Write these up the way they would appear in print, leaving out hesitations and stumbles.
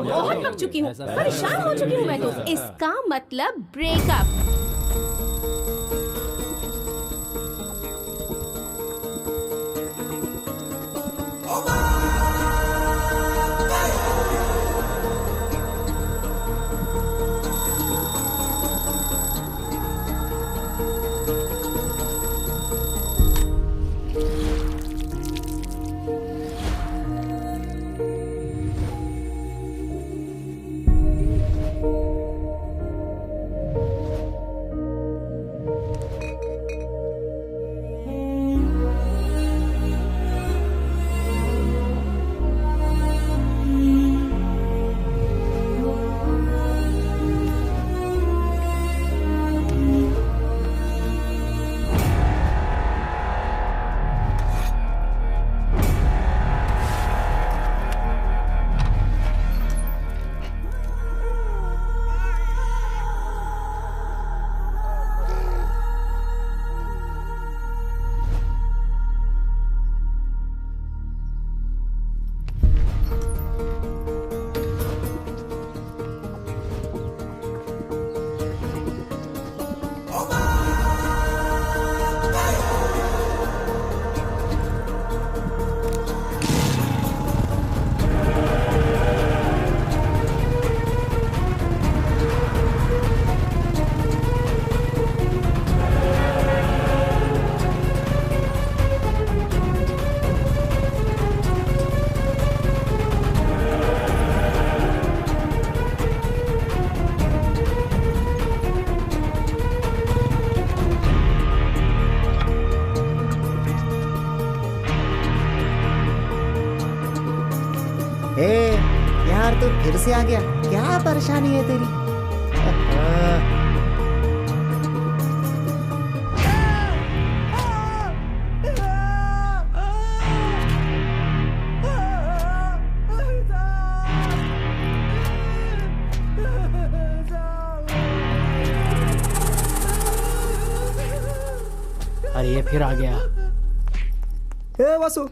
बहुत थक चुकी हूँ, परेशान हो चुकी हूँ मैं तो। इसका मतलब ब्रेकअप। यार तू फिर से आ गया, क्या परेशानी है तेरी? अरे ये फिर आ गया। ए वासु,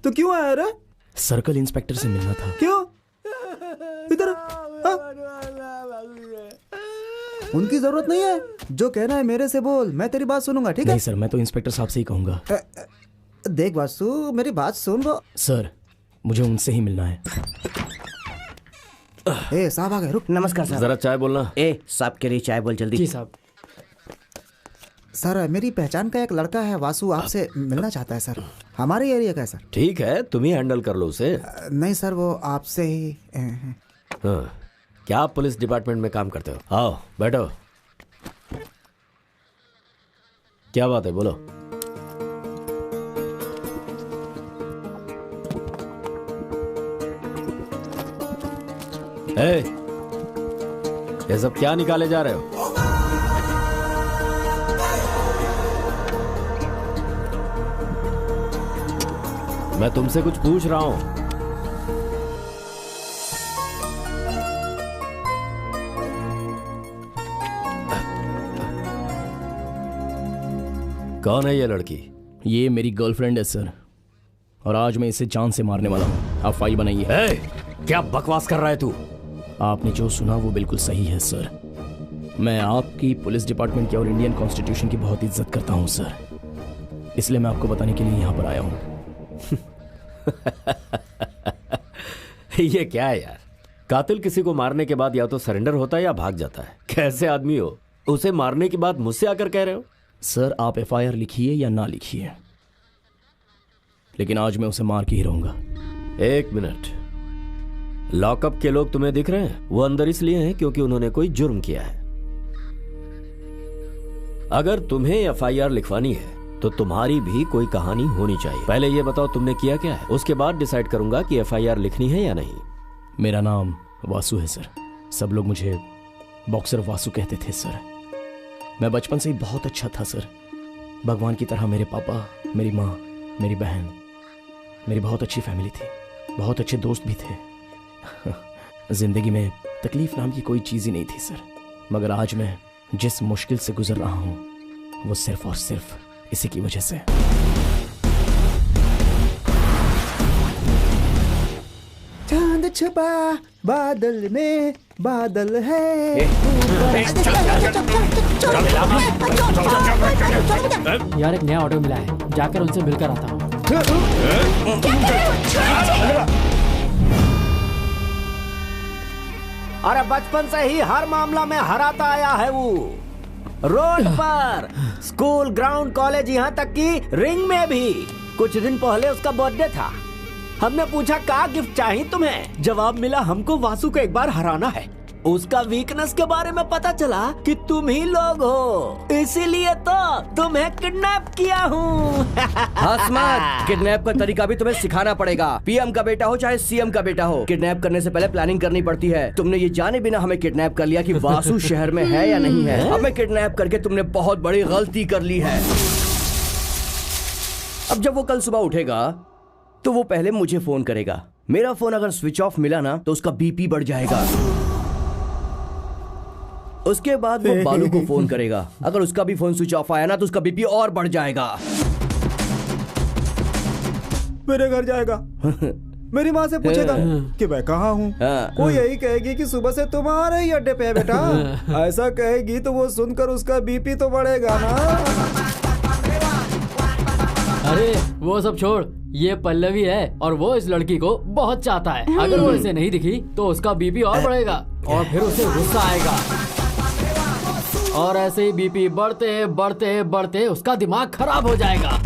तू क्यों आया रे? सर्कल इंस्पेक्टर से मिलना था। क्यों? इधर उनकी जरूरत नहीं है, जो कहना है मेरे से बोल, मैं तेरी बात सुनूंगा, ठीक है? नहीं सर, मैं तो इंस्पेक्टर साहब से ही कहूंगा। देख वासु, मेरी बात सुन वो। सर मुझे उनसे ही मिलना है। ए साहब आ गए, रुक। नमस्कार सर। जरा चाय बोलना। ए साहब के लिए चाय बोल जल्दी। जी साहब। सर मेरी पहचान का एक लड़का है, वासु आपसे मिलना चाहता है सर। हमारे एरिया का है सर। ठीक है, तुम ही हैंडल कर लो उसे। नहीं सर, वो आपसे ही। हाँ, क्या आप पुलिस डिपार्टमेंट में काम करते हो? आओ बैठो। क्या बात है, बोलो। ये सब क्या निकाले जा रहे हो? मैं तुमसे कुछ पूछ रहा हूं। कौन है ये लड़की? ये मेरी गर्लफ्रेंड है सर, और आज मैं इसे जान से मारने वाला हूं। आप फाइल बनाइए। क्या बकवास कर रहा है तू? आपने जो सुना वो बिल्कुल सही है सर। मैं आपकी पुलिस डिपार्टमेंट की और इंडियन कॉन्स्टिट्यूशन की बहुत इज्जत करता हूं सर, इसलिए मैं आपको बताने के लिए यहाँ पर आया हूँ। ये क्या है यार? कातिल किसी को मारने के बाद या तो सरेंडर होता है या भाग जाता है। कैसे आदमी हो? उसे मारने के बाद मुझसे आकर कह रहे हो? सर आप एफआईआर लिखिए या ना लिखिए, लेकिन आज मैं उसे मार के ही रहूंगा। एक मिनट, लॉकअप के लोग तुम्हें दिख रहे हैं? वो अंदर इसलिए हैं क्योंकि उन्होंने कोई जुर्म किया है। अगर तुम्हें एफआईआर लिखवानी है तो तुम्हारी भी कोई कहानी होनी चाहिए। पहले ये बताओ तुमने किया क्या है, उसके बाद डिसाइड करूंगा कि एफआईआर लिखनी है या नहीं। मेरा नाम वासु है सर। सब लोग मुझे बॉक्सर वासु कहते थे सर। मैं बचपन से ही बहुत अच्छा था सर। भगवान की तरह मेरे पापा, मेरी माँ, मेरी बहन, मेरी बहुत अच्छी फैमिली थी, बहुत अच्छे दोस्त भी थे। जिंदगी में तकलीफ नाम की कोई चीज़ ही नहीं थी सर। मगर आज मैं जिस मुश्किल से गुजर रहा हूँ वो सिर्फ और सिर्फ इसी की वजह से। चांद छुपा बादल में बादल है। यार एक नया ऑटो मिला है, जाकर उनसे मिलकर आता हूँ। अरे बचपन से ही हर मामला में हराता आया है वो। रोड पर, स्कूल, ग्राउंड, कॉलेज, यहाँ तक कि रिंग में भी। कुछ दिन पहले उसका बर्थडे था। हमने पूछा क्या गिफ्ट चाहिए तुम्हें? जवाब मिला हमको वासु को एक बार हराना है। उसका वीकनेस के बारे में पता चला कि तुम ही लोग हो, इसीलिए तो तुम्हें किडनैप किया हूँ। किडनैप का तरीका भी तुम्हें सिखाना पड़ेगा। पीएम का बेटा हो चाहे सीएम का बेटा हो, किडनैप करने से पहले प्लानिंग करनी पड़ती है। तुमने ये जाने बिना हमें किडनैप कर लिया कि वासु शहर में है या नहीं है। हमें किडनैप करके तुमने बहुत बड़ी गलती कर ली है। अब जब वो कल सुबह उठेगा तो वो पहले मुझे फोन करेगा। मेरा फोन अगर स्विच ऑफ मिला ना तो उसका बीपी बढ़ जाएगा। उसके बाद वो बालू को फोन करेगा। अगर उसका भी फोन स्विच ऑफ आया ना तो उसका बीपी और बढ़ जाएगा। मेरे घर जाएगा, मेरी माँ से पूछेगा कि मैं कहाँ हूँ। वो यही कहेगी कि सुबह से तुम्हारे ही अड्डे पे है बेटा। ऐसा कहेगी तो वो सुनकर उसका बीपी तो बढ़ेगा ना। अरे वो सब छोड़, ये पल्लवी है और वो इस लड़की को बहुत चाहता है। अगर वो इसे नहीं दिखी तो उसका बीपी और बढ़ेगा और फिर उसे गुस्सा आएगा और ऐसे ही बीपी बढ़ते बढ़ते बढ़ते उसका दिमाग खराब हो जाएगा।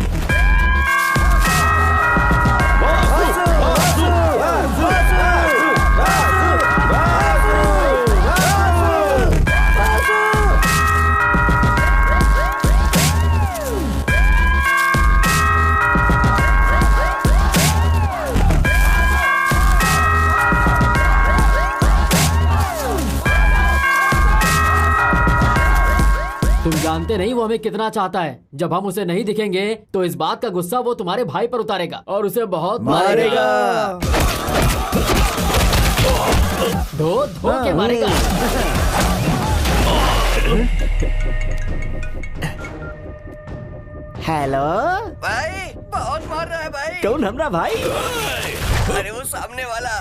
तुम जानते नहीं वो हमें कितना चाहता है। जब हम उसे नहीं दिखेंगे तो इस बात का गुस्सा वो तुम्हारे भाई पर उतारेगा और उसे बहुत मारेगा। धो धो के मारेगा। हेलो भाई, बहुत मार रहा है भाई। कौन? हमरा भाई? अरे वो सामने वाला।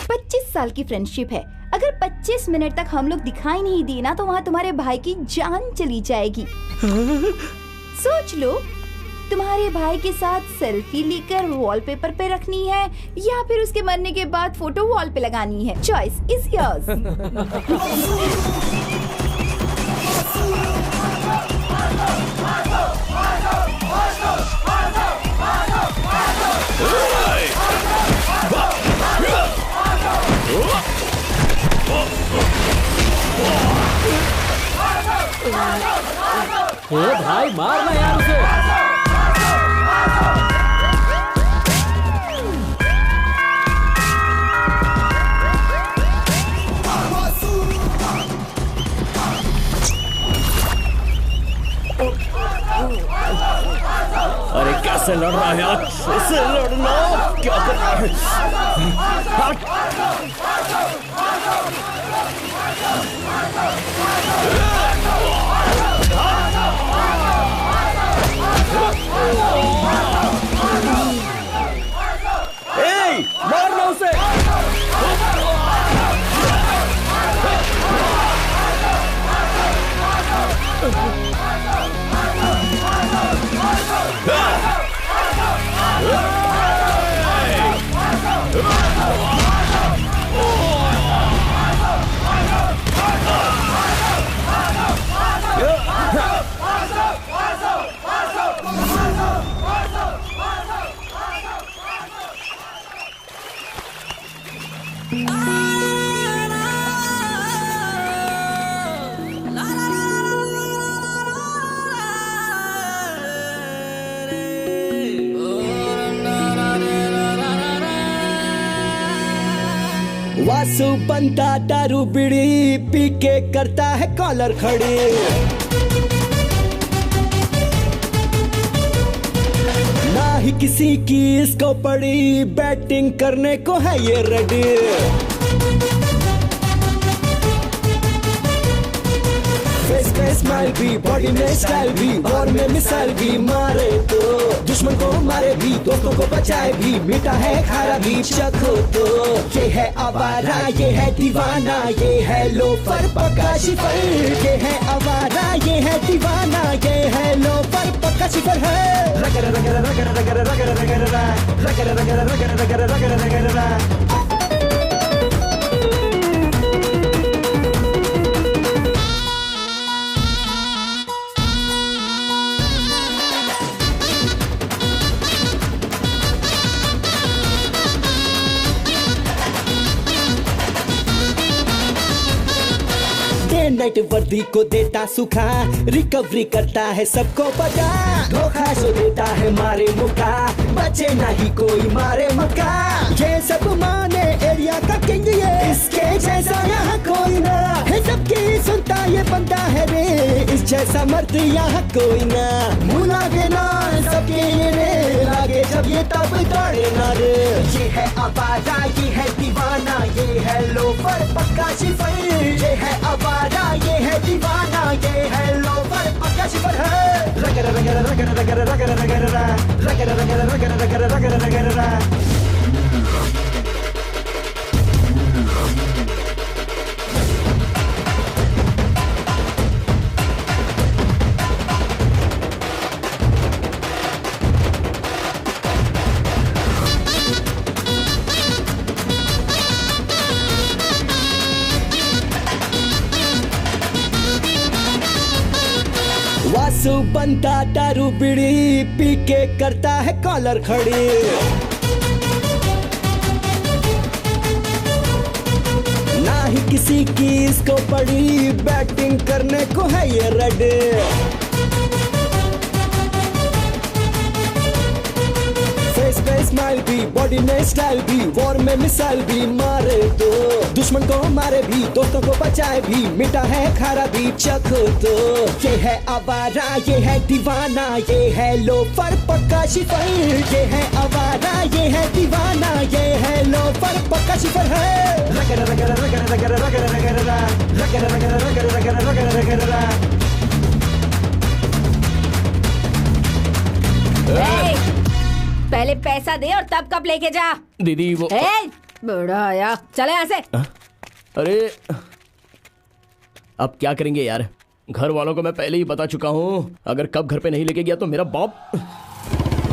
25 साल की फ्रेंडशिप है। अगर 25 मिनट तक हम लोग दिखाई नहीं दिए ना तो वहाँ तुम्हारे भाई की जान चली जाएगी। सोच लो, तुम्हारे भाई के साथ सेल्फी लेकर वॉलपेपर पे रखनी है या फिर उसके मरने के बाद फोटो वॉल पे लगानी है। Choice is yours. भाई मारना यार उसे। अरे कैसे लड़ रहा है यार? इससे लड़ना क्या कर रहा है? मारना उसे। वासु बनता दारू बीड़ी पी के करता है कॉलर खड़ी। ना ही किसी की इसको पड़ी, बैटिंग करने को है ये रेडी। फेस पे स्माइल भी, बॉडी में स्टाइल भी, और में मिसाइल भी, मारे तो दुश्मन को मारे भी, दोस्तों को बचाए भी, मीठा है खारा भी, चखो तो। ये है आवारा, ये है दीवाना, ये है लोफर पक्का शिफर। ये है आवारा, ये है दीवाना, ये है लोफर पक्का शिफर है। रगड़ रगड़ रगड़ रगड़ रगड़ रगड़ रगड़ रगड़ रगड़ रगड़ रगड़ रगड़। नाइट वर्दी को देता सुखा, रिकवरी करता है सबको पता, धोखा सो देता है मारे मुका, बचे नहीं कोई मारे मुका। ये सब माने एरिया का किंग, ये इसके जैसा यहाँ कोई ना है, सबकी सुनता ये बंदा है रे, इस जैसा मर्द यहाँ कोई ना। मुँह लागे ना सबके ये रे, लागे जब ये तब दौड़े ना रे। ये है आवारा, ये है दीवाना, ये है लोफर पक्का शिफर। ये है आवारा, ये है दीवाना, ये है लोफर पक्का शिफर है। रगड़ रगड़ रगड़ रगड़ रगड़ रगड़ रगड़ रगड़ रगड़ रगड़ रगड़ रगड़। वासु बनता दारू बीड़ी, पी के करता है कॉलर खड़ी। ना ही किसी की इसको पड़ी, बैटिंग करने को है ये रेडी। फेस पे स्माइल भी, बॉडी में स्टाइल भी, वॉर में मिसाइल भी, मारे तो दुश्मन को मारे भी, दोस्तों को बचाए भी, मीठा है खारा भी, चखो तो। ये है आवारा, ये है दीवाना, ये है लोफर पक्का शिफर। ये है आवारा, ये है दीवाना, ये है लोफर पक्का शिफर है। रगड़ रगड़ रगड़ रगड़ रगड़ रगड़ रगड़ रगड़ रगड़ रगड़ रगड़ रगड़। पहले पैसा दे और तब कप लेके जा। दीदी वो बड़ा आया, चले यहाँ से। अरे अब क्या करेंगे यार, घर वालों को मैं पहले ही बता चुका हूँ, अगर कब घर पे नहीं लेके गया तो मेरा बाप।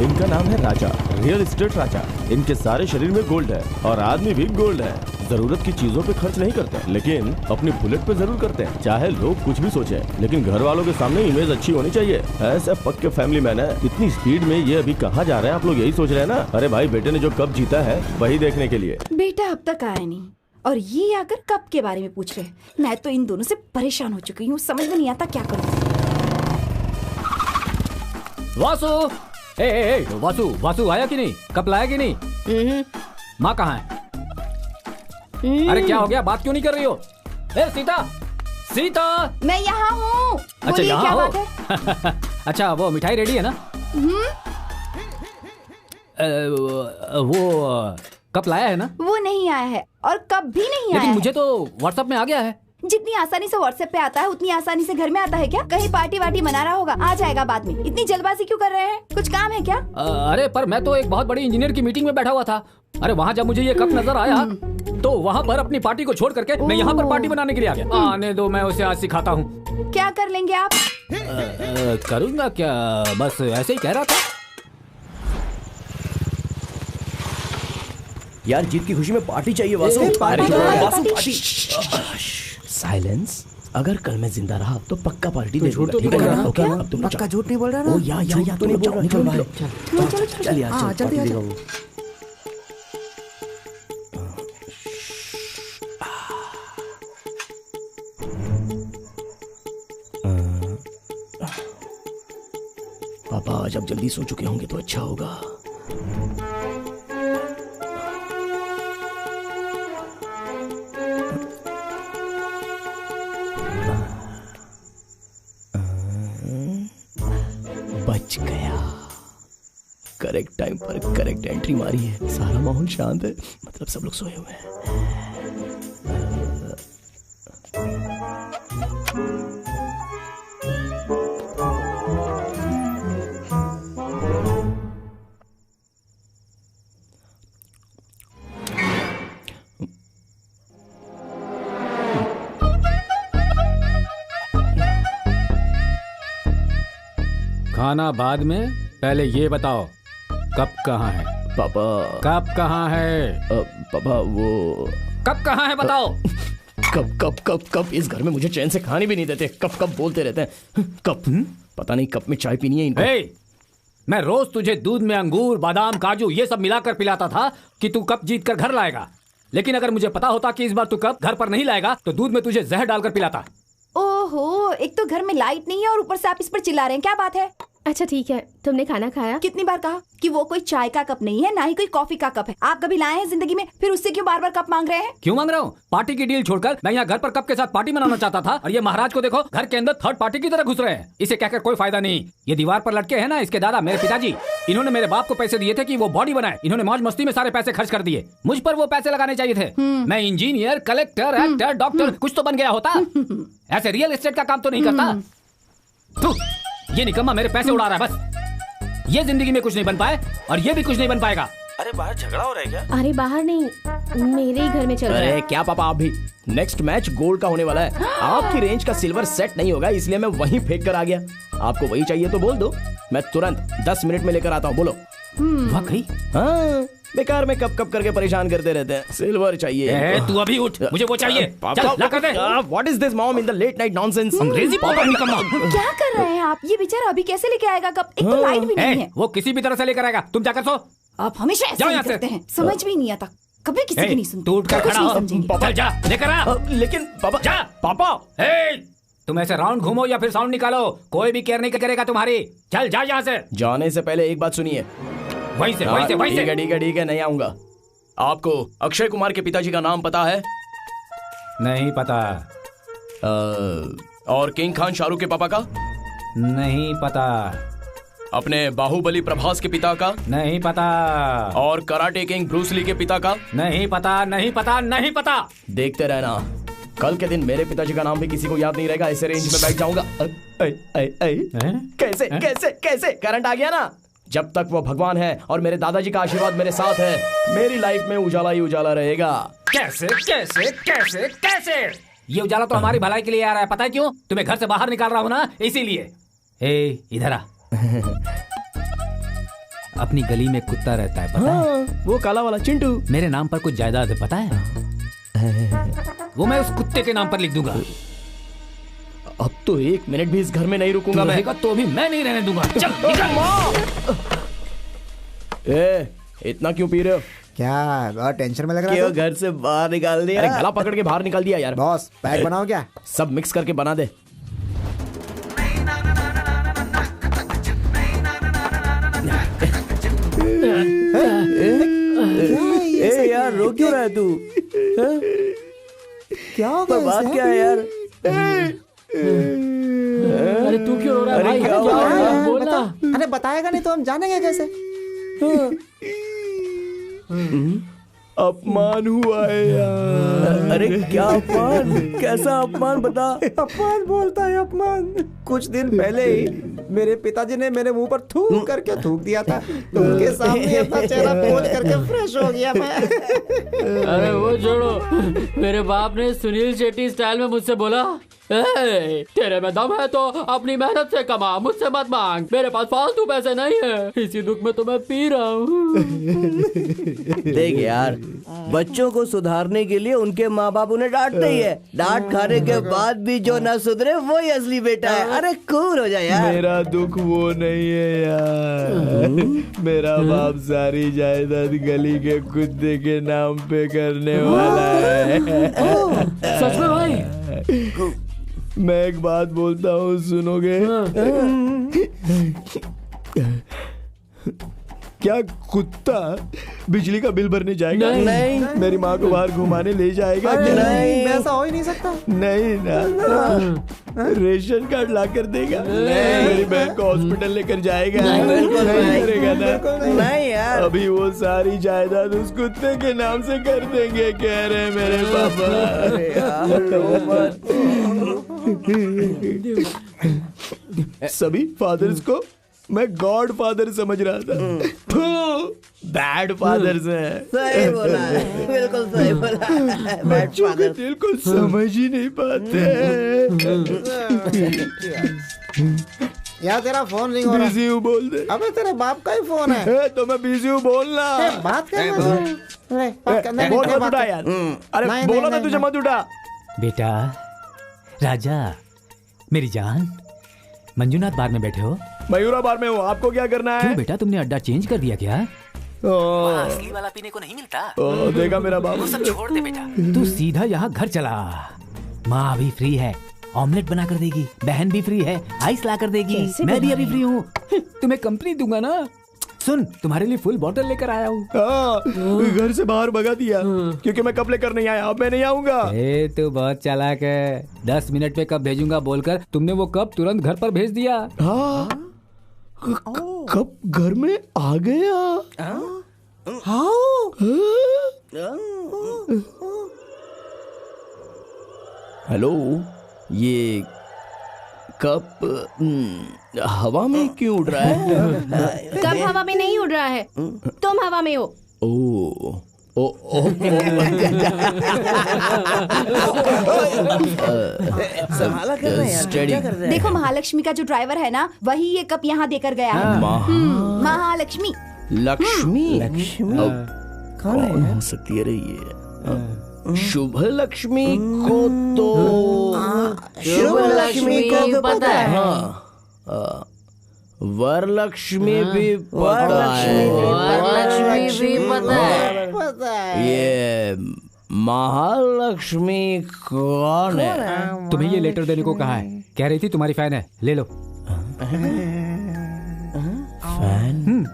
इनका नाम है राजा, रियल एस्टेट राजा। इनके सारे शरीर में गोल्ड है और आदमी भी गोल्ड है। जरूरत की चीजों पे खर्च नहीं करते, लेकिन अपनी बुलेट पे जरूर करते हैं, चाहे लोग कुछ भी सोचे। लेकिन घर वालों के सामने इमेज अच्छी होनी चाहिए। ऐसे पक्के फैमिली मैन है। इतनी स्पीड में ये अभी कहाँ जा रहे हैं, आप लोग यही सोच रहे हैं ना? अरे भाई, बेटे ने जो कप जीता है वही देखने के लिए। बेटा अब तक आया नहीं और ये आकर कप के बारे में पूछ रहे हैं। मैं तो इन दोनों से परेशान हो चुकी हूँ, समझ में नहीं आता क्या करूँ। वासु, वासु वासु आया कि नहीं? कप लाया कि नहीं? माँ कहाँ है? अरे क्या हो गया, बात क्यों नहीं कर रही हो? ए सीता, सीता। मैं यहाँ हूँ। अच्छा यहाँ हो? अच्छा वो मिठाई रेडी है ना? वो कप लाया है ना? वो नहीं आया है और कप भी नहीं आया। लेकिन मुझे तो व्हाट्सएप में आ गया है। जितनी आसानी से व्हाट्सएप पे आता है उतनी आसानी से घर में आता है क्या? कहीं पार्टी वार्टी मना रहा होगा, आ जाएगा बाद में। इतनी जल्दबाजी क्यों कर रहे हैं? कुछ काम है क्या? अरे पर मैं तो एक बहुत बड़ी इंजीनियर की मीटिंग में बैठा हुआ था। अरे वहाँ जब मुझे ये कप नजर आया तो वहाँ पर अपनी पार्टी को छोड़ करके मैं यहाँ पर पार्टी बनाने के लिए आ गया। आने दो, मैं उसे आज सिखाता हूँ। क्या कर लेंगे आप? करूँगा क्या, बस ऐसे ही कह रहा था। यार जीत की खुशी में पार्टी चाहिए वासु। पार्टी। साइलेंस। अगर कल मैं जिंदा रहा तो पक्का पार्टी दे दूंगा। ठीक है ना? ओके, अब तुम पक्का झूठ नहीं बोल रहा ना? ओ या तू नहीं बोल रहा। निकल भाई, चल यार, जल्दी आ जा। पापा आज अब जल्दी सो चुके होंगे तो अच्छा होगा। बच गया। करेक्ट टाइम पर करेक्ट एंट्री मारी है। सारा माहौल शांत है, मतलब सब लोग सोए हुए हैं। खाना बाद में, पहले ये बताओ कब कहाँ है? पापा। कब कहाँ है? पापा वो कब कहाँ है बताओ। कब कब कब कब इस घर में मुझे चैन से खाने भी नहीं देते, कब कब बोलते रहते हैं। कब पता नहीं कब में चाय पीनी है इनको। मैं रोज तुझे दूध में अंगूर, बादाम, काजू ये सब मिलाकर पिलाता था कि तू कप जीत कर घर लाएगा, लेकिन अगर मुझे पता होता कि इस बार तू कप घर पर नहीं लाएगा तो दूध में तुझे जहर डालकर पिलाता। ओहो, एक तो घर में लाइट नहीं है और ऊपर से आप इस पर चिल्ला रहे हैं, क्या बात है? अच्छा ठीक है, तुमने खाना खाया? कितनी बार कहा कि वो कोई चाय का कप नहीं है, ना ही कोई कॉफी का कप है। आप कभी लाए हैं जिंदगी में, फिर उससे क्यों बार बार कप मांग रहे हैं? क्यों मांग रहा हूँ? पार्टी की डील छोड़कर मैं यहाँ घर पर कप के साथ पार्टी मनाना चाहता था और ये महाराज को देखो घर के अंदर थर्ड पार्टी की तरह घुस रहे हैं। इसे कहकर कोई फायदा नहीं। ये दीवार पर लटके हैं ना, इसके दादा मेरे पिताजी, इन्होंने मेरे बाप को पैसे दिए थे कि वो बॉडी बनाए। इन्होंने मौज मस्ती में सारे पैसे खर्च कर दिए, मुझ पर वो पैसे लगाने चाहिए थे। मैं इंजीनियर, कलेक्टर, एक्टर, डॉक्टर कुछ तो बन गया होता। ऐसे रियल एस्टेट का काम तो नहीं करता। ये निकम्मा मेरे पैसे उड़ा रहा है बस। ये जिंदगी में कुछ नहीं बन पाए और ये भी कुछ नहीं बन पाएगा। अरे बाहर झगड़ा हो रहा है क्या? अरे बाहर नहीं, मेरे ही घर में चल रहा है। अरे क्या पापा, आप भी। नेक्स्ट मैच गोल्ड का होने वाला है। आपकी रेंज का सिल्वर सेट नहीं होगा, इसलिए मैं वहीं फेंक कर आ गया। आपको वही चाहिए तो बोल दो, मैं तुरंत 10 मिनट में लेकर आता हूँ। बोलो। वाकई? हाँ, बेकार में कब कब करके परेशान करते रहते हैं। सिल्वर चाहिए। तू अभी उठ, मुझे वो चाहिए। चल ला कर दे। What is this mom in the late night nonsense? अंग्रेजी पापा निकम्मा। क्या कर रहे हैं आप? ये बेचारा अभी कैसे लेके आएगा कप? एक तो लाइट भी नहीं है। वो किसी भी तरह से लेकर आएगा, तुम जाकर सो। आप हमेशा ऐसे ही करते हैं, समझ भी नहीं आता, कभी किसी की नहीं सुनते। तू उठकर खड़ा हो, चल जा लेकर आ। लेकिन पापा। जा पापा। तुम ऐसे राउंड घूमो या फिर साउंड निकालो, कोई भी केयर नहीं करेगा तुम्हारी। चल जा यहाँ से। जाने से पहले एक बात सुनिए। वहीं से वहीं से वहीं से। ठीक है, नहीं आऊंगा। आपको अक्षय कुमार के पिताजी का नाम पता है? नहीं पता। और किंग खान शाहरुख के पापा का? नहीं पता। अपने बाहुबली प्रभास के पिता का? नहीं पता। और कराटे किंग ब्रूस ली के पिता का? नहीं पता, नहीं पता, नहीं पता। देखते रहना, कल के दिन मेरे पिताजी का नाम भी किसी को याद नहीं रहेगा। ऐसे रेंज में बैठ जाऊंगा। कैसे कैसे कैसे करंट आ गया ना। जब तक वो भगवान है और मेरे दादाजी का आशीर्वाद मेरे साथ है, मेरी लाइफ में उजाला ही उजाला रहेगा। कैसे कैसे कैसे कैसे? ये उजाला तो हमारी भलाई के लिए आ रहा है, पता है क्यों? तुम्हें घर से बाहर निकाल रहा हूँ ना, इसीलिए। इधर आ। अपनी गली में कुत्ता रहता है, पता है? वो काला वाला चिंटू। मेरे नाम पर कुछ जायदाद है, पता है? वो मैं उस कुत्ते के नाम पर लिख दूंगा। अब तो 1 मिनट भी इस घर में नहीं रुकूंगा मैं। तो भी मैं नहीं रहने दूंगा। चल निकल। इतना क्यों पी रहे हो? क्या बहुत टेंशन में लग रहा है? घर से बाहर निकाल दिया। अरे गला पकड़ के बाहर निकाल दिया यार। बॉस पैक बनाओ क्या? सब मिक्स करके बना दे। यार रो क्यों रहा है तू? क्या हो गया? बात क्या है यार? अरे तू क्यों रो रहा है भाई? क्या बोलना। अरे बताएगा नहीं तो हम जानेंगे कैसे? अपमान हुआ है यार। अरे क्या अपमान? कैसा अपमान बता। अपमान बोलता है, अपमान। कुछ दिन पहले ही मेरे पिताजी ने मेरे मुंह पर थूक करके थूक दिया था। उनके सामने अपना चेहरा पोंछ करके फ्रेश हो गया मैं। अरे वो छोड़ो, मेरे बाप ने सुनील शेट्टी स्टाइल में मुझसे बोला, तेरे में दम है तो अपनी मेहनत से कमा, मुझसे मत मांग, मेरे पास फालतू पैसे नहीं है। इसी दुख में तो मैं पी रहा हूँ। देख यार, बच्चों को सुधारने के लिए उनके माँ बाप उन्हें डांटते ही है। डांट खाने के बाद भी जो ना सुधरे वही असली बेटा है। अरे कूल हो जाए यार। मेरा दुख वो नहीं है यार। मेरा बाप सारी जायदाद गली के कुत्ते के नाम पे करने वाला है। सच में भाई? मैं एक बात बोलता हूँ, सुनोगे? क्या कुत्ता बिजली का बिल भरने जाएगा? नहीं। मेरी माँ को बाहर घुमाने ले जाएगा? नहीं, ऐसा हो ही नहीं सकता। नहीं ना। रेशन कार्ड ला कर देगा? मेरी बहन को हॉस्पिटल लेकर जाएगा? नहीं करेगा ना। नहीं यार। अभी वो सारी जायदाद उस कुत्ते के नाम से कर देंगे, कह रहे मेरे पापा। सभी फादर्स को मैं गॉड फादर समझ रहा था। बैड फादर्स हैं। सही बोला है, बिल्कुल सही बोला है। बच्चों के दिल को समझ ही नहीं पाते। यार तेरा फोन रिंग हो रहा है। बिजी हूँ बोल दे। अबे तेरे बाप का ही फोन है। तो मैं बिजी हूँ बोलना। बात कर बोल मत उठा यार। अरे बोला ना तुझे मत उठा। बेटा राजा, मेरी जान, मंजूनाथ बार में बैठे हो? मयूरा बार में हूँ, आपको क्या करना है? क्यों बेटा, तुमने अड्डा चेंज कर दिया क्या? असली वाला पीने को नहीं मिलता। देखा मेरा बाप। वो सब छोड़ दे बेटा। तू सीधा यहाँ घर चला। माँ भी फ्री है, ऑमलेट बना कर देगी, बहन भी फ्री है, आइस ला कर देगी, मैं भी अभी फ्री हूँ। तुम्हें कंपनी दूंगा ना। सुन, तुम्हारे लिए फुल बोतल लेकर आया हूँ। घर से बाहर भगा दिया क्योंकि मैं कप लेकर नहीं आया। अब मैं नहीं आऊंगा। तू बहुत चालाक है। 10 मिनट में कप भेजूंगा बोलकर तुमने वो कप तुरंत घर पर भेज दिया। हाँ, कप घर में आ गया। हेलो, ये कप हवा में क्यों उड़ रहा है? कब हवा में नहीं उड़ रहा है, तुम हवा में हो। संभाला कर रहे हैं, क्या कर रहे हैं? देखो महालक्ष्मी का जो ड्राइवर है ना, वही ये कप यहाँ देकर गया है। महालक्ष्मी। लक्ष्मी? कौन हो सकती है रे ये? शुभ लक्ष्मी को तो शुभ लक्ष्मी को तो पता है। हाँ, वरलक्ष्मी भी पता है। वरलक्ष्मी भी पता है। ये महालक्ष्मी कौन है? तुम्हें ये लेटर देने को कहा है, कह रही थी तुम्हारी फैन है, ले लो। फैन?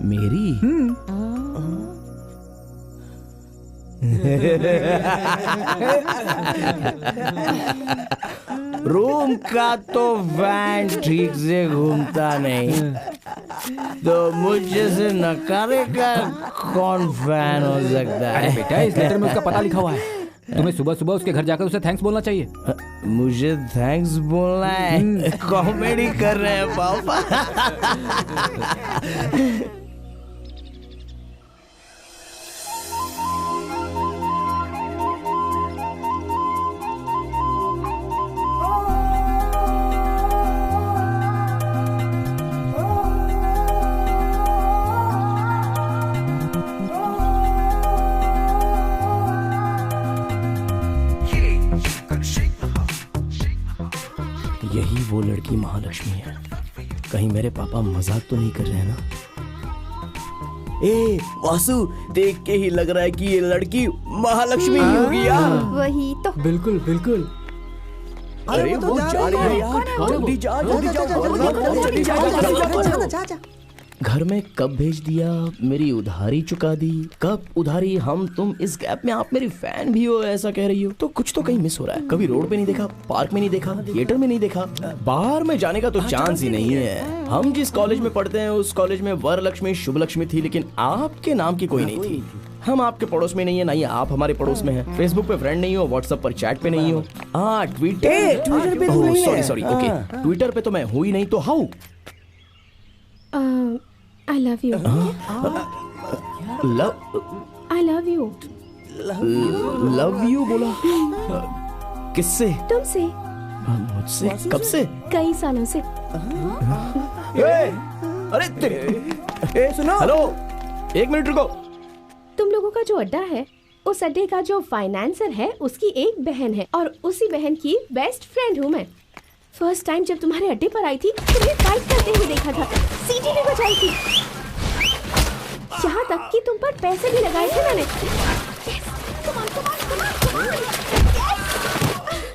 मेरी? रूम का तो वैन ठीक से घूमता नहीं, तो मुझे से नकारे का कौन फैन हो सकता है? अरे बेटा, इस लेटर में उसका पता लिखा हुआ है। तुम्हें सुबह सुबह उसके घर जाकर उसे थैंक्स बोलना चाहिए। मुझे थैंक्स बोलना है? कॉमेडी कर रहे हैं पापा। यही वो लड़की महालक्ष्मी है। कहीं मेरे पापा मजाक तो नहीं कर रहे हैं ना? ए वासु, देख के ही लग रहा है कि ये लड़की महालक्ष्मी ही होगी यार। वही तो। बिल्कुल बिल्कुल। अरे वो जा रही है यार, जल्दी जा, जल्दी जा। घर में कब भेज दिया, मेरी उधारी चुका दी, कब उधारी हम तुम, इस गैप में आप मेरी फैन भी हो ऐसा कह रही हो, तो कुछ तो कहीं मिस हो रहा है। कभी रोड पे नहीं देखा, पार्क में नहीं देखा, थिएटर में नहीं देखा, बाहर में जाने का तो चांस ही नहीं है। हम जिस कॉलेज में पढ़ते हैं उस कॉलेज में वरलक्ष्मी शुभ लक्ष्मी थी, लेकिन आपके नाम की कोई नहीं थी। हम आपके पड़ोस में नहीं है, ना ही आप हमारे पड़ोस में हैं। फेसबुक पे फ्रेंड नहीं हो, व्हाट्सएप पर चैट पे नहीं हो। ट्विटर पे सॉरी ओके, ट्विटर पे तो मैं हूँ ही नहीं, तो how? I love you. I love you. Love you बोला? किससे? तुमसे। मुझसे? कब से? कई सालों से। अरे तेरे सुनो, हेलो, 1 मिनट रुको। तुम लोगों का जो अड्डा है, उस अड्डे का जो फाइनेंसर है उसकी एक बहन है, और उसी बहन की बेस्ट फ्रेंड हूँ मैं। फर्स्ट टाइम जब तुम्हारे अड्डे पर आई थी, तुम्हें फाइट करते हुए देखा था, सीटी भी बजाई थी, यहाँ तक कि तुम पर पैसे भी लगाए थे मैंने।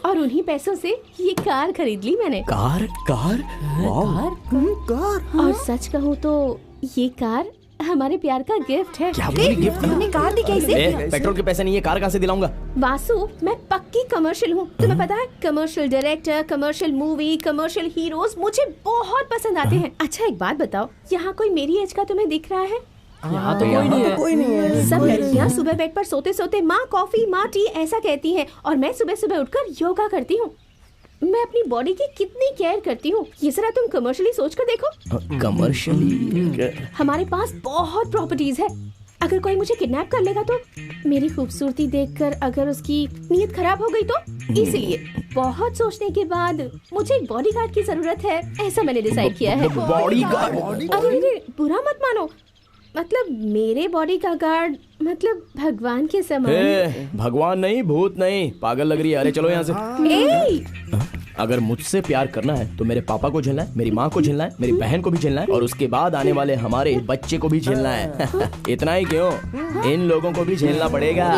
और उन्हीं पैसों से ये कार खरीद ली मैंने। कार? और सच कहूँ तो ये कार हमारे प्यार का गिफ्ट है। क्या बोली गिफ्ट? तुमने कार दी कैसे? पेट्रोल के पैसे नहीं है, कार कहाँ से दिलाऊंगा? वासु, मैं पक्की कमर्शियल हूँ, तुम्हें पता है। Commercial director, commercial movie, commercial heroes मुझे बहुत पसंद आते हैं। अच्छा एक बात बताओ, यहाँ कोई मेरी एज का तुम्हें दिख रहा है? यहाँ तो कोई नहीं है। सब लड़कियाँ सुबह बेड पर सोते सोते माँ कॉफी, माँ टी ऐसा कहती हैं, और मैं सुबह सुबह उठकर योगा करती हूँ। मैं अपनी बॉडी की कितनी केयर करती हूँ, ये जरा तुम कमर्शियली सोच कर देखो। कमर्शियली? हमारे पास बहुत प्रॉपर्टीज है, अगर कोई मुझे किडनैप कर लेगा तो मेरी खूबसूरती देखकर अगर उसकी नीयत खराब हो गई तो इसलिए बहुत सोचने के बाद मुझे एक बॉडीगार्ड की जरूरत है, ऐसा मैंने डिसाइड किया है। बॉडीगार्ड? अरे बुरा मत मानो, मतलब मेरे बॉडी का गार्ड मतलब भगवान के समान। भगवान नहीं, भूत नहीं, पागल लग रही है। अरे चलो यहाँ से। अगर मुझसे प्यार करना है तो मेरे पापा को झेलना है, मेरी माँ को झेलना है, मेरी बहन को भी झेलना है और उसके बाद आने वाले हमारे बच्चे को भी झेलना है। इतना ही क्यों, इन लोगों को भी झेलना पड़ेगा।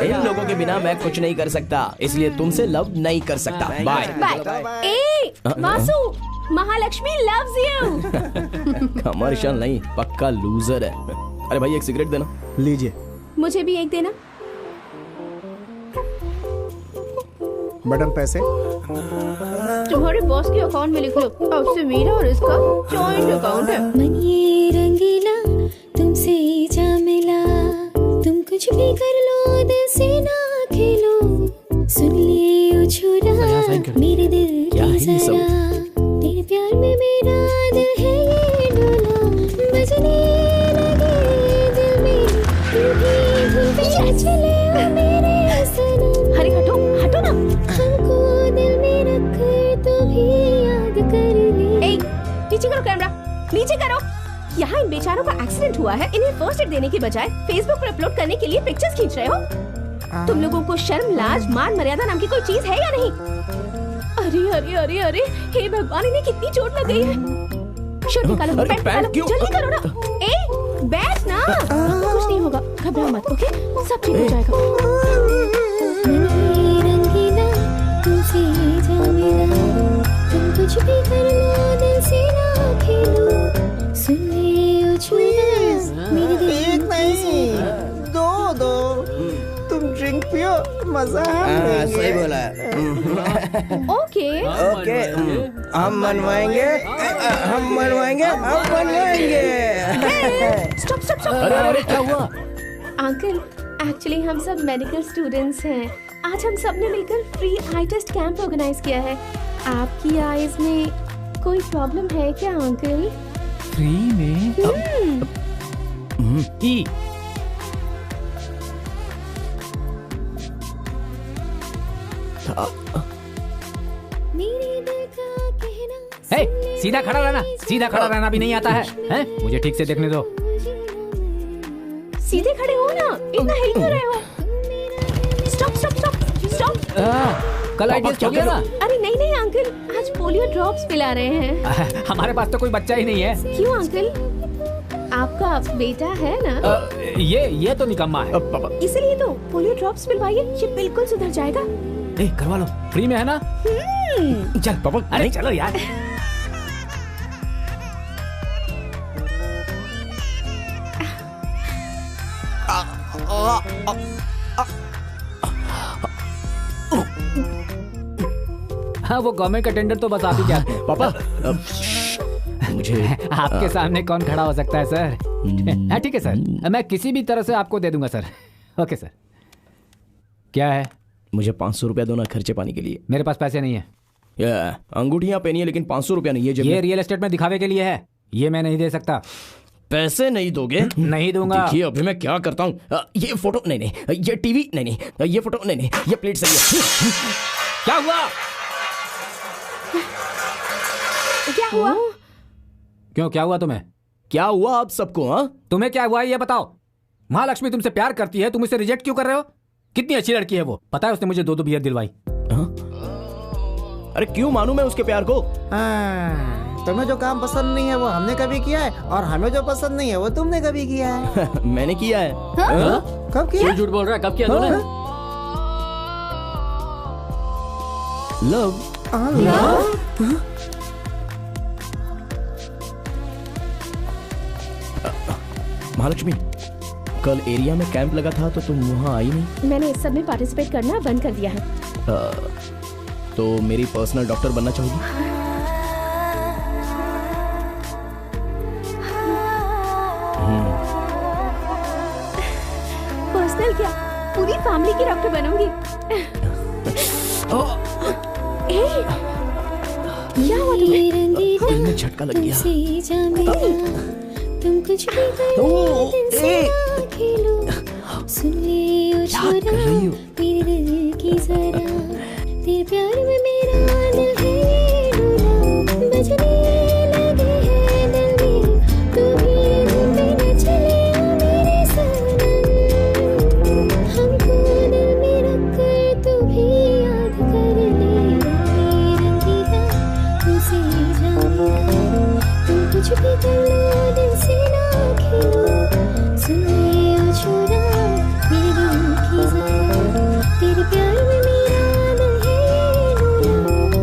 इन लोगों के बिना मैं कुछ नहीं कर सकता, इसलिए तुमसे लव नहीं कर सकता। Bye bye. Vasu, Mahalakshmi loves you. Commercial नहीं, पक्का लूजर है। अरे भाई एक सिगरेट देना। लीजिए। मुझे भी एक देना। मैडम पैसे तुम्हारे बॉस के अकाउंट में लिख लो, अब से मेरा और इसका जॉइंट अकाउंट है। मन ये रंगीला तुमसे जा मिला, तुम कुछ भी कर लो दिल से ना खेलो, सुन ले ओ छोरा मेरे दिल की जरा, तेरे प्यार में मेरा दिल है ये डोला, बजने लगे दिल में धुन पे चले मेरे सनम। अरे हटो हटो ना, हमको दिल में रख तो भी याद कर ले। नीचे करो कैमरा, नीचे करो। यहाँ इन बेचारों का एक्सीडेंट हुआ है, इन्हें फर्स्ट एड देने के बजाय फेसबुक पर अपलोड करने के लिए पिक्चर्स खींच रहे हो। तुम लोगों को शर्म, लाज, मान मर्यादा नाम की कोई चीज है या नहीं? अरे अरे अरे अरे, हे भगवान, इन्हें कितनी चोट लग गई है। शर्ट निकालो, पैंट निकालो, जल्दी करो ना। बैठ ना, कुछ नहीं होगा, घबराओ मत, ओके? सब ठीक हो जाएगा। रंगीला तुमसे जा मिला, तुम कुछ भी कर लो दिल से ना खेलो, सुन ले ओ छोरा मेरे दिल की जरा। दो तुम ड्रिंक पियो, मजा है। सही बोला। ओके ओके, हम मनवाएंगे, हम मनवाएंगे, हम मनवाएंगे। Stop stop stop. अरे अरे क्या हुआ? अंकल, एक्चुअली हम सब मेडिकल स्टूडेंट्स हैं। आज हम सब ने मिलकर फ्री आई टेस्ट कैंप ऑर्गेनाइज किया है। आपकी आईज में कोई प्रॉब्लम है क्या अंकल? फ्री में? हे, सीधा खड़ा रहना, सीधा खड़ा रहना भी नहीं आता है, हैं? मुझे ठीक से देखने दो। सीधे खड़े हो ना, इतना हिल क्यों रहे हो? Stop stop stop stop. कल आइडिया हो गया ना? अरे नहीं नहीं अंकल, आज पोलियो ड्रॉप्स पिला रहे हैं। हमारे पास तो कोई बच्चा ही नहीं है। क्यों अंकल, आपका बेटा है ना? ये तो निकम्मा है। इसलिए तो पोलियो ड्रॉप्स पिलवाइए, ये बिल्कुल सुधर जाएगा। करवा लो, फ्री में है ना? चल पापा, अरे चलो यार। हाँ, वो गवर्नमेंट का टेंडर तो बस आप ही जाते हैं। पापा मुझे आपके सामने कौन खड़ा हो सकता है सर? हाँ ठीक है सर, मैं किसी भी तरह से आपको दे दूंगा सर। Okay sir. क्या है? मुझे 500 रुपया दो ना खर्चे पानी के लिए। मेरे पास पैसे नहीं है। अंगूठियां पहनी है लेकिन 500 रुपया नहीं है। ये रियल एस्टेट में दिखावे के लिए है, ये मैं नहीं दे सकता। पैसे नहीं दोगे? नहीं दूंगा। देखिए अभी मैं क्या करता हूँ। ये फोटो नहीं, ये टीवी नहीं, ये फोटो नहीं, ये प्लेट सही है। क्या हुआ? क्या हुआ? क्यों, क्या हुआ तुम्हें? क्या हुआ आप सबको? हाँ, तुम्हें क्या हुआ ये बताओ। महालक्ष्मी तुमसे प्यार करती है, तुम इसे रिजेक्ट क्यों कर रहे हो? कितनी अच्छी लड़की है वो, पता है उसने मुझे 2 बियर दिलवाई। अरे क्यों मानूं मैं उसके प्यार को? तुम्हें जो काम पसंद नहीं है वो हमने कभी किया है, और हमें जो पसंद नहीं है वो तुमने कभी किया है। मैंने किया है। कब किया? झूठ बोल रहा है, कब किया तूने? लव। महालक्ष्मी, कल एरिया में कैंप लगा था तो तुम वहाँ आई नहीं। मैंने इस सब में पार्टिसिपेट करना बंद कर दिया है। तो मेरी पर्सनल डॉक्टर बनना चाहोगी? पर्सनल क्या, पूरी फैमिली की डॉक्टर बनूंगी। क्या हुआ तुम्हें? दिल में झटका लग गया। तुम कुछ भी कर लो दिल से ना खेलो, छोड़ा मेरे दिल की जरा, तेरे प्यार में मेरा दिल है ये डोला, बजने लगे हैं दिल में तू भी धुन पे न चले ओ मेरे सनम, हमको दिल में रख कर तू भी याद कर ले रंगीला तुझसे जाने, तुम कुछ भी कर लो दिल से ना खेलो, सुन ले ओ छोरा मेरे दिल की जरा, तेरे प्यार में मेरा दिल है ये डोला।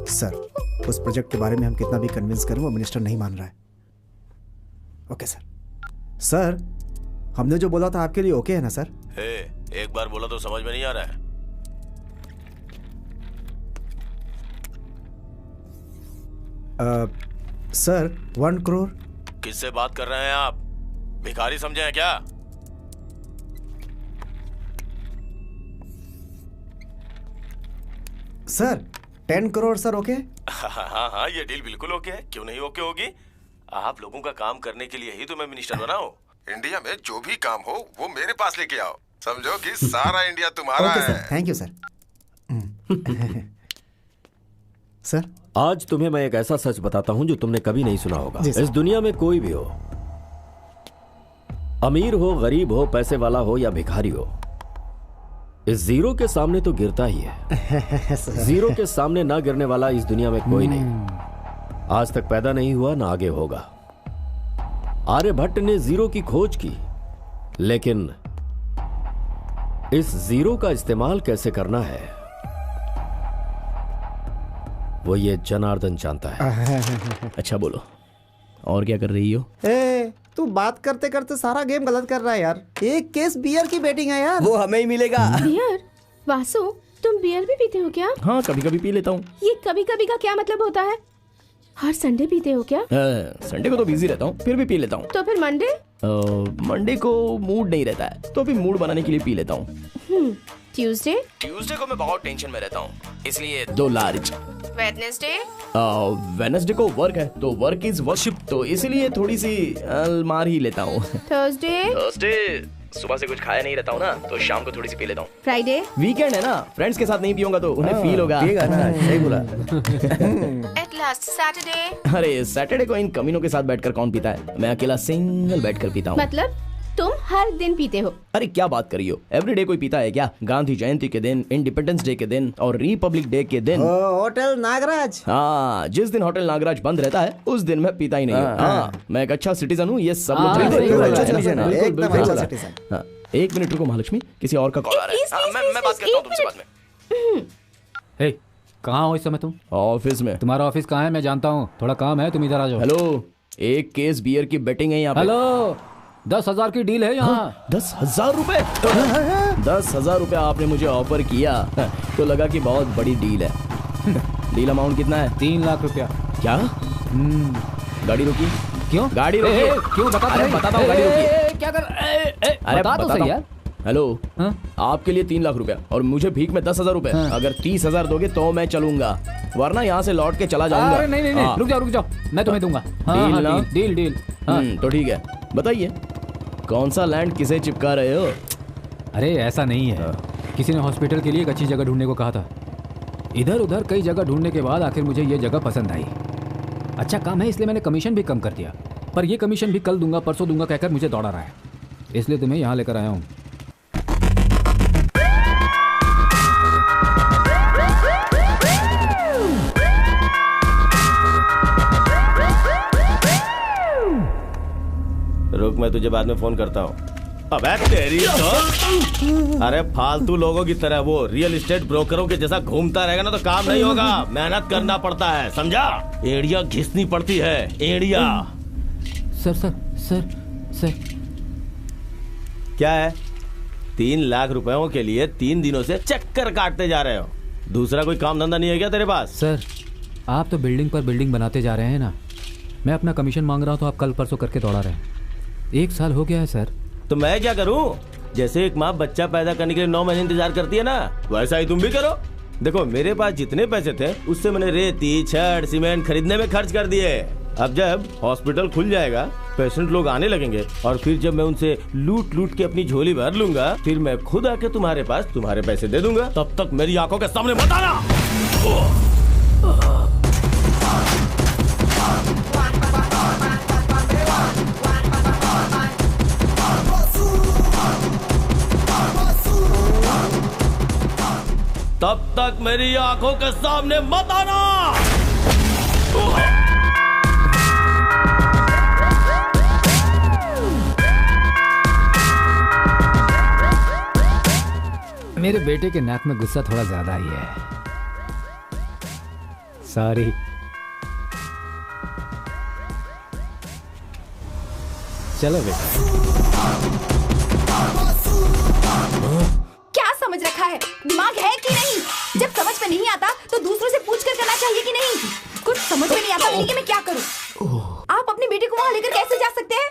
सर, उस प्रोजेक्ट के बारे में हम कितना भी कन्विंस करें वो मिनिस्टर नहीं मान रहा है। Okay sir. सर, हमने जो बोला था आपके लिए ओके है ना सर? एक बार बोला तो समझ में नहीं आ रहा है। सर 1 करोड़। किससे बात कर रहे हैं आप? भिखारी समझे हैं क्या? Sir 10 crore sir okay? हाँ, ये डील बिल्कुल ओके है। क्यों नहीं ओके होगी? आप लोगों का काम करने के लिए ही तो मैं मिनिस्टर बना हूँ। इंडिया में जो भी काम हो वो मेरे पास लेके आओ, समझो कि सारा इंडिया तुम्हारा ओके है। Sir, thank you sir. Sir, आज तुम्हें मैं एक ऐसा सच बताता हूं जो तुमने कभी नहीं सुना होगा। इस दुनिया में कोई भी हो, अमीर हो, गरीब हो, पैसे वाला हो या भिखारी हो, इस जीरो के सामने तो गिरता ही है। जीरो के सामने ना गिरने वाला इस दुनिया में कोई नहीं, आज तक पैदा नहीं हुआ ना आगे होगा। आर्यभट्ट ने जीरो की खोज की, लेकिन इस जीरो का इस्तेमाल कैसे करना है वो ये जनार्दन जानता है। अच्छा बोलो, और क्या कर रही हो? तू बात करते करते सारा गेम गलत कर रहा है यार। एक केस बियर की बैटिंग है यार। वो हमें ही मिलेगा। बियर? वासु, तुम बियर भी पीते हो क्या? हाँ, कभी कभी पी लेता हूँ। ये कभी कभी का क्या मतलब होता है? हर संडे पीते हो क्या? संडे को तो बिजी रहता हूँ, फिर भी पी लेता हूँ। तो फिर मंडे? मंडे को मूड नहीं रहता है, तो अभी मूड बनाने के लिए पी लेता हूँ। ट्यूसडे? ट्यूसडे को मैं बहुत टेंशन में रहता हूँ, इसलिए 2 लार्ज। वेडनेसडे? वेडनेसडे को वर्क है, तो वर्क इज वर्शिप, तो इसलिए थोड़ी सी मार ही लेता हूँ। थर्सडे? थर्सडे सुबह से कुछ खाया नहीं रहता हूँ ना, तो शाम को थोड़ी सी पी लेता हूँ। फ्राइडे? वीकेंड है ना, फ्रेंड्स के साथ नहीं पीऊंगा तो उन्हें फील होगा। सही बोला। At last Saturday? अरे सैटरडे को इन कमीनों के साथ बैठकर कौन पीता है? मैं अकेला सिंगल बैठकर पीता हूँ। मतलब तुम हर दिन पीते हो? अरे क्या बात कर रही हो, एवरीडे कोई पीता है क्या? गांधी जयंती के दिन, इंडिपेंडेंस डे के दिन और रिपब्लिक डे के दिन। होटल नागराज। हाँ, जिस दिन होटल नागराज बंद रहता है उस दिन मैं पीता ही नहीं हूँ। हाँ, मैं एक अच्छा सिटीजन हूँ, ये सब लोग जानते हैं। एक मिनट रुको महालक्ष्मी, किसी और का कॉल आ रहा है। मैं बात करता हूँ तुमसे बाद में। कहाँ हो इस समय तुम? ऑफिस में। तुम्हारा ऑफिस कहाँ है? मैं जानता हूँ, थोड़ा काम है, तुम इधर आ जाओ। हेलो, एक केस बियर की बेटिंग है यहाँ पे। हेलो, 10,000 की डील है यहाँ। 10,000 रुपए? 10,000 रुपए आपने मुझे ऑफर किया तो लगा कि बहुत बड़ी डील है। डील अमाउंट कितना है? 3 लाख रुपया। क्या? गाड़ी रोकी? क्यों गाड़ी रोकी? क्यों? बताता हूँ, गाड़ी रोकी। क्या कर? अरे बता तो सही यार। हेलो, आपके लिए 3 लाख रुपया और मुझे भीख में 10,000 रुपए। अगर 30,000 दोगे तो मैं चलूंगा, वरना यहाँ से लौट के चला जाऊंगा। अरे नहीं, रुक जाओ, मैं तुम्हें दूंगा। डील। तो ठीक है, बताइए कौन सा लैंड किसे चिपका रहे हो? अरे ऐसा नहीं है, किसी ने हॉस्पिटल के लिए एक अच्छी जगह ढूंढने को कहा था। इधर उधर कई जगह ढूंढने के बाद आखिर मुझे ये जगह पसंद आई। अच्छा काम है, इसलिए मैंने कमीशन भी कम कर दिया, पर ये कमीशन भी कल दूंगा परसों दूंगा कहकर मुझे दौड़ा रहा है, इसलिए तुम्हें यहाँ लेकर आया हूँ। रुक, मैं तुझे बाद में फोन करता हूँ। अबे तेरी तो, अरे फालतू लोगों की तरह वो रियल एस्टेट ब्रोकरों के जैसा घूमता रहेगा ना तो काम नहीं होगा। मेहनत करना पड़ता है, समझा? एड़िया घिसनी पड़ती है, एड़िया। सर क्या है? 3 लाख रुपयों के लिए 3 दिनों से चक्कर काटते जा रहे हो। दूसरा कोई काम धंधा नहीं है क्या तेरे पास? सर, आप तो बिल्डिंग पर बिल्डिंग बनाते जा रहे हैं ना, मैं अपना कमीशन मांग रहा हूँ तो आप कल परसों करके दौड़ा रहे हैं। 1 साल हो गया है सर। तो मैं क्या करूं? जैसे एक माँ बच्चा पैदा करने के लिए 9 महीने इंतजार करती है ना, वैसा ही तुम भी करो। देखो मेरे पास जितने पैसे थे उससे मैंने रेती, छड़, सीमेंट खरीदने में खर्च कर दिए। अब जब हॉस्पिटल खुल जाएगा, पेशेंट लोग आने लगेंगे और फिर जब मैं उनसे लूट लूट के अपनी झोली भर लूंगा, फिर मैं खुद आके तुम्हारे पास तुम्हारे पैसे दे दूंगा। तब तक मेरी आंखों के सामने मत आना। तब तक मेरी आंखों के सामने मत आना। मेरे बेटे के नाक में गुस्सा थोड़ा ज्यादा ही है। सॉरी। चलो बेटा। क्या समझ रखा है? दिमाग है कि नहीं? जब समझ में नहीं आता तो दूसरों से पूछ कर करना चाहिए कि नहीं? कुछ समझ में नहीं आता कि मैं क्या करूं? आप अपने बेटे को वहाँ लेकर कैसे जा सकते हैं?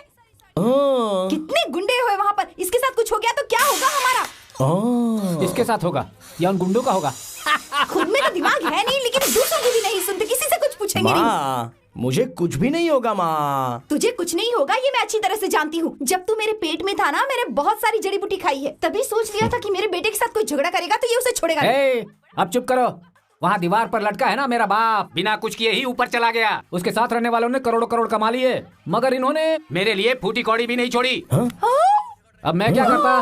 कितने गुंडे हुए वहाँ पर। इसके साथ कुछ हो गया तो क्या होगा हमारा? इसके साथ होगा या उन गुंडों का होगा? खुद में तो दिमाग है नहीं, लेकिन दूसरों की भी नहीं सुनते, किसी से कुछ पूछेंगे नहीं। मुझे कुछ भी नहीं होगा माँ। तुझे कुछ नहीं होगा ये मैं अच्छी तरह से जानती हूँ। जब तू मेरे पेट में था ना, मैंने बहुत सारी जड़ी बूटी खाई है, तभी सोच लिया था कि मेरे बेटे के साथ कोई झगड़ा करेगा तो ये उसे छोड़ेगा नहीं। अब चुप करो। वहाँ दीवार पर लटका है ना मेरा बाप, बिना कुछ किए ही ऊपर चला गया। उसके साथ रहने वालों ने करोड़ों करोड़ कमा लिए, मगर इन्होंने मेरे लिए फूटी कौड़ी भी नहीं छोड़ी। अब मैं क्या करता?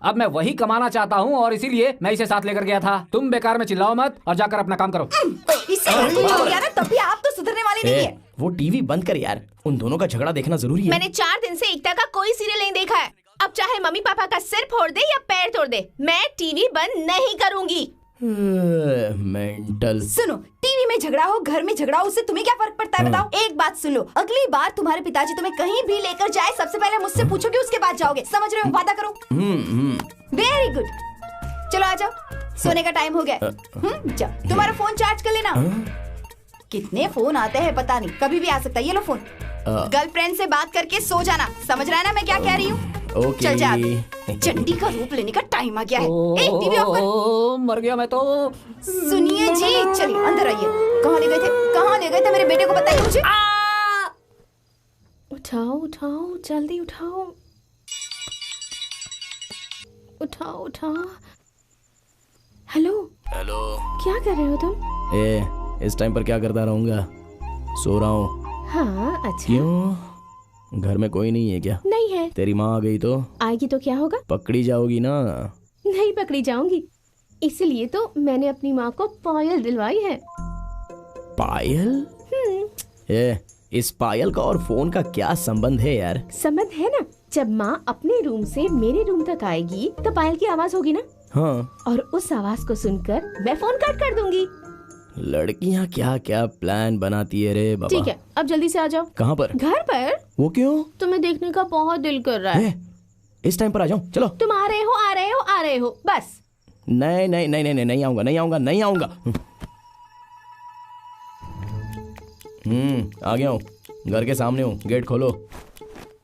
अब मैं वही कमाना चाहता हूँ और इसीलिए मैं इसे साथ लेकर गया था। तुम बेकार में चिल्लाओ मत और जाकर अपना काम करो। इससे हो गया ना, तभी आप तो सुधरने वाले नहीं है। वो टीवी बंद कर यार, उन दोनों का झगड़ा देखना जरूरी है। मैंने 4 दिन से एकता का कोई सीरियल नहीं देखा है। अब चाहे मम्मी पापा का सिर फोड़ दे या पैर तोड़ दे, मैं टीवी बंद नहीं करूंगी। मेंटल। सुनो, टीवी में झगड़ा हो, घर में झगड़ा हो, उससे तुम्हें क्या फर्क पड़ता है बताओ? एक बात सुन लो, अगली बार तुम्हारे पिताजी तुम्हें कहीं भी लेकर जाए, सबसे पहले मुझसे पूछोगे, उसके बाद जाओगे। समझ रहे हो? वादा करो। Very good. चलो आ जाओ, सोने का टाइम हो गया। जाओ, तुम्हारा फोन चार्ज कर लेना। कितने फोन आते हैं पता नहीं, कभी भी आ सकता है। ये लो फोन। गर्लफ्रेंड से बात करके सो जाना। समझ रहा है ना मैं क्या कह रही हूँ? चल जा। चंडी का रूप लेने का टाइम आ गया है। टीवी ऑफ कर। मर गया मैं तो। सुनिए जी, चलिए अंदर आइए। कहाँ ले गए थे? कहाँ ले गए थे मेरे बेटे को? बताइए मुझे। उठाओ उठाओ, जल्दी उठाओ। उठाओ उठाओ। हेलो हेलो, क्या कर रहे हो तुम? इस टाइम पर क्या करता रहूंगा? सो रहा हूँ। हाँ अच्छा। क्यों, घर में कोई नहीं है क्या? नहीं है। तेरी माँ आ गई तो? आएगी तो क्या होगा? पकड़ी जाओगी ना? नहीं पकड़ी जाऊंगी, इसलिए तो मैंने अपनी माँ को पायल दिलवाई है। पायल? इस पायल का और फोन का क्या संबंध है यार? संबंध है ना, जब माँ अपने रूम से मेरे रूम तक आएगी तो पायल की आवाज होगी ना। हाँ। और उस आवाज को सुनकर मैं फोन कट कर दूंगी। लड़कियाँ क्या क्या प्लान बनाती है रे बाबा। ठीक है, अब जल्दी से आ जाओ। कहाँ पर? घर पर। वो क्यों? तुम्हें देखने का बहुत दिल कर रहा है। इस टाइम पर आ जाऊं? चलो। तुम आ रहे हो आ रहे हो आ रहे हो, बस। नहीं नहीं नहीं नहीं नहीं आऊंगा, नहीं आऊंगा, नहीं आऊंगा। आ गया हूँ, घर के सामने हूँ, गेट खोलो।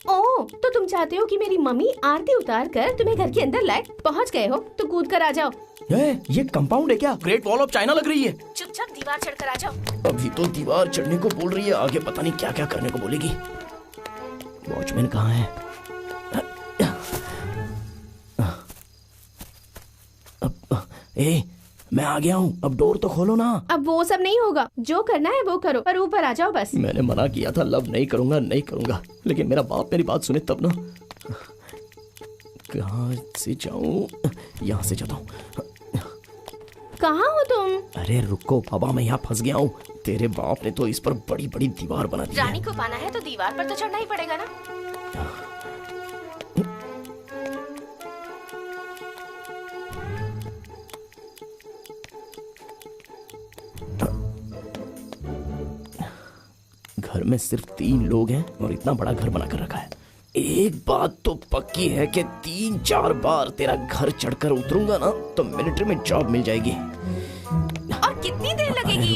ओह, तो तुम चाहते हो कि मेरी मम्मी आरती उतार कर तुम्हें घर के अंदर लाए? पहुँच गए हो तो कूद कर आ जाओ। ये कंपाउंड है क्या? ग्रेट वॉल ऑफ चाइना लग रही है। चुपचाप दीवार चढ़कर आ जाओ। अभी तो दीवार चढ़ने को बोल रही है, आगे पता नहीं क्या क्या करने को बोलेगी। वॉचमैन कहाँ है? मैं आ गया हूँ, अब डोर तो खोलो ना। अब वो सब नहीं होगा, जो करना है वो करो, पर ऊपर आ जाओ बस। मैंने मना किया था, लव नहीं करूंगा, नहीं करूंगा, लेकिन मेरा बाप मेरी बात सुने तब ना। कहाँ से जाऊं? यहाँ से जाता हूँ। कहाँ हो तुम? अरे रुको बाबा, मैं यहाँ फंस गया हूँ। तेरे बाप ने तो इस पर बड़ी बड़ी दीवार बना दी है। रानी को पाना है तो दीवार पर तो चढ़ना ही पड़ेगा ना। घर में सिर्फ 3 लोग हैं और इतना बड़ा घर बना कर रखा है। एक बात तो पक्की है कि 3-4 बार तेरा घर चढ़कर उतरूंगा ना तो मिलिट्री में जॉब मिल जाएगी। और कितनी देर लगेगी?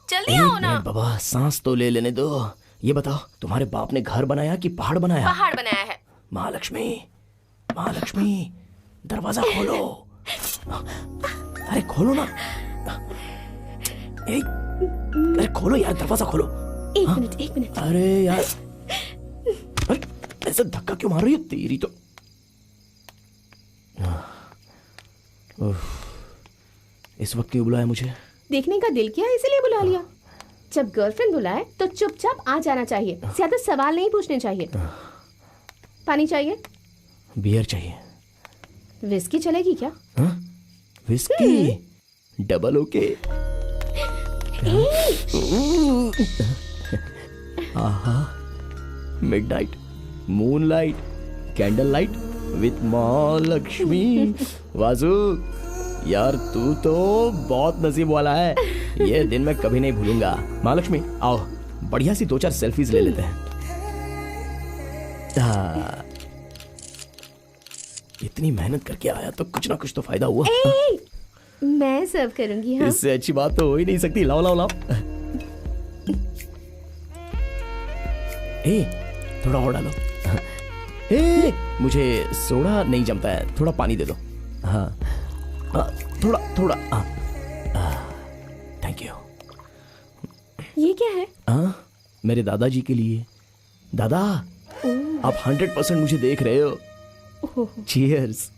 जल्दी आओ ना। बाबा, सांस तो ले लेने दो। ये बताओ, तुम्हारे बाप ने घर बनाया कि पहाड़ बनाया? पहाड़ बनाया है। महालक्ष्मी, महालक्ष्मी, दरवाजा खोलो। अरे खोलो ना। अरे खोलो यार, दरवाजा खोलो। एक मिनट। अरे यार, अरे ऐसा धक्का क्यों मार रही है तेरी तो। इस वक्त क्यों बुलाया मुझे? देखने का दिल किया इसीलिए बुला लिया। जब गर्लफ्रेंड बुलाए तो चुपचाप आ जाना चाहिए, ज्यादा सवाल नहीं पूछने चाहिए। पानी चाहिए? बियर चाहिए। विस्की चलेगी क्या? Whisky double okay. Aha, midnight, moonlight, candle light with Mahalakshmi. Vasu यार तू तो बहुत नसीब वाला है, ये दिन मैं कभी नहीं भूलूंगा। महालक्ष्मी आओ, बढ़िया सी 2-4 सेल्फीज ले लेते हैं। इतनी मेहनत करके आया तो कुछ ना कुछ तो फायदा हुआ। मैं सर्व करूंगी। हाँ? इससे अच्छी बात तो हो ही नहीं सकती। लाओ लाओ लाओ। थोड़ा और डालो। मुझे सोडा नहीं जमता है, थोड़ा पानी दे दो। हाँ थोड़ा थोड़ा। Thank you. ये क्या है? मेरे दादाजी के लिए। दादा आप 100% मुझे देख रहे हो। Cheers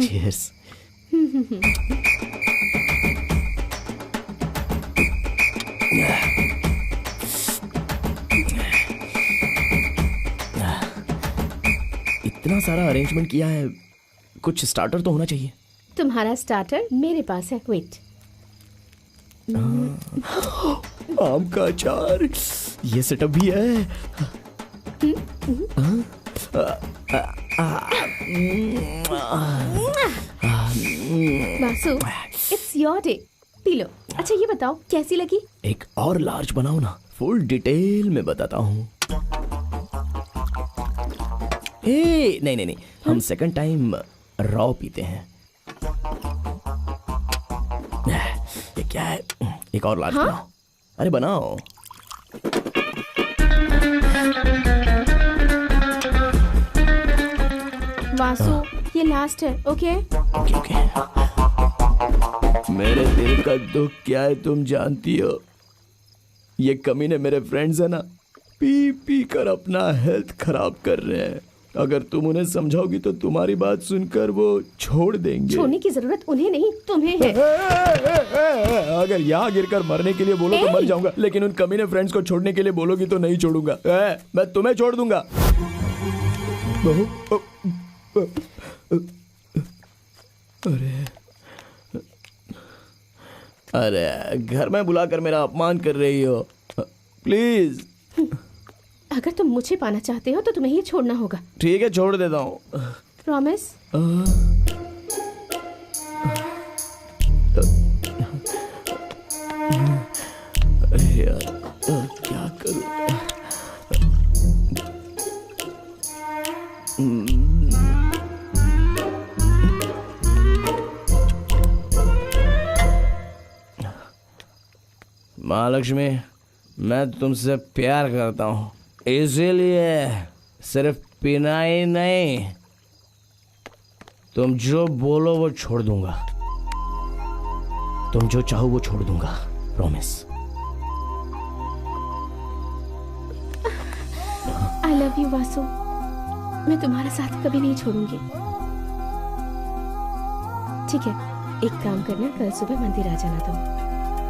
cheers. इतना सारा अरेंजमेंट किया है, कुछ स्टार्टर तो होना चाहिए। तुम्हारा स्टार्टर मेरे पास है। वेट। आम का अचार, ये सेटअप भी है। Vasu, it's your day. पी लो। अच्छा ये बताओ कैसी लगी? एक और लार्ज बनाओ ना, फुल डिटेल में बताता हूँ। नहीं नहीं नहीं, हम सेकंड टाइम रॉ पीते हैं। ये क्या है? एक और लार्ज बनाओ। अरे बनाओ। वासु ये लास्ट है। Okay okay okay. मेरे दिल का दुख क्या है तुम जानती हो? ये कमीने मेरे फ्रेंड्स है ना, पी पी कर अपना हेल्थ खराब कर रहे हैं। अगर तुम उन्हें समझाओगी तो तुम्हारी बात सुनकर वो छोड़ देंगे। छोड़ने की जरूरत उन्हें नहीं, तुम्हें है। अगर यहाँ गिरकर मरने के लिए बोलो तो मर जाऊंगा, लेकिन उन कमीने फ्रेंड्स को छोड़ने के लिए बोलोगी तो नहीं छोड़ूंगा। मैं तुम्हें छोड़ दूंगा। अरे घर में बुलाकर मेरा अपमान कर रही हो, प्लीज। अगर तुम मुझे पाना चाहते हो तो तुम्हें ही छोड़ना होगा। ठीक है, छोड़ देता हूँ। प्रॉमिस? यार क्या करूँ? महालक्ष्मी, मैं तुमसे प्यार करता हूँ, इसीलिए सिर्फ पीना ही नहीं, तुम जो बोलो वो छोड़ दूंगा। तुम जो चाहो वो छोड़ दूंगा, promise. I love you Vasu, मैं तुम्हारा साथ कभी नहीं छोड़ूंगी। ठीक है, एक काम करना, कल सुबह मंदिर आ जाना तुम।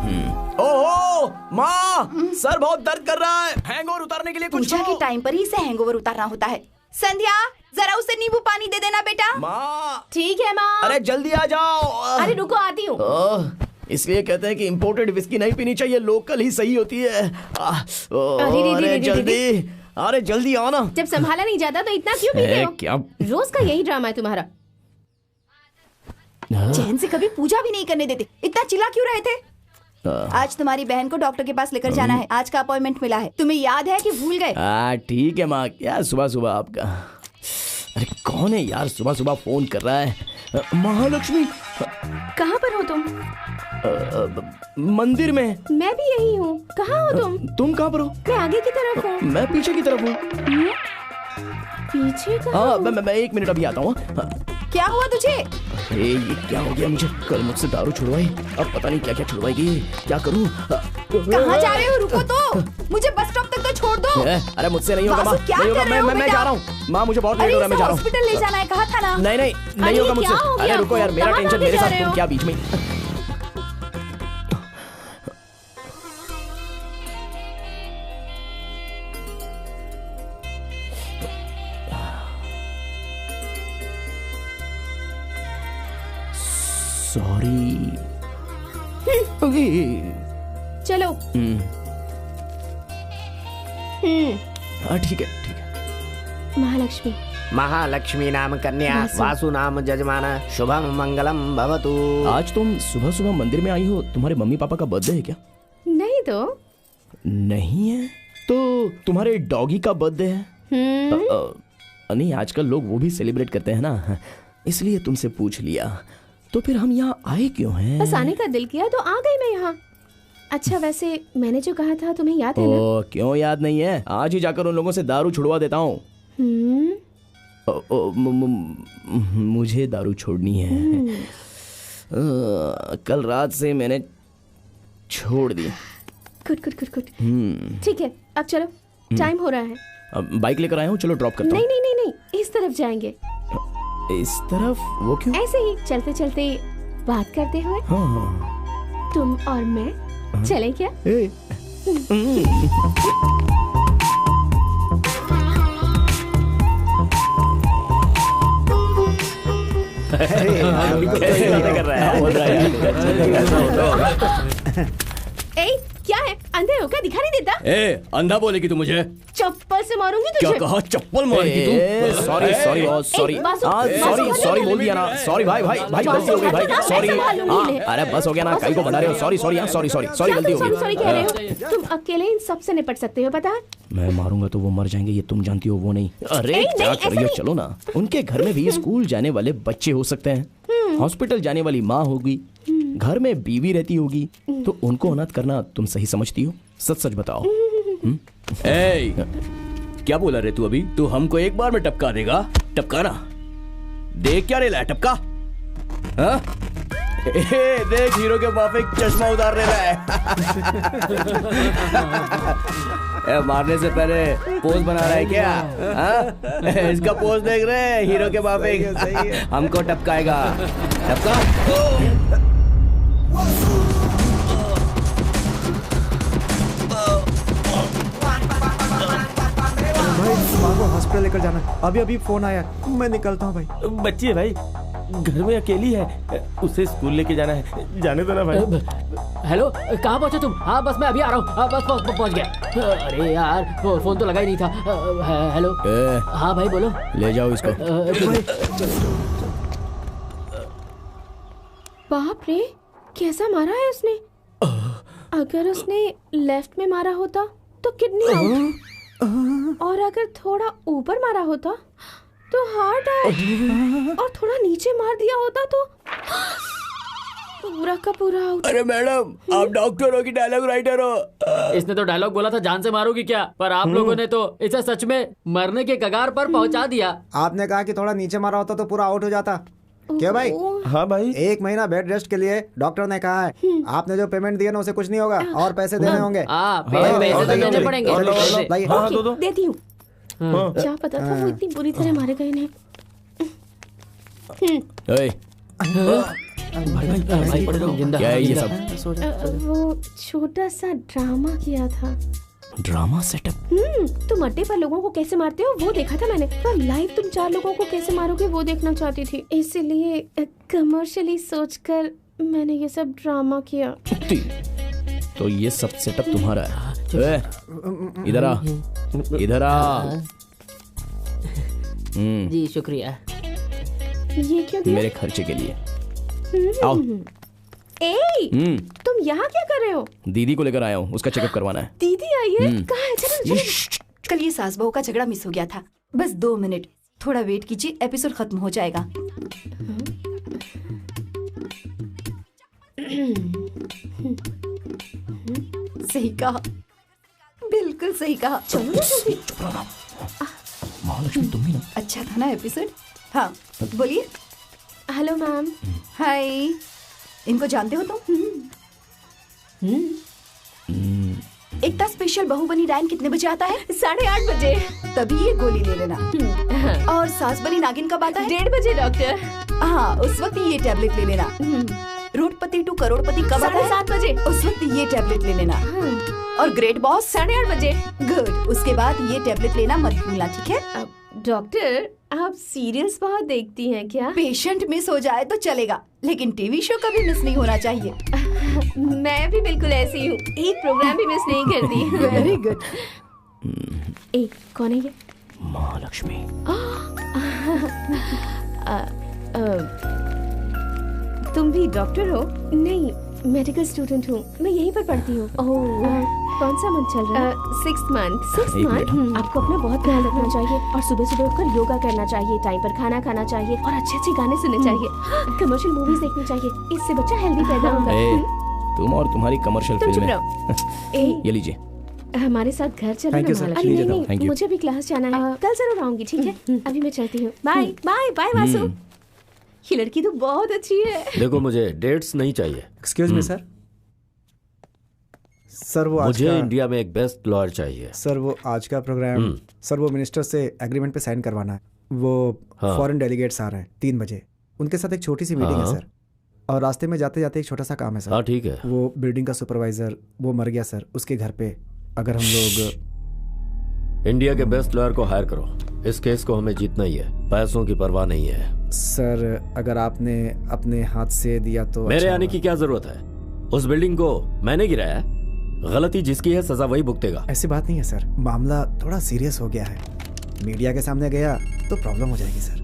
ओहो माँ, सर बहुत दर्द कर रहा है, हैंगओवर उतारने के लिए कुछ पूजा के टाइम पर ही इसे हैंगओवर उतारना होता है। संध्या, जरा उसे नींबू पानी दे देना बेटा। माँ। ठीक है माँ। अरे जल्दी आ जाओ। अरे रुको, आती हूँ। इसलिए कहते हैं कि इंपोर्टेड विस्की नहीं पीनी चाहिए, लोकल ही सही होती है। अरे जल्दी, अरे जल्दी आओ ना। जब संभाला नहीं जाता तो इतना क्यों पीते हो? क्या रोज का यही ड्रामा है तुम्हारा। चैन से कभी पूजा भी नहीं करने देते, इतना चिल्ला क्यों रहे थे? आज तुम्हारी बहन को डॉक्टर के पास लेकर जाना है, आज का अपॉइंटमेंट मिला है। तुम्हें याद है कि भूल गए? ठीक है माँ, क्या सुबह सुबह आपका। अरे कौन है यार सुबह सुबह फोन कर रहा है? महालक्ष्मी। कहाँ पर हो तुम? मंदिर में। मैं भी यही हूँ। कहाँ हो तुम? तुम कहाँ पर हो? मैं आगे की तरफ हूँ। मैं पीछे की तरफ हूँ। पीछे? हाँ, मैं 1 मिनट अभी आता हूँ। क्या हुआ तुझे? ये क्या हो गया मुझे? कल मुझसे दारू छुड़वाई, अब पता नहीं क्या क्या छुड़वाएगी। क्या करूं? कहाँ जा रहे हो? रुको तो, मुझे बस स्टॉप तक तो छोड़ दो। अरे मुझसे नहीं होगा माँ, क्या नहीं होगा। कर रहे हो मैं जा रहा हूँ माँ, मुझे बहुत लेट हो रहा है, मैं जा रहा हूँ। हॉस्पिटल ले जाना है, कहा था ना। नहीं होगा मुझसे। अरे रुको यार, मेरा टेंशन मेरे साथ, तुम क्या बीच में। सॉरी। चलो। हाँ ठीक है। महालक्ष्मी। महालक्ष्मी नाम कन्या, वासु नाम जजमान, शुभम मंगलम भवतु। आज तुम सुबह सुबह मंदिर में आई हो, तुम्हारे मम्मी पापा का बर्थडे है क्या? नहीं तो। नहीं है तो तुम्हारे डॉगी का बर्थडे है? नहीं, आजकल लोग वो भी सेलिब्रेट करते हैं ना, इसलिए तुमसे पूछ लिया। तो फिर हम यहाँ आए क्यों हैं? बस आने का दिल किया तो आ गई मैं यहाँ। अच्छा वैसे मैंने जो कहा था तुम्हें याद है ना? क्यों याद नहीं है? आज ही जाकर उन लोगों से दारू छुड़वा देता हूँ। मुझे दारू छोड़नी है। कल रात से मैंने छोड़ दी। गुड। ठीक है अब चलो, टाइम हो रहा है। अब बाइक लेकर आया हूँ, चलो ड्रॉप करता हूँ। नहीं, इस तरफ जाएंगे। इस तरफ? वो क्यों? ऐसे ही चलते चलते बात करते हुए। हाँ। तुम और मैं चलें क्या? क्या है? अंधे हो क्या? दिखा नहीं देता? अंधा बोलेगी तू मुझे? चप्पल से मारूंगी तुझे। क्या कहा? चप्पल मारेगी तू? सॉरी बोल दिया ना। सॉरी भाई गलती हो गई भाई, सॉरी। अरे बस हो गया ना, कहीं को बता रहे हो। सॉरी गलती हो गई। सॉरी कह रहे हो? तुम अकेले इन सब से निपट सकते हो, पता है? मैं मारूंगा तो वो मर जाएंगे, ये तुम जानती हो, वो नहीं। अरे क्या कर रही हो? चलो ना। उनके घर में भी स्कूल जाने वाले बच्चे हो सकते हैं, हॉस्पिटल जाने वाली माँ होगी, घर में बीवी रहती होगी, तो उनको अनाथ करना तुम सही समझती हो? सच बताओ। क्या बोला रे तू अभी? तू हमको एक बार में टपका देगा? टपकाना देख क्या रेला है, टपका। हाँ? देख हीरो के बाप एक चश्मा उतार रहा है। मारने से पहले पोज बना रहा है क्या? हाँ? इसका पोज देख रहे हैं, हीरो के बाप एक हमको टपकाएगा। टपका। हॉस्पिटल लेकर जाना। अभी फोन आया, मैं निकलता हूँ भाई। बच्ची है भाई, घर में अकेली है, उसे स्कूल लेके जाना है, जाने दो ना भाई। हेलो, कहाँ पहुँचे तुम? हाँ बस मैं अभी आ रहा हूँ। बस पहुँच गया। अरे यार फोन तो लगा ही नहीं था। हेलो। हाँ भाई बोलो। ले जाओ इसको। बाप रे, कैसा मारा है उसने? अगर उसने लेफ्ट में मारा होता तो किडनी आउट, और अगर थोड़ा ऊपर मारा होता तो हार्ट आउट, और थोड़ा नीचे मार दिया होता तो पूरा का पूरा आउट। अरे मैडम, आप डॉक्टर हो कि डायलॉग राइटर हो? इसने तो डायलॉग बोला था जान से मारोगी क्या, पर आप लोगों ने तो इसे सच में मरने के कगार पर पहुंचा दिया। आपने कहा कि थोड़ा नीचे मारा होता तो पूरा आउट हो जाता। क्या भाई? हाँ भाई। 1 महीना बेड रेस्ट के लिए डॉक्टर ने कहा है। आपने जो पेमेंट दिया ना उसे कुछ नहीं होगा, और पैसे देने होंगे। पैसे तो देने पड़ेंगे। देती हूँ। क्या पता था वो इतनी बुरी तरह मारे गए नहीं। क्या है ये सब? वो छोटा सा ड्रामा किया था। Drama setup? तुम अड्डे पर लोगों को कैसे मारते हो वो देखा था मैंने, पर लाइव तुम 4 लोगों को कैसे मारोगे वो देखना चाहती थी, इसलिए कमर्शियली सोचकर मैंने ये सब ड्रामा किया। तो ये सब सेटअप तुम्हारा है? इधर आ, इधर आ। जी शुक्रिया। ये क्यों दिया? मेरे खर्चे के लिए। आओ। तुम यहाँ क्या कर रहे हो? दीदी को लेकर आया हूँ, उसका चेकअप करवाना है। दीदी आई है? कहाँ है? चलो। कल ये सास बहू का झगड़ा मिस हो गया था, बस 2 मिनट थोड़ा वेट कीजिए, एपिसोड खत्म हो जाएगा। सही कहा, बिल्कुल सही कहा। महालक्ष्मी तुम ही ना? अच्छा था ना एपिसोड? हाँ बोलिए। Hello ma'am. हाय, इनको जानते हो तुम? एकता स्पेशल बहुबली डायन कितने बजे आता है? 8:30 बजे। तभी ये गोली ले लेना। और सास बली नागिन कब आता है? 1:30 बजे डॉक्टर। हाँ, उस वक्त ये टैबलेट ले लेना। रोडपति टू करोड़पति कब आता है? 7:30 बजे। उस वक्त ये टैबलेट ले लेना। और ग्रेट बॉस 8:30 बजे। गुड, उसके बाद ये टैबलेट लेना मत भूलना, ठीक है? डॉक्टर, आप सीरियल्स बहुत देखती हैं क्या? पेशेंट मिस हो जाए तो चलेगा, लेकिन टीवी शो कभी मिस नहीं होना चाहिए। मैं भी बिल्कुल ऐसी हूँ, एक प्रोग्राम भी मिस नहीं करती। Very good. एक कौन है ये? महालक्ष्मी। तुम भी डॉक्टर हो? नहीं, मेडिकल स्टूडेंट हूँ, मैं यहीं पर पढ़ती हूँ। कौन सा मंथ चल रहा है? 6th month. आपको अपना बहुत ख्याल रखना चाहिए और सुबह सुबह उठकर योगा करना चाहिए, टाइम पर खाना खाना चाहिए और अच्छे अच्छे गाने सुनने चाहिए, कमर्शियल मूवीज देखनी चाहिए, इससे बच्चा हेल्दी पैदा होगा। तुम और तुम्हारी कमर्शियल फिल्में। ये लीजिए, हमारे साथ घर चलो ना। अरे नहीं, मुझे भी क्लास जाना है, कल जरूर आऊंगी, ठीक है? अभी मैं चलती हूँ। Bye bye bye Vasu. ये लड़की तो बहुत अच्छी है। देखो, मुझे डेट्स नहीं चाहिए। Excuse me sir. सर वो मुझे इंडिया में एक बेस्ट लॉयर चाहिए। सर वो आज का प्रोग्राम, सर वो मिनिस्टर से एग्रीमेंट पे साइन करवाना है। वो फॉरेन डेलीगेट्स आ रहे हैं 3 बजे, उनके साथ एक छोटी सी मीटिंग है सर। और रास्ते में जाते जाते एक छोटा सा काम है सर। हाँ ठीक है। वो बिल्डिंग का सुपरवाइजर वो मर गया सर, उसके घर पे अगर हम लोग इंडिया के बेस्ट लॉयर को हायर करो। इस केस को हमें जीतना ही है, पैसों की परवाह नहीं है। सर अगर आपने अपने हाथ से दिया तो मेरे आने की क्या जरूरत है? उस बिल्डिंग को मैंने गिराया है, गलती जिसकी है सजा वही भुगतेगा। ऐसी बात नहीं है सर, मामला थोड़ा सीरियस हो गया है, मीडिया के सामने गया तो प्रॉब्लम हो जाएगी सर।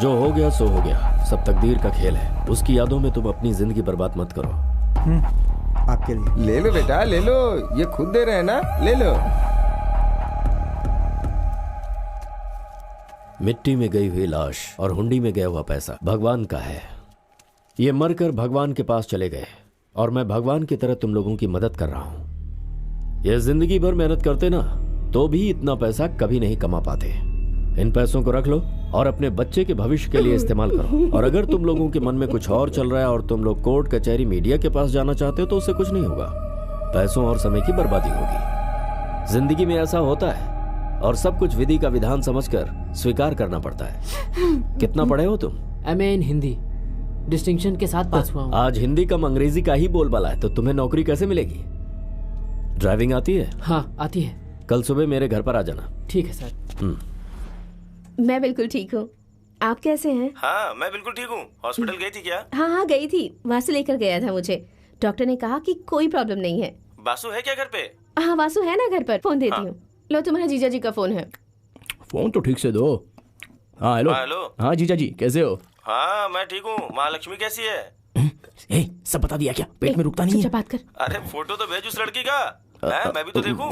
जो हो गया सो हो गया, सब तकदीर का खेल है। उसकी यादों में तुम अपनी जिंदगी बर्बाद मत करो। आपके लिए ले लो बेटा, ले लो, ये खुद दे रहे हैं ना, ले लो। मिट्टी में गई हुई लाश और हुंडी में गया हुआ पैसा भगवान का है। ये मरकर भगवान के पास चले गए और मैं भगवान की तरह तुम लोगों की मदद कर रहा हूं। ये जिंदगी भर मेहनत करते ना तो भी इतना पैसा कभी नहीं कमा पाते। इन पैसों को रख लो और अपने बच्चे के भविष्य के लिए इस्तेमाल करो। और अगर तुम लोगों के मन में कुछ और चल रहा है और तुम लोग कोर्ट कचहरी मीडिया के पास जाना चाहते हो तो उससे कुछ नहीं होगा, पैसों और समय की बर्बादी होगी। जिंदगी में ऐसा होता है और सब कुछ विधि का विधान समझकर स्वीकार करना पड़ता है। कितना पढ़े हो तुम? MA इन हिंदी, डिस्टिंक्शन के साथ पास हुआ हूं। आज हिंदी कम अंग्रेजी का ही बोलबाला है तो तुम्हें नौकरी कैसे मिलेगी? ड्राइविंग आती है? हाँ आती है। कल सुबह मेरे घर पर आ जाना। ठीक है सर। मैं बिल्कुल ठीक हूँ, आप कैसे हैं? हाँ मैं बिल्कुल ठीक हूँ। हॉस्पिटल गई थी क्या? हाँ गई थी, वासु लेकर गया था मुझे। डॉक्टर ने कहा कि कोई प्रॉब्लम नहीं है। वासु है क्या घर पे? हाँ वासु है ना घर पर, फोन देती हूँ। लो तुम्हारे जीजा जी का फोन है। फोन तो ठीक से दो। हाँ हेलो। हेलो। हाँ जीजा जी कैसे हो? हाँ मैं ठीक हूँ। महालक्ष्मी कैसी है? सब बता दिया क्या? पेट में रुकता नहीं है। बात कर। अरे फोटो तो भेज उस लड़की का, मैं भी तो देखूं।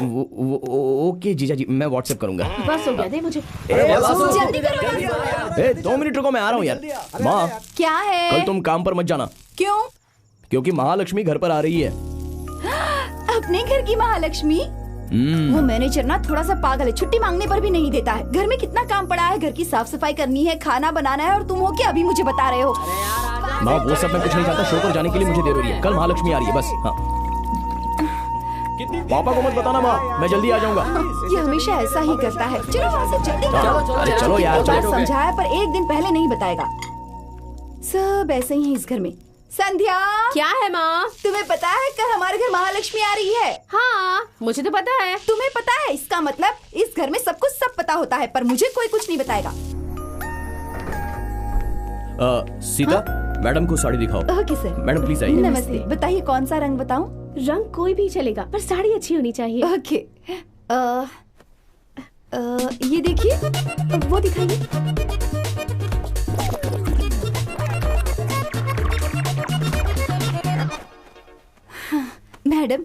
ओके जीजा जी, मैं व्हाट्सएप करूंगा। बस हो गया, दे मुझे। जल्दी करो। 2 मिनट रुको, मैं आ रहा हूँ यार। माँ क्या है? कल तुम काम पर मत जाना। क्यों? क्योंकि महालक्ष्मी घर पर आ रही है। अपने घर की महालक्ष्मी? वो मैनेजर ना थोड़ा सा पागल है, छुट्टी मांगने पर भी नहीं देता है। घर में कितना काम पड़ा है, घर की साफ सफाई करनी है, खाना बनाना है, और तुम हो क्या अभी मुझे बता रहे हो? माँ वो सब मैं कुछ नहीं जानता, शो पर जाने के लिए मुझे देर हो रही है। कल महालक्ष्मी आ रही है बस। हाँ पापा को मत बताना माँ, मैं जल्दी आ जाऊंगा। ये हमेशा ऐसा ही करता है। चलो वहाँ से जल्दी करो। अरे चलो यार, चलो। समझाया पर एक दिन पहले नहीं बताएगा। सब ऐसे ही है इस घर में। संध्या क्या है माँ? तुम्हें पता है कल हमारे घर महालक्ष्मी आ रही है? हाँ मुझे तो पता है। तुम्हें पता है? इसका मतलब इस घर में सब कुछ सब पता होता है, पर मुझे कोई कुछ नहीं बताएगा। सीता मैडम को साड़ी दिखाओ। Okay sir. मैडम प्लीज आइए। नमस्ते। बताइए कौन सा रंग बताऊं? रंग कोई भी चलेगा, पर साड़ी अच्छी होनी चाहिए। ओके। ये देखिए, वो दिखाइए। मैडम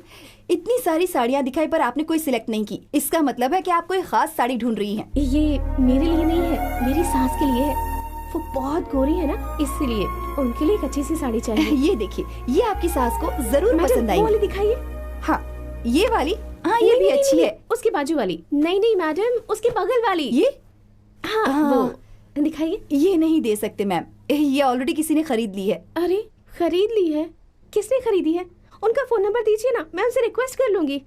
इतनी सारी साड़ियाँ दिखाई पर आपने कोई सिलेक्ट नहीं की, इसका मतलब है कि आप कोई खास साड़ी ढूंढ रही हैं। ये मेरे लिए नहीं है, मेरी सास के लिए है। वो बहुत गोरी है ना, इसलिए उनके लिए एक अच्छी सी साड़ी चाहिए। ये देखिए, ये आपकी सास को जरूर पसंद आएगी। वो वाली दिखाइए। हाँ ये वाली? हाँ ये भी अच्छी है। उसकी बाजू वाली। नहीं नहीं मैडम, उसके बगल वाली। ये? हाँ वो दिखाइए। ये नहीं दे सकते मैम, ये ऑलरेडी किसी ने खरीद ली है। अरे खरीद ली है? किसने खरीदी है? उनका फोन नंबर दीजिए ना, मैं उनसे रिक्वेस्ट कर लूंगी।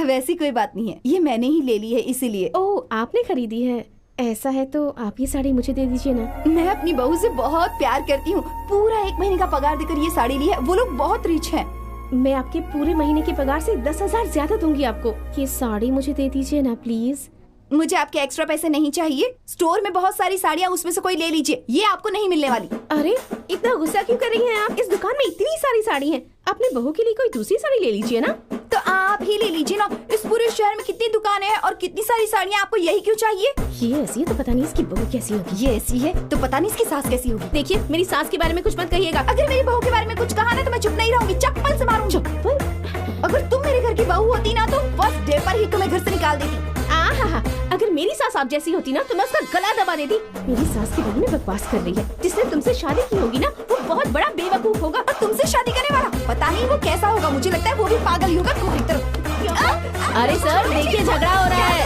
वैसी कोई बात नहीं है, ये मैंने ही ले ली है इसीलिए। ओह आपने खरीदी है? ऐसा है तो आप ये साड़ी मुझे दे दीजिए ना। मैं अपनी बहू से बहुत प्यार करती हूँ, पूरा 1 महीने का पगार देकर ये साड़ी ली है। वो लोग बहुत रिच हैं। मैं आपके पूरे महीने के पगार से 10,000 ज्यादा दूंगी आपको। ये साड़ी मुझे दे दीजिए ना प्लीज। मुझे आपके एक्स्ट्रा पैसे नहीं चाहिए। स्टोर में बहुत सारी साड़ियाँ, उसमें से कोई ले लीजिए, ये आपको नहीं मिलने वाली। अरे इतना गुस्सा क्यों कर रही हैं आप? इस दुकान में इतनी सारी साड़ी हैं, अपने बहू के लिए कोई दूसरी साड़ी ले लीजिए ना। तो आप ही ले लीजिए ना। इस पूरे शहर में कितनी दुकानें हैं और कितनी सारी साड़ियाँ, आपको यही क्यों चाहिए? ये ऐसी है तो पता नहीं इसकी बहू कैसी होगी। ये ऐसी है तो पता नहीं इसकी सास कैसी होगी। देखिए मेरी सास के बारे में कुछ मत कहिएगा। अगर मेरी बहू के बारे में कुछ कहा ना तो मैं चुप नहीं रहूंगी, चप्पल से मारूंगी। चप्पल? अगर तुम मेरे घर की बहू होती ना तो फर्स्ट डे पर ही तुम्हें घर से निकाल देती। अगर मेरी सास आप जैसी होती ना तो मैं उसका गला दबा देती। मेरी सास के बारे में बकवास कर रही है। जिसने तुमसे शादी की होगी ना वो बहुत बड़ा बेवकूफ होगा। और तुमसे शादी करने वाला पता नहीं वो कैसा होगा। मुझे लगता है वो भी पागल ही होगा तुम्हारी तरफ। अरे सर देखिए झगड़ा हो रहा है।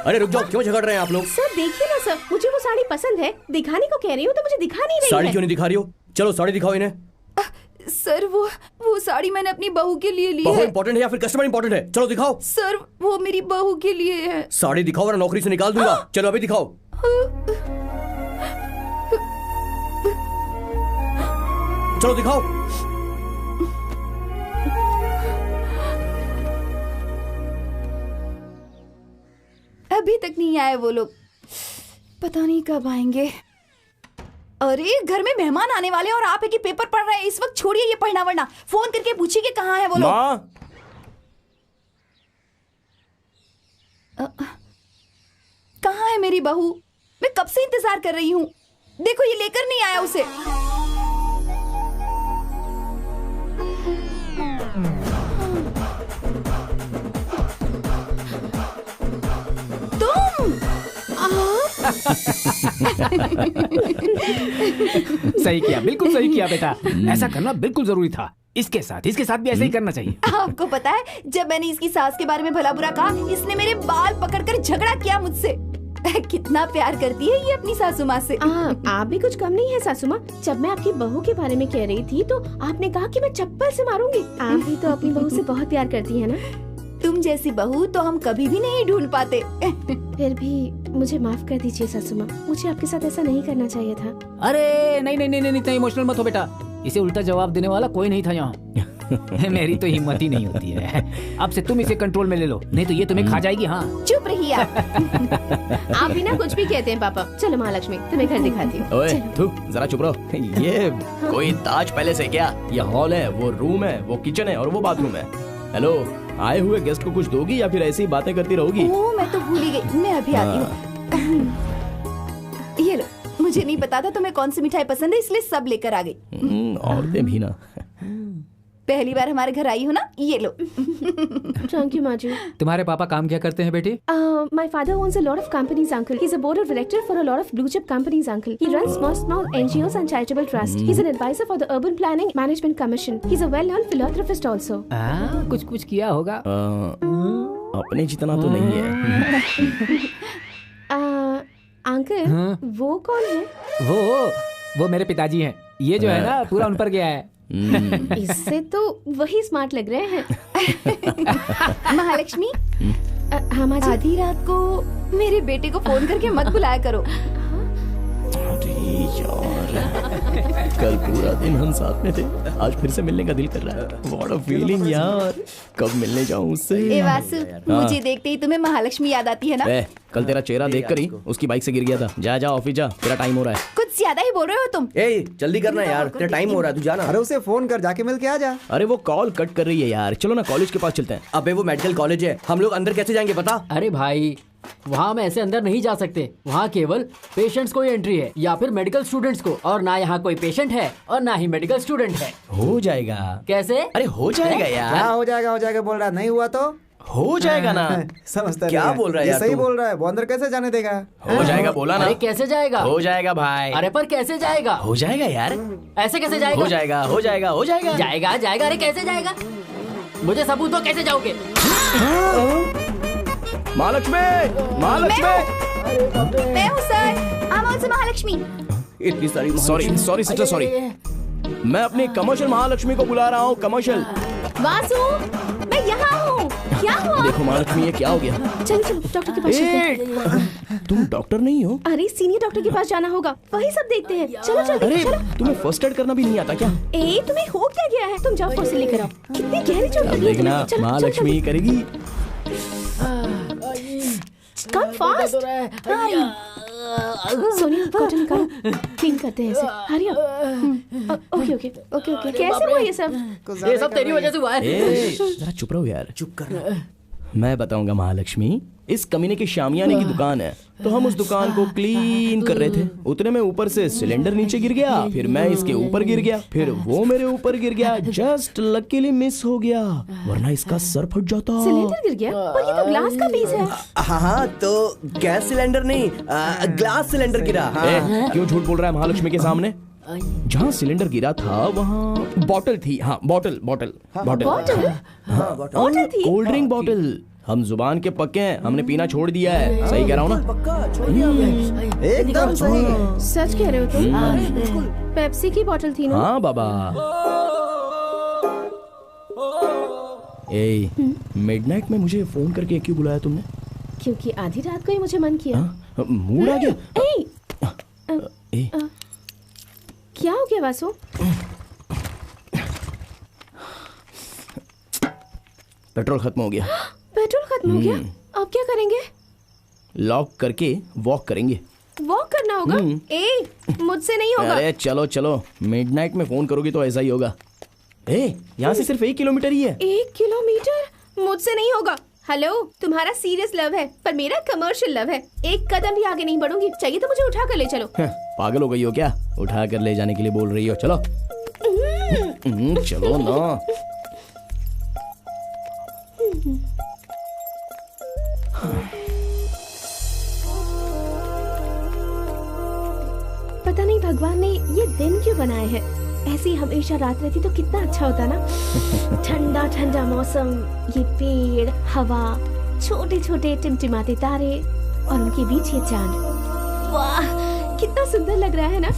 अरे रुक जाओ, क्यों झगड़ रहे हैं आप लोग? सर देखिए ना सर, मुझे वो साड़ी पसंद है, दिखाने को कह रही हूँ तो मुझे दिखा नहीं रही साड़ी है। क्यों नहीं दिखा रही हो? चलो साड़ी दिखाओ इन्हें। सर वो साड़ी मैंने अपनी बहू के लिए ली बहू है। इम्पोर्टेंट है या फिर कस्टमर इम्पोर्टेंट है? चलो दिखाओ। सर वो मेरी बहू के लिए है। साड़ी दिखाओ वरना नौकरी से निकाल दूंगा। चलो अभी दिखाओ। चलो दिखाओ। अभी तक नहीं आए वो लोग, पता नहीं कब आएंगे। अरे घर में मेहमान आने वाले हैं और आप है कि पेपर पढ़ रहे हैं। इस वक्त छोड़िए ये पढ़ना वरना फोन करके पूछिए कि कहाँ है वो लोग। कहाँ है मेरी बहू? मैं कब से इंतजार कर रही हूँ। देखो ये लेकर नहीं आया उसे। सही किया, बिल्कुल सही किया बेटा। ऐसा करना बिल्कुल जरूरी था। इसके साथ भी ऐसा ही करना चाहिए। आपको पता है जब मैंने इसकी सास के बारे में भला बुरा कहा, इसने मेरे बाल पकड़कर झगड़ा किया मुझसे। कितना प्यार करती है ये अपनी सासू माँ से। आप भी कुछ कम नहीं है सासू माँ। जब मैं आपकी बहू के बारे में कह रही थी तो आपने कहा कि मैं चप्पल से मारूंगी। आप भी तो अपनी बहू से बहुत प्यार करती है ना। तुम जैसी बहू तो हम कभी भी नहीं ढूंढ पाते। फिर भी मुझे माफ कर दीजिए सासू माँ, मुझे आपके साथ ऐसा नहीं करना चाहिए था। अरे नहीं नहीं नहीं नहीं, इतना इमोशनल मत हो बेटा। इसे उल्टा जवाब देने वाला कोई नहीं था यहाँ। मेरी तो हिम्मत ही नहीं होती है। अब से तुम इसे कंट्रोल में ले लो, नहीं तो ये तुम्हें खा जाएगी। हाँ चुप रहिए आप। आप भी ना कुछ भी कहते हैं पापा। चलो महालक्ष्मी तुम्हें घर दिखाती हूँ। ओए तू जरा चुप रहो। ये कोई ताज पैलेस है क्या? ये हॉल है, वो रूम है, वो किचन है और वो बाथरूम है। हेलो, आए हुए गेस्ट को कुछ दोगी या फिर ऐसी बातें करती रहोगी? ओह मैं तो भूल ही गई, मैं अभी आती हूँ। ये लो, मुझे नहीं पता था तुम्हें कौन सी मिठाई पसंद है इसलिए सब लेकर आ गई। औरतें भी ना। पहली बार हमारे घर आई हो ना, ये लो। थैंक यू माँ जी। तुम्हारे पापा काम क्या करते हैं बेटी? My father owns a lot of companies, uncle. He's a board of director for a lot of blue chip companies, uncle. He runs small NGOs and charitable trusts. He's an advisor for the Urban Planning Management Commission. He's a well-known philanthropist also. कुछ किया होगा। अपने जितना तो नहीं है। Uncle वो कौन है? वो मेरे पिताजी हैं। ये जो है ना पूरा उन पर गया है। इससे तो वही स्मार्ट लग रहे हैं। महालक्ष्मी, हाँ माँ जी। आधी रात को मेरे बेटे को फोन करके मत बुलाया करो। कल पूरा दिन हम साथ में थे, आज फिर से मिलने का दिल कर रहा है। व्हाट अ फीलिंग यार। कब मिलने जाऊं उससे? ए वासु, मुझे देखते ही तुम्हें महालक्ष्मी याद आती है ना? कल तेरा चेहरा देखकर ही उसकी बाइक से गिर गया था। जा ऑफिस जा, तेरा टाइम हो रहा है। कुछ ज्यादा ही बोल रहे हो तुम। जल्दी करना यार, तेरा टाइम हो रहा है, तू जाना। अरे उसे फोन कर, जाके मिल के आ जा। अरे वो कॉल कट कर रही है यार, चलो ना कॉलेज के पास चलते हैं। अबे वो मेडिकल कॉलेज है, हम लोग अंदर कैसे जाएंगे पता? अरे भाई वहाँ हम ऐसे अंदर नहीं जा सकते। वहाँ केवल पेशेंट्स को ही एंट्री है या फिर मेडिकल स्टूडेंट्स को, और ना यहाँ कोई पेशेंट है और ना ही मेडिकल स्टूडेंट है। हो जाएगा। कैसे? अरे हो जाएगा यार। क्या हो जाएगा बोल रहा है, नहीं हुआ तो हो जाएगा ना। समझता क्या बोल रहा है यार? सही बोल रहा है, वो अंदर कैसे जाने देगा? हो जाएगा बोला ना। अरे कैसे जाएगा? हो जाएगा भाई। अरे पर कैसे जाएगा? हो जाएगा यार। ऐसे कैसे जाएगा? हो जाएगा। जाएगा। अरे कैसे जाएगा? मुझे सबूत दो, कैसे जाओगे? महालक्ष्मी, महालक्ष्मी। मैं हूँ सर, I'm also महालक्ष्मी। इतनी सारी सॉरी सिस्टर, सॉरी। मैं अपनी कमर्शियल महालक्ष्मी को बुला रहा हूँ, कमर्शियल। वासु, मैं यहाँ हूँ। क्या हुआ? देखो महालक्ष्मी, ये क्या हो गया? चलो चलो डॉक्टर के पास चलते हैं। तुम डॉक्टर नहीं हो? अरे सीनियर डॉक्टर के पास जाना होगा, वही सब देखते हैं। चलो चलो। अरे चलो। तुम्हें फर्स्ट एड करना भी नहीं आता क्या? तुम्हें हो क्या गया है? तुम जाओ फॉसिल लेकर आओ। कितनी गहरी चोट लगी है देखना तुम्हें। चलो, महालक्ष्मी चलो, करेगी। Come fast. सोनिया कॉटन निकालो, क्लीन करते हैं इसे। Hurry up. Okay okay okay okay. कैसे हुआ ये सब? ये सब तेरी वजह से हुआ है। जरा चुप रहो यार। चुप करना। मैं बताऊंगा महालक्ष्मी, इस कमीने की शामियाने की दुकान है, तो हम उस दुकान को क्लीन कर रहे थे। उतने में ऊपर से सिलेंडर नीचे गिर गया, फिर मैं इसके ऊपर गिर गया, फिर वो मेरे ऊपर गिर गया। जस्ट लकीली मिस हो गया, वरना इसका सर फट जाता। सिलेंडर गिर गया? पर ये तो ग्लास का पीस है। हाँ, तो गैस सिलेंडर नहीं, ग्लास सिलेंडर गिरा। क्यों झूठ बोल रहा है महालक्ष्मी के सामने? जहाँ सिलेंडर गिरा था वहाँ बॉटल थी। हाँ, बॉटल बॉटल बॉटल बॉटल थी। Cold drink bottle. हम जुबान के पक्के हैं, हमने पीना छोड़ दिया है। सही कह रहा हूँ ना? एकदम सही। सच कह रहे हो तुम? पेप्सी की बॉटल थी ना? हाँ बाबा। मिडनाइट में मुझे फोन करके क्यों बुलाया तुमने? क्योंकि आधी रात को ही मुझे मन किया। मूड आ गया। क्या हो गया वासु? पेट्रोल खत्म हो गया। पेट्रोल खत्म हो गया? अब क्या करेंगे? लॉक करके वॉक करेंगे। वॉक करना होगा? मुझसे नहीं होगा। अरे चलो चलो, मिडनाइट में फोन करोगी तो ऐसा ही होगा। यहाँ से सिर्फ 1 किलोमीटर ही है। 1 किलोमीटर? मुझसे नहीं होगा। हेलो, तुम्हारा सीरियस लव है पर मेरा कमर्शियल लव है। एक कदम भी आगे नहीं बढ़ूंगी। चाहिए तो मुझे उठा कर ले चलो। पागल हो गई हो क्या? उठा कर ले जाने के लिए बोल रही हो? चलो चलो ना। पता नहीं भगवान ने ये दिन क्यों बनाए हैं। ऐसी हमेशा रात रहती तो कितना अच्छा होता ना। ठंडा ठंडा मौसम, ये पेड़, हवा, छोटे छोटे टिमटिमाते तारे और उनके बीच ये चांद। वाह, कितना सुंदर लग रहा है ना।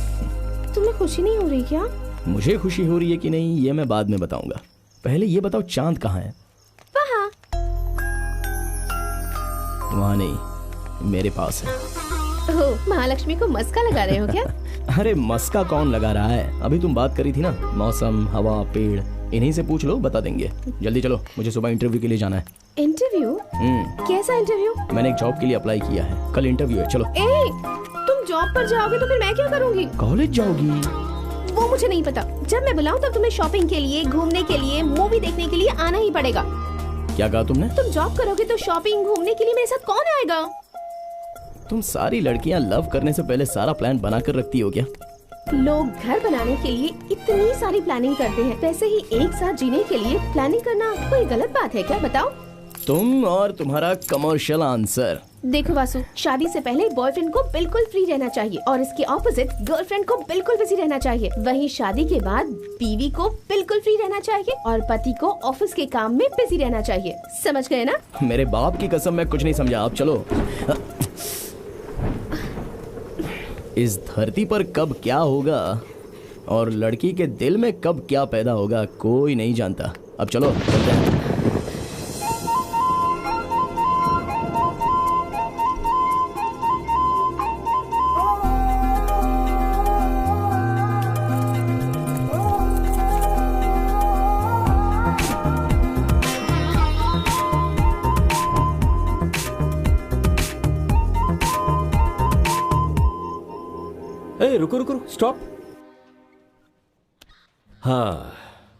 तुम्हें खुशी नहीं हो रही क्या? मुझे खुशी हो रही है कि नहीं ये मैं बाद में बताऊंगा। पहले ये बताओ चांद कहाँ है? वहाँ। वहाँ नहीं, मेरे पास है। ओह, महालक्ष्मी को मस्का लगा रहे हो क्या? अरे मस्का कौन लगा रहा है? अभी तुम बात करी थी ना, मौसम, हवा, पेड़, इन्हीं से पूछ लो, बता देंगे। जल्दी चलो, मुझे सुबह इंटरव्यू के लिए जाना है। इंटरव्यू? कैसा इंटरव्यू? मैंने एक जॉब के लिए अप्लाई किया है, कल इंटरव्यू है। चलो। तुम जॉब पर जाओगे तो फिर मैं क्या करूँगी? कॉलेज जाओगी? वो मुझे नहीं पता। जब मैं बुलाऊं तब तुम्हें शॉपिंग के लिए, घूमने के लिए, मूवी देखने के लिए आना ही पड़ेगा। क्या कहा तुमने? तुम जॉब करोगे तो शॉपिंग, घूमने के लिए मेरे साथ कौन आएगा? तुम सारी लड़कियां लव करने से पहले सारा प्लान बना कर रखती हो क्या? लोग घर बनाने के लिए इतनी सारी प्लानिंग करते हैं, वैसे ही एक साथ जीने के लिए प्लानिंग करना कोई गलत बात है क्या? बताओ। तुम और तुम्हारा कमर्शियल आंसर। देखो वासु, शादी से पहले बॉयफ्रेंड को बिल्कुल फ्री रहना चाहिए और इसके ऑपोजिट गर्लफ्रेंड को बिल्कुल बिजी रहना चाहिए। वहीं शादी के बाद बीवी को बिल्कुल फ्री रहना चाहिए और पति को ऑफिस के काम में बिजी रहना चाहिए। समझ गए ना? मेरे बाप की कसम, मैं कुछ नहीं समझा। अब चलो। इस धरती पर कब क्या होगा और लड़की के दिल में कब क्या पैदा होगा कोई नहीं जानता। अब चलो चलते हैं। रुको रुको स्टॉप। हाँ,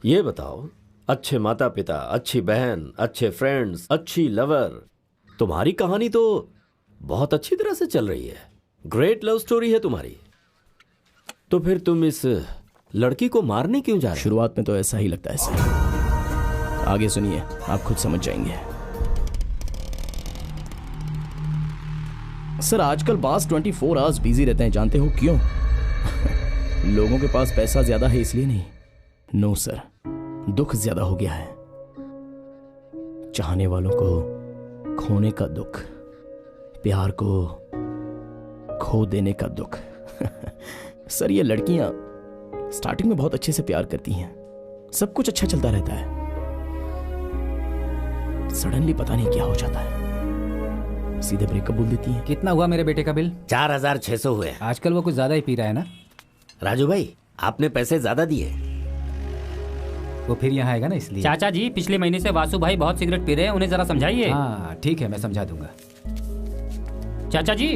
ये बताओ, अच्छे माता पिता, अच्छी बहन, अच्छे फ्रेंड्स, अच्छी लवर, तुम्हारी कहानी तो बहुत अच्छी तरह से चल रही है। ग्रेट लव स्टोरी है तुम्हारी। तो फिर तुम इस लड़की को मारने क्यों जा रहे हो? शुरुआत में तो ऐसा ही लगता है सर, आगे सुनिए, आप खुद समझ जाएंगे। सर आजकल बॉस 24 आवर्स बिजी रहते हैं, जानते हो क्यों? लोगों के पास पैसा ज्यादा है इसलिए नहीं। नो सर, दुख ज्यादा हो गया है। चाहने वालों को खोने का दुख, प्यार को खो देने का दुख। सर ये लड़कियां स्टार्टिंग में बहुत अच्छे से प्यार करती हैं, सब कुछ अच्छा चलता रहता है, सडनली पता नहीं क्या हो जाता है, सीधे ब्रेकअप बोल देती हैं। कितना हुआ मेरे बेटे का बिल? 4600 हुए। आजकल वो कुछ ज्यादा ही पी रहा है ना? राजू भाई आपने पैसे ज्यादा दिए। वो फिर यहाँ आएगा ना इसलिए। चाचा जी पिछले महीने से वासु भाई बहुत सिगरेट पी रहे हैं, उन्हें जरा समझाइए। हाँ ठीक है, मैं समझा दूंगा। चाचा जी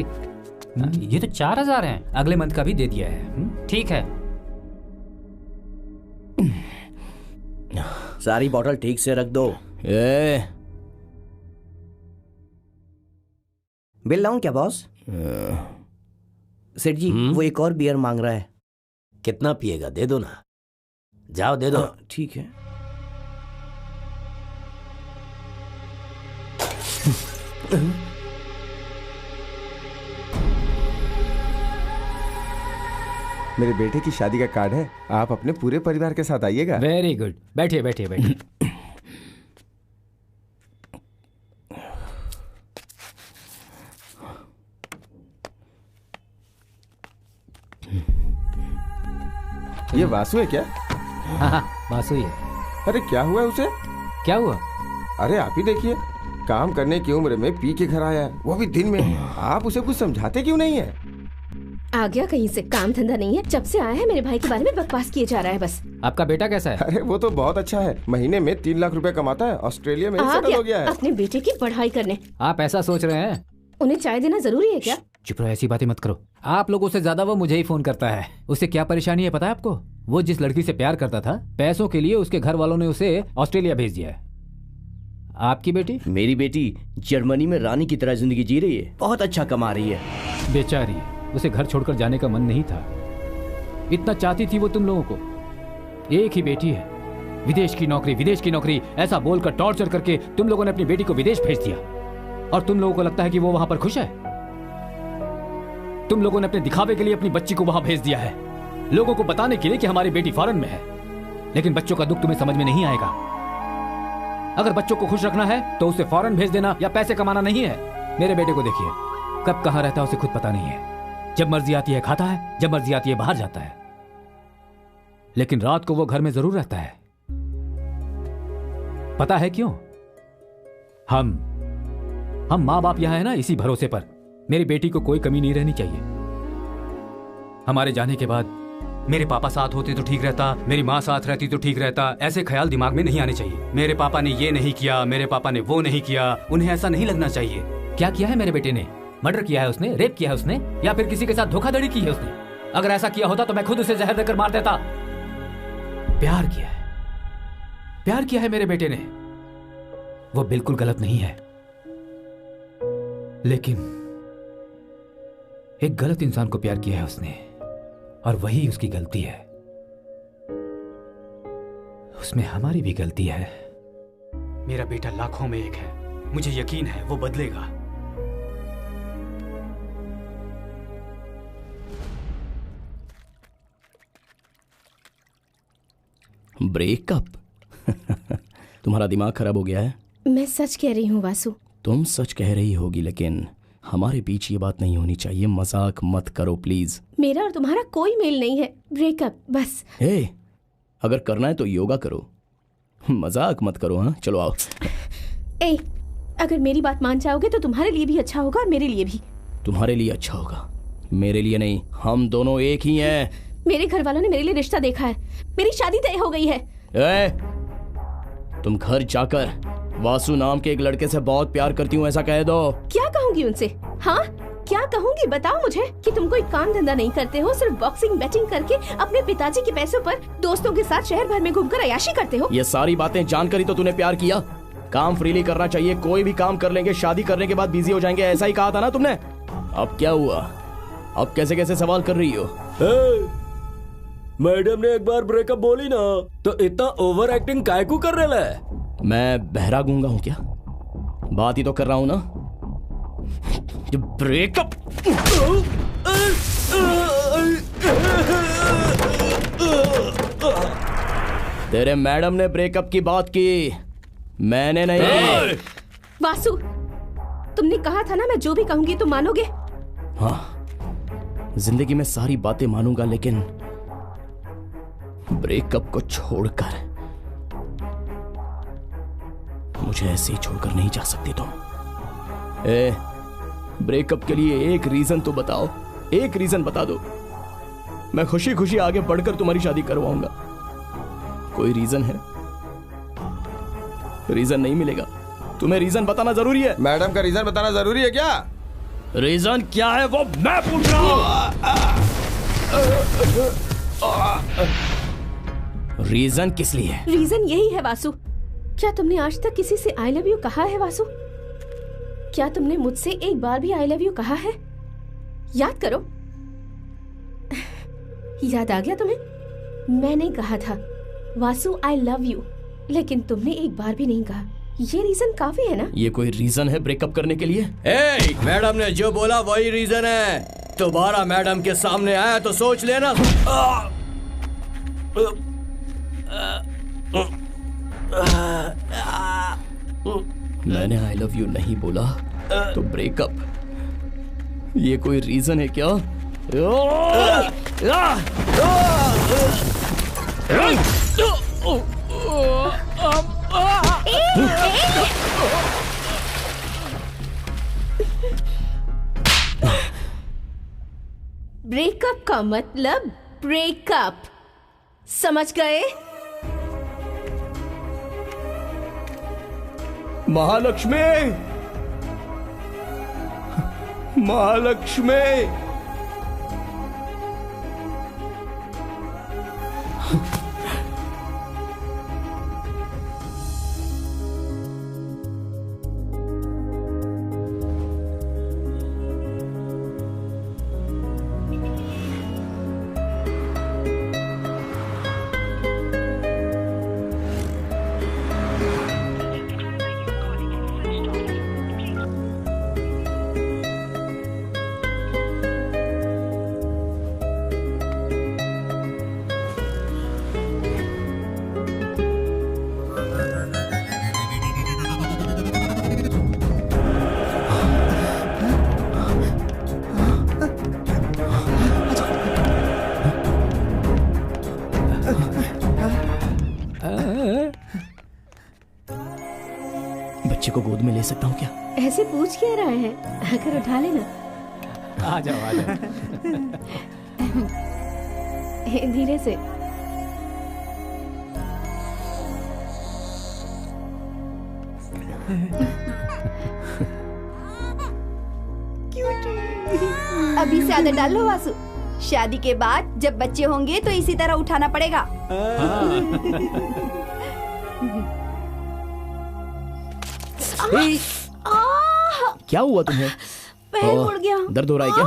ये तो 4000 हैं। अगले मंथ का भी दे दिया है। ठीक है। सारी बोतल ठीक से रख दो। बिल लाऊं क्या बॉस? सेठ जी वो एक और बियर मांग रहा है। कितना पिएगा? दे दो ना। जाओ दे दो। ठीक है। मेरे बेटे की शादी का कार्ड है, आप अपने पूरे परिवार के साथ आइएगा। Very good. बैठिए बैठिए बैठिए। ये वासु है क्या? हाँ वासु ही है। अरे क्या हुआ है उसे? क्या हुआ? अरे आप ही देखिए, काम करने की उम्र में पी के घर आया है, वो भी दिन में। आप उसे कुछ समझाते क्यों नहीं है? आ गया कहीं से, काम धंधा नहीं है, जब से आया है मेरे भाई के बारे में बकवास किए जा रहा है बस। आपका बेटा कैसा है? अरे वो तो बहुत अच्छा है, महीने में 3 लाख रुपए कमाता है, ऑस्ट्रेलिया में सेटल हो गया है। अपने बेटे की पढ़ाई करने। आप ऐसा सोच रहे हैं? उन्हें चाय देना जरूरी है क्या? चुप रहो, ऐसी बातें मत करो। आप लोगों से ज्यादा वो मुझे ही फोन करता है। उसे क्या परेशानी है पता है आपको? वो जिस लड़की से प्यार करता था, पैसों के लिए उसके घर वालों ने उसे ऑस्ट्रेलिया भेज दिया है। आपकी बेटी? मेरी बेटी जर्मनी में रानी की तरह जिंदगी जी रही है, बहुत अच्छा कमा रही है। बेचारी, उसे घर छोड़कर जाने का मन नहीं था, इतना चाहती थी वो तुम लोगों को। एक ही बेटी है, विदेश की नौकरी ऐसा बोलकर टॉर्चर करके तुम लोगों ने अपनी बेटी को विदेश भेज दिया। और तुम लोगों को लगता है कि वो वहां पर खुश है? तुम लोगों ने अपने दिखावे के लिए अपनी बच्ची को वहां भेज दिया है, लोगों को बताने के लिए कि हमारी बेटी फॉरेन में है। लेकिन बच्चों का दुख तुम्हें समझ में नहीं आएगा। अगर बच्चों को खुश रखना है तो उसे फॉरेन भेज देना या पैसे कमाना नहीं है। मेरे बेटे को देखिए, कब कहां रहता है उसे खुद पता नहीं है। जब मर्जी आती है खाता है, जब मर्जी आती है बाहर जाता है, लेकिन रात को वो घर में जरूर रहता है। पता है क्यों? हम माँ बाप यहां है ना, इसी भरोसे पर। मेरी बेटी को कोई कमी नहीं रहनी चाहिए। हमारे जाने के बाद मेरे पापा साथ होते तो ठीक रहता, मेरी माँ साथ रहती तो ठीक रहता, ऐसे ख्याल दिमाग में नहीं आने चाहिए। मेरे पापा ने ये नहीं किया, मेरे पापा ने वो नहीं किया, उन्हें ऐसा नहीं लगना चाहिए। क्या किया है मेरे बेटे ने? मर्डर किया है उसने, रेप किया है उसने, या फिर किसी के साथ धोखाधड़ी की है उसने? अगर ऐसा किया होता तो मैं खुद उसे जहर देकर मार देता। प्यार किया है मेरे बेटे ने, वो बिल्कुल गलत नहीं है। लेकिन एक गलत इंसान को प्यार किया है उसने, और वही उसकी गलती है। उसमें हमारी भी गलती है। मेरा बेटा लाखों में एक है, मुझे यकीन है वो बदलेगा। ब्रेकअप? तुम्हारा दिमाग खराब हो गया है? मैं सच कह रही हूँ वासु। तुम सच कह रही होगी, लेकिन हमारे बीच ये बात नहीं होनी चाहिए। मजाक मत करो प्लीज। मेरा और तुम्हारा कोई मेल नहीं है, ब्रेकअप बस। अगर करना है तो योगा करो, मजाक मत करो। हाँ चलो आओ। अगर मेरी बात मान जाओगे तो तुम्हारे लिए भी अच्छा होगा और मेरे लिए भी। तुम्हारे लिए अच्छा होगा, मेरे लिए नहीं। हम दोनों एक ही हैं। मेरे घर वालों ने मेरे लिए रिश्ता देखा है, मेरी शादी तय हो गई है। तुम घर जाकर वासु नाम के एक लड़के से बहुत प्यार करती हूँ ऐसा कह दो। क्या कहूँगी उनसे? हाँ क्या कहूँगी बताओ मुझे, कि तुम कोई काम धंधा नहीं करते हो, सिर्फ बॉक्सिंग बैटिंग करके अपने पिताजी के पैसों पर दोस्तों के साथ शहर भर में घूमकर अय्याशी करते हो। ये सारी बातें जानकर ही तो तूने प्यार किया। काम फ्रीली करना चाहिए, कोई भी काम कर लेंगे, शादी करने के बाद बिजी हो जाएंगे, ऐसा ही कहा था ना तुमने। अब क्या हुआ? अब कैसे कैसे सवाल कर रही हो? मैडम ने एक बार ब्रेकअप बोली ना, तो इतना ओवर एक्टिंग काय को कर रहे है? मैं बहरा गूंगा हूँ क्या? बात ही तो कर रहा हूँ ना। ब्रेकअप? तेरे मैडम ने ब्रेकअप की बात की, मैंने नहीं। वासु, तुमने कहा था ना मैं जो भी कहूंगी तुम मानोगे। हाँ, जिंदगी में सारी बातें मानूंगा, लेकिन ब्रेकअप को छोड़कर मुझे ऐसे ही छोड़कर नहीं जा सकती तुम। ब्रेकअप के लिए एक रीजन तो बताओ, एक रीजन बता दो। मैं खुशी खुशी आगे बढ़कर तुम्हारी शादी करवाऊंगा। कोई रीजन है? रीजन नहीं मिलेगा। तुम्हें रीजन बताना जरूरी है। मैडम का रीजन बताना जरूरी है क्या? रीजन क्या है वो मैं पूछ रहा हूं। रीजन किस लिए? रीजन यही है वासु। क्या तुमने आज तक किसी से आई लव यू कहा है वासु? क्या तुमने मुझसे एक बार भी आई लव यू कहा है? याद करो। याद आ गया तुम्हें? मैंने कहा था वासु आई लव यू, लेकिन तुमने एक बार भी नहीं कहा। ये रीजन काफी है ना? ये कोई रीजन है ब्रेकअप करने के लिए? मैडम ने जो बोला वही रीजन है। दोबारा मैडम के सामने आया तो सोच लेना। मैंने आई लव यू नहीं बोला तो ब्रेकअप, ये कोई रीजन है क्या? ब्रेकअप का मतलब ब्रेकअप, समझ गए? महालक्ष्मी, महालक्ष्मी, बच्चे को गोद में ले सकता हूँ क्या? ऐसे पूछ क्या रहा है? आकर उठा लेना। आ जाओ आ जाओ। धीरे से। अभी से आदत डाल लो वासु। शादी के बाद जब बच्चे होंगे तो इसी तरह उठाना पड़ेगा। क्या हुआ तुम्हें? पैर मुड़ गया। दर्द हो रहा है क्या?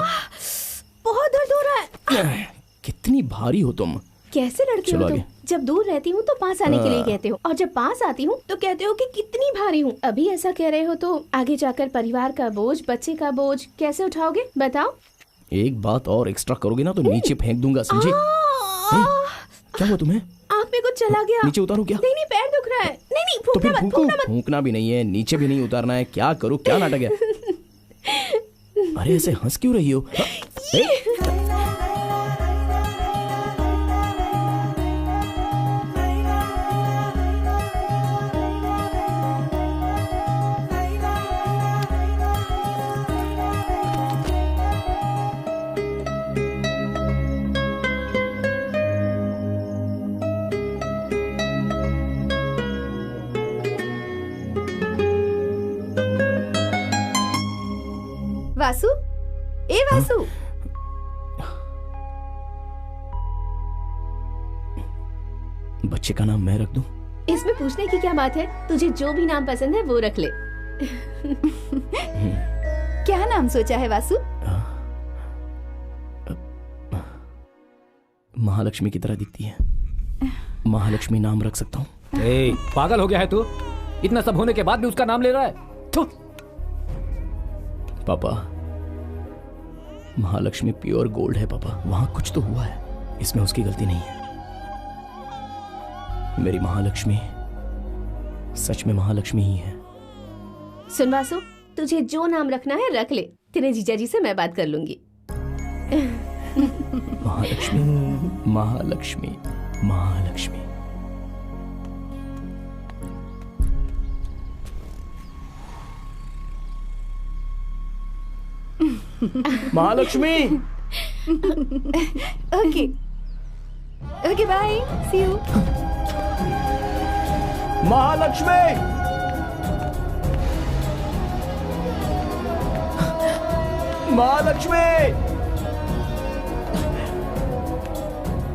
बहुत दर्द हो रहा है। कितनी भारी हो तुम। कैसे लड़के हो तुम? जब दूर रहती हूँ तो पास आने के लिए कहते हो, और जब पास आती हूँ तो कहते हो कि कितनी भारी हूँ। अभी ऐसा कह रहे हो तो आगे जाकर परिवार का बोझ, बच्चे का बोझ कैसे उठाओगे बताओ? एक बात और एक्स्ट्रा करोगे ना तो नीचे फेंक दूंगा, समझी? क्या हुआ तुम्हें? आँख में कुछ चला गया। नीचे उतारूं क्या? नहीं नहीं, पैर दुख रहा है। नहीं नहीं, तो फिर फूंकना मत। फूंकना भी नहीं है, नीचे भी नहीं उतारना है। क्या करूं? क्या नाटक है? अरे ऐसे हंस क्यों रही हो? वासु, ए वासु। बच्चे का नाम मैं रख दूं? इसमें पूछने की क्या बात है? तुझे जो भी नाम पसंद है वो रख ले। क्या नाम सोचा है वासु? महालक्ष्मी की तरह दिखती है, महालक्ष्मी नाम रख सकता हूँ। पागल हो गया है तू? इतना सब होने के बाद भी उसका नाम ले रहा है? पापा, महालक्ष्मी प्योर गोल्ड है पापा। वहां कुछ तो हुआ है, इसमें उसकी गलती नहीं है। मेरी महालक्ष्मी सच में महालक्ष्मी ही है। सुन वासु, तुझे जो नाम रखना है रख ले, तेरे जीजा जी से मैं बात कर लूंगी। Mahalakshmi, Mahalakshmi, Mahalakshmi. Mahalakshmi. Okay okay, bye, see you. Mahalakshmi. Mahalakshmi.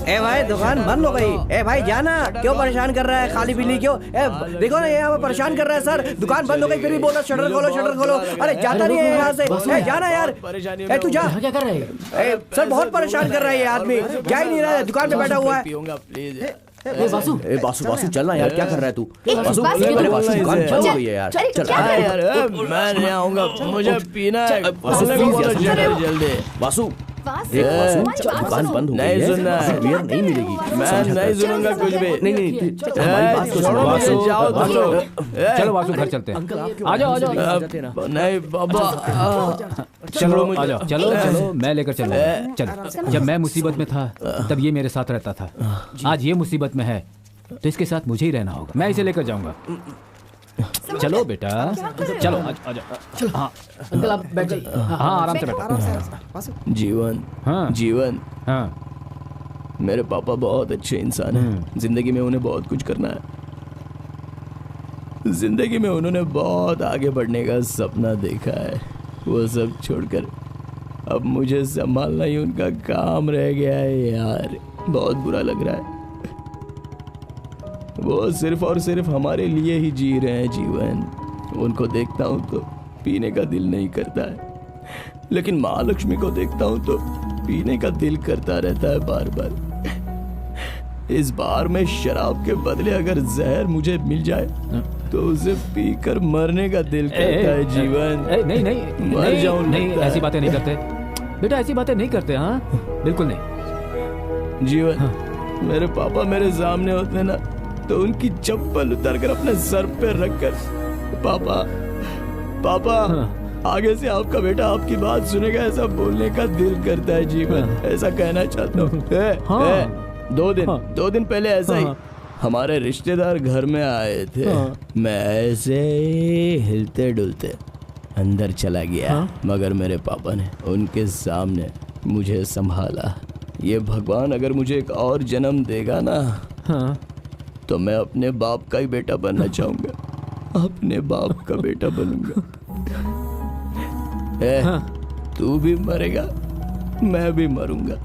ए भाई दुकान बंद हो गई। ए भाई जाना, क्यों परेशान कर रहा है? खाली पीली क्यों? ए देखो ना, ये यहाँ परेशान कर रहा है सर। दुकान बंद हो गई फिर भी बोल रहा शटर खोलो शटर खोलो। अरे जाता नहीं है यहाँ से। ए जाना यार। ए तू जा। क्या कर रहे हैं? सर बहुत परेशान कर रहा है ये आदमी, जा ही नहीं रहा है, दुकान पे बैठा हुआ है। वासु चलना यार, क्या कर रहा है तू? वासु दुकान बंद हो गई है यार, चल यार। मैं नहीं आऊंगा, मुझे पीना है। जल्दी वासु, दुकान बंद हो गई है, नहीं सुनना है, बियर नहीं मिलेगी। मैं नहीं सुनूंगा कुछ भी। नहीं चलो वासु घर चलते हैं। आ जाओ नहीं बाबा, चलो आ जाओ। चलो मैं लेकर चलूंगा। चल, जब मैं मुसीबत में था तब ये मेरे साथ रहता था, आज ये मुसीबत में है तो इसके साथ मुझे ही रहना होगा। मैं इसे लेकर जाऊंगा। चलो बेटा, चलो आ जाओ। हाँ अंकल आप बैठ जाइए। हाँ आराम से बैठो। जीवन, हाँ जीवन, हाँ मेरे पापा बहुत अच्छे इंसान हैं। जिंदगी में उन्हें बहुत कुछ करना है। जिंदगी में उन्होंने बहुत आगे बढ़ने का सपना देखा है। वो सब छोड़कर अब मुझे संभालना ही उनका काम रह गया है यार। बहुत बुरा लग रहा है। वो सिर्फ और सिर्फ हमारे लिए ही जी रहे हैं जीवन। उनको देखता हूँ तो पीने का दिल नहीं करता है, लेकिन महालक्ष्मी को देखता हूँ तो पीने का दिल करता रहता है बार बार। इस बार में शराब के बदले अगर जहर मुझे मिल जाए तो उसे पीकर मरने का दिल करता है जीवन। नहीं मर जाऊं। नहीं, ऐसी बातें नहीं करते बेटा, ऐसी बातें नहीं करते। हाँ बिल्कुल नहीं। जीवन, मेरे पापा मेरे सामने होते ना तो उनकी चप्पल उतारकर अपने सर पे रखकर, पापा पापा आगे से आपका बेटा आपकी बात सुनेगा ऐसा बोलने का दिल करता है जीवन। ऐसा कहना चाहता हूँ। दो दिन पहले ऐसा ही हमारे रिश्तेदार घर में आए थे। मैं ऐसे हिलते डुलते अंदर चला गया, मगर मेरे पापा ने उनके सामने मुझे संभाला। ये भगवान अगर मुझे एक और जन्म देगा ना तो मैं अपने बाप का ही बेटा बनना चाहूंगा। अपने बाप का बेटा बनूंगा। तू भी मरेगा, मैं भी मरूंगा।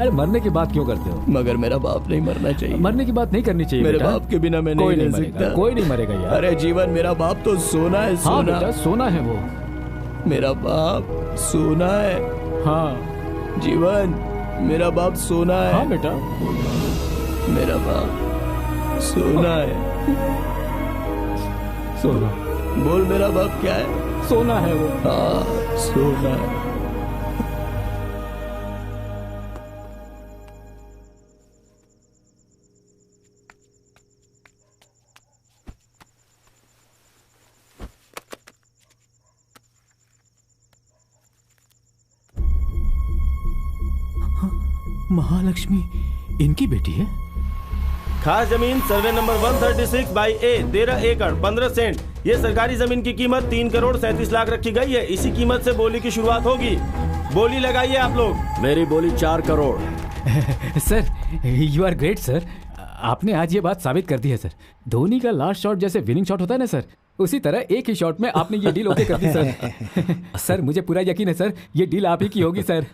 अरे मरने की बात क्यों करते हो? मगर मेरा बाप नहीं मरना चाहिए। मरने की बात नहीं करनी चाहिए। मेरे बाप के बिना मैं नहीं रह सकता। कोई नहीं मरेगा यार। अरे जीवन, मेरा बाप तो सोना है। हाँ बेटा, सोना है वो। मेरा बाप सोना है। हाँ जीवन, मेरा बाप सोना है। हाँ बेटा, मेरा बाप सोना है। सोना। बोल, मेरा बाप क्या है? सोना है वो। हाँ सोना है। महालक्ष्मी इनकी बेटी है। खास जमीन सर्वे नंबर 136 बाई ए 13 एकड़ 15 सेंट। ये सरकारी जमीन की कीमत 3 करोड़ 37 लाख रखी गई है। इसी कीमत से बोली की शुरुआत होगी। बोली लगाइए आप लोग। मेरी बोली 4 crore. Sir you are great sir. आपने आज ये बात साबित कर दी है सर। धोनी का लास्ट शॉट जैसे विनिंग शॉट होता है ना सर, उसी तरह एक ही शॉट में आपने ये डील ओके कर दी सर। सर मुझे पूरा यकीन है सर, ये डील आप ही की होगी सर।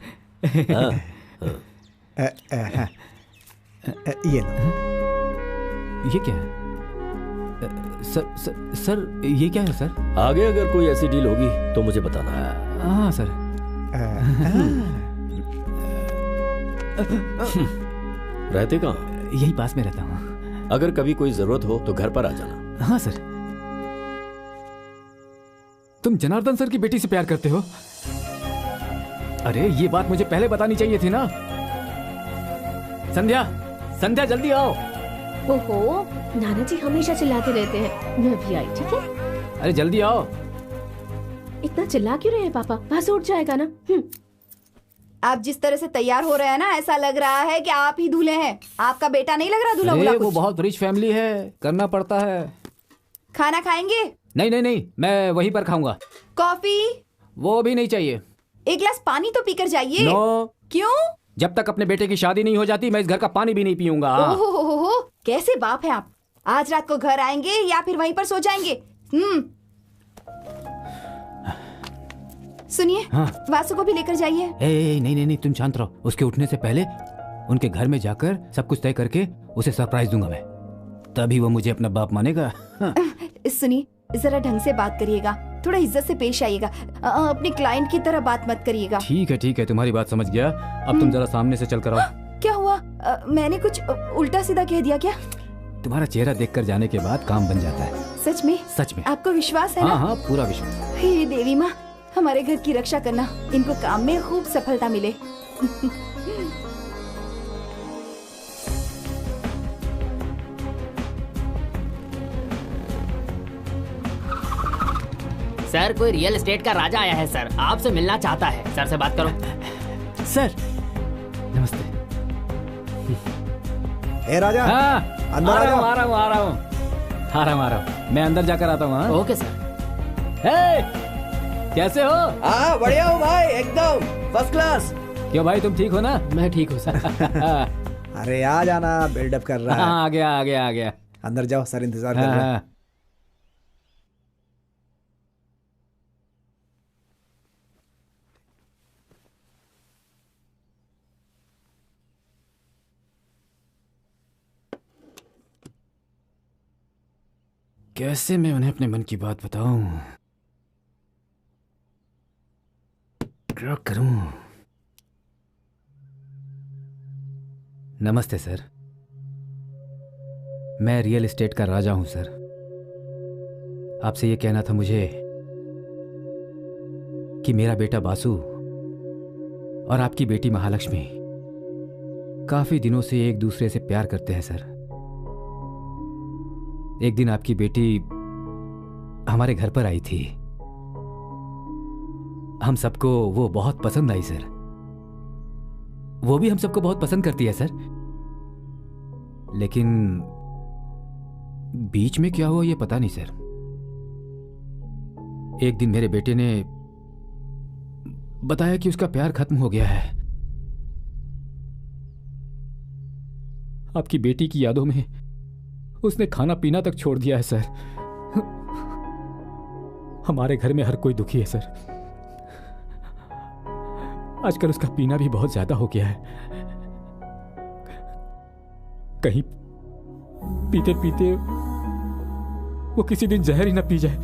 ये क्या है सर ये क्या है सर? आगे अगर कोई ऐसी डील होगी तो मुझे बताना। हाँ सर। रहते कहाँ? यही पास में रहता हूँ। अगर कभी कोई जरूरत हो तो घर पर आ जाना। हाँ सर। तुम जनार्दन सर की बेटी से प्यार करते हो? अरे ये बात मुझे पहले बतानी चाहिए थी ना। संध्या, संध्या जल्दी आओ। ओहो, नाना जी हमेशा चिल्लाते रहते हैं। मैं भी आई, ठीक है? अरे जल्दी आओ। इतना चिल्ला क्यों रहे हैं पापा? वासु उठ जाएगा ना। आप जिस तरह से तैयार हो रहे हैं ना, ऐसा लग रहा है कि आप ही दूल्हे हैं। आपका बेटा नहीं लग रहा दूल्हा अरे बुला वो कुछ। बहुत रिच फैमिली है, करना पड़ता है। खाना खाएंगे? नहीं नहीं नहीं, मैं वहीं पर खाऊंगा। कॉफी? वो भी नहीं चाहिए। एक गिलास पानी तो पीकर जाइए। नो। क्यों? जब तक अपने बेटे की शादी नहीं हो जाती मैं इस घर का पानी भी नहीं पीऊंगा। ओहो, कैसे बाप है आप। आज रात को घर आएंगे या फिर वहीं पर सो जाएंगे? सुनिए, हाँ। वासु को भी लेकर जाइए। नहीं नहीं नहीं, तुम शांत रहो। उसके उठने से पहले उनके घर में जाकर सब कुछ तय करके उसे सरप्राइज दूंगा मैं, तभी वो मुझे अपना बाप मानेगा। हाँ। सुनिए, जरा ढंग से बात करिएगा, थोड़ा इज्जत से पेश आइएगा। अपने क्लाइंट की तरह बात मत करिएगा। ठीक है, तुम्हारी बात समझ गया। अब तुम जरा सामने से चल कर आओ। क्या हुआ? मैंने कुछ उल्टा सीधा कह दिया क्या? तुम्हारा चेहरा देखकर जाने के बाद काम बन जाता है। सच में? सच में। आपको विश्वास है ना? हाँ, पूरा विश्वास। हे देवी माँ, हमारे घर की रक्षा करना, इनको काम में खूब सफलता मिले। सर, कोई रियल एस्टेट का राजा आया है सर, आपसे मिलना चाहता है। सर से बात करो। सर नमस्ते। ए राजा, हाँ, अंदर आ जाओ। आ रहा हूँ। मैं अंदर जाकर आता हूँ। Okay sir. कैसे हो? हाँ, बढ़िया हूँ भाई, एकदम फर्स्ट क्लास। क्यों भाई, तुम ठीक हो ना? मैं ठीक हूँ सर। अरे आ जाना, बिल्डअप कर रहा है। हाँ, आ गया। अंदर जाओ, सर इंतजार कर रहे हैं। कैसे मैं उन्हें अपने मन की बात बताऊं? क्या करूं? नमस्ते सर, मैं रियल एस्टेट का राजा हूं सर। आपसे ये कहना था मुझे कि मेरा बेटा बासु और आपकी बेटी महालक्ष्मी काफी दिनों से एक दूसरे से प्यार करते हैं सर। एक दिन आपकी बेटी हमारे घर पर आई थी, हम सबको वो बहुत पसंद आई सर। वो भी हम सबको बहुत पसंद करती है सर। लेकिन बीच में क्या हुआ ये पता नहीं सर। एक दिन मेरे बेटे ने बताया कि उसका प्यार खत्म हो गया है। आपकी बेटी की यादों में उसने खाना पीना तक छोड़ दिया है सर। हमारे घर में हर कोई दुखी है सर। आजकल उसका पीना भी बहुत ज्यादा हो गया है। कहीं पीते पीते वो किसी दिन जहर ही ना पी जाए।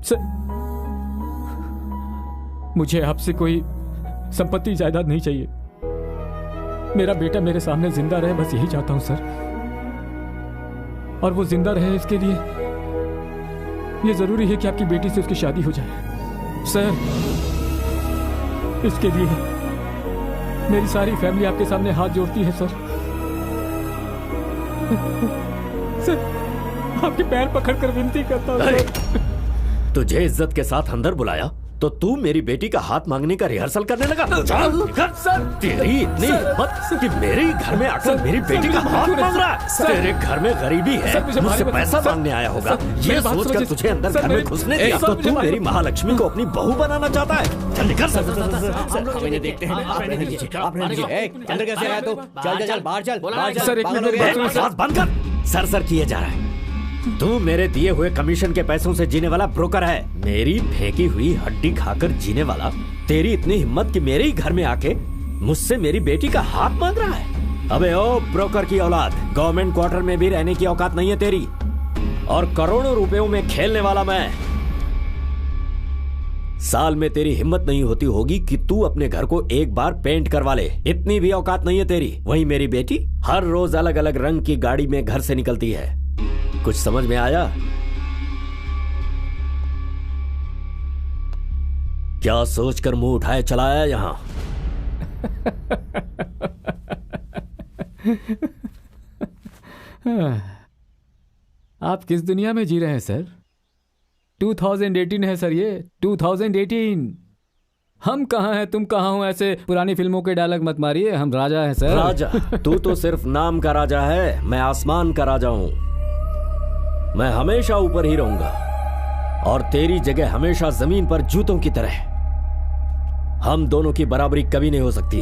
सर, मुझे आपसे कोई संपत्ति जायदाद नहीं चाहिए। मेरा बेटा मेरे सामने जिंदा रहे, बस यही चाहता हूं सर। और वो जिंदा रहे इसके लिए ये जरूरी है कि आपकी बेटी से उसकी शादी हो जाए सर। इसके लिए मेरी सारी फैमिली आपके सामने हाथ जोड़ती है सर। सर, आपके पैर पकड़कर विनती करता हूं। तुझे इज्जत के साथ अंदर बुलाया तो तू मेरी बेटी का हाथ मांगने का रिहर्सल करने लगा। सर, तेरी इतनी हिम्मत कि मेरे घर में आकर मेरी बेटी का हाथ मांग रहा है। तेरे घर में गरीबी है, मुझसे पैसा मांगने आया होगा। ये सोचकर तुझे अंदर घर में घुसने दिया तो तू मेरी महालक्ष्मी को अपनी बहू बनाना चाहता है। चल निकल। सर, देखते हैं। अंदर कैसे आया तू? चल बाहर चल। सर, एक मिनट बंद कर। सर किए जा रहा है। तू मेरे दिए हुए कमीशन के पैसों से जीने वाला ब्रोकर है। मेरी फेंकी हुई हड्डी खाकर जीने वाला। तेरी इतनी हिम्मत कि मेरे ही घर में आके मुझसे मेरी बेटी का हाथ मांग रहा है। अबे ओ ब्रोकर की औलाद, गवर्नमेंट क्वार्टर में भी रहने की औकात नहीं है तेरी। और करोड़ों रुपयों में खेलने वाला मैं। साल में तेरी हिम्मत नहीं होती होगी कि तू अपने घर को एक बार पेंट करवा ले, इतनी भी औकात नहीं है तेरी। वहीं मेरी बेटी हर रोज अलग अलग रंग की गाड़ी में घर से निकलती है। कुछ समझ में आया? क्या सोचकर मुंह उठाए चलाया यहां? आप किस दुनिया में जी रहे हैं सर? 2018 है सर, ये 2018। हम कहाँ हैं, तुम कहाँ हो? ऐसे पुरानी फिल्मों के डायलॉग मत मारिए, हम राजा हैं सर। राजा? तू तो सिर्फ नाम का राजा है, मैं आसमान का राजा हूँ। मैं हमेशा ऊपर ही रहूंगा और तेरी जगह हमेशा जमीन पर जूतों की तरह। हम दोनों की बराबरी कभी नहीं हो सकती।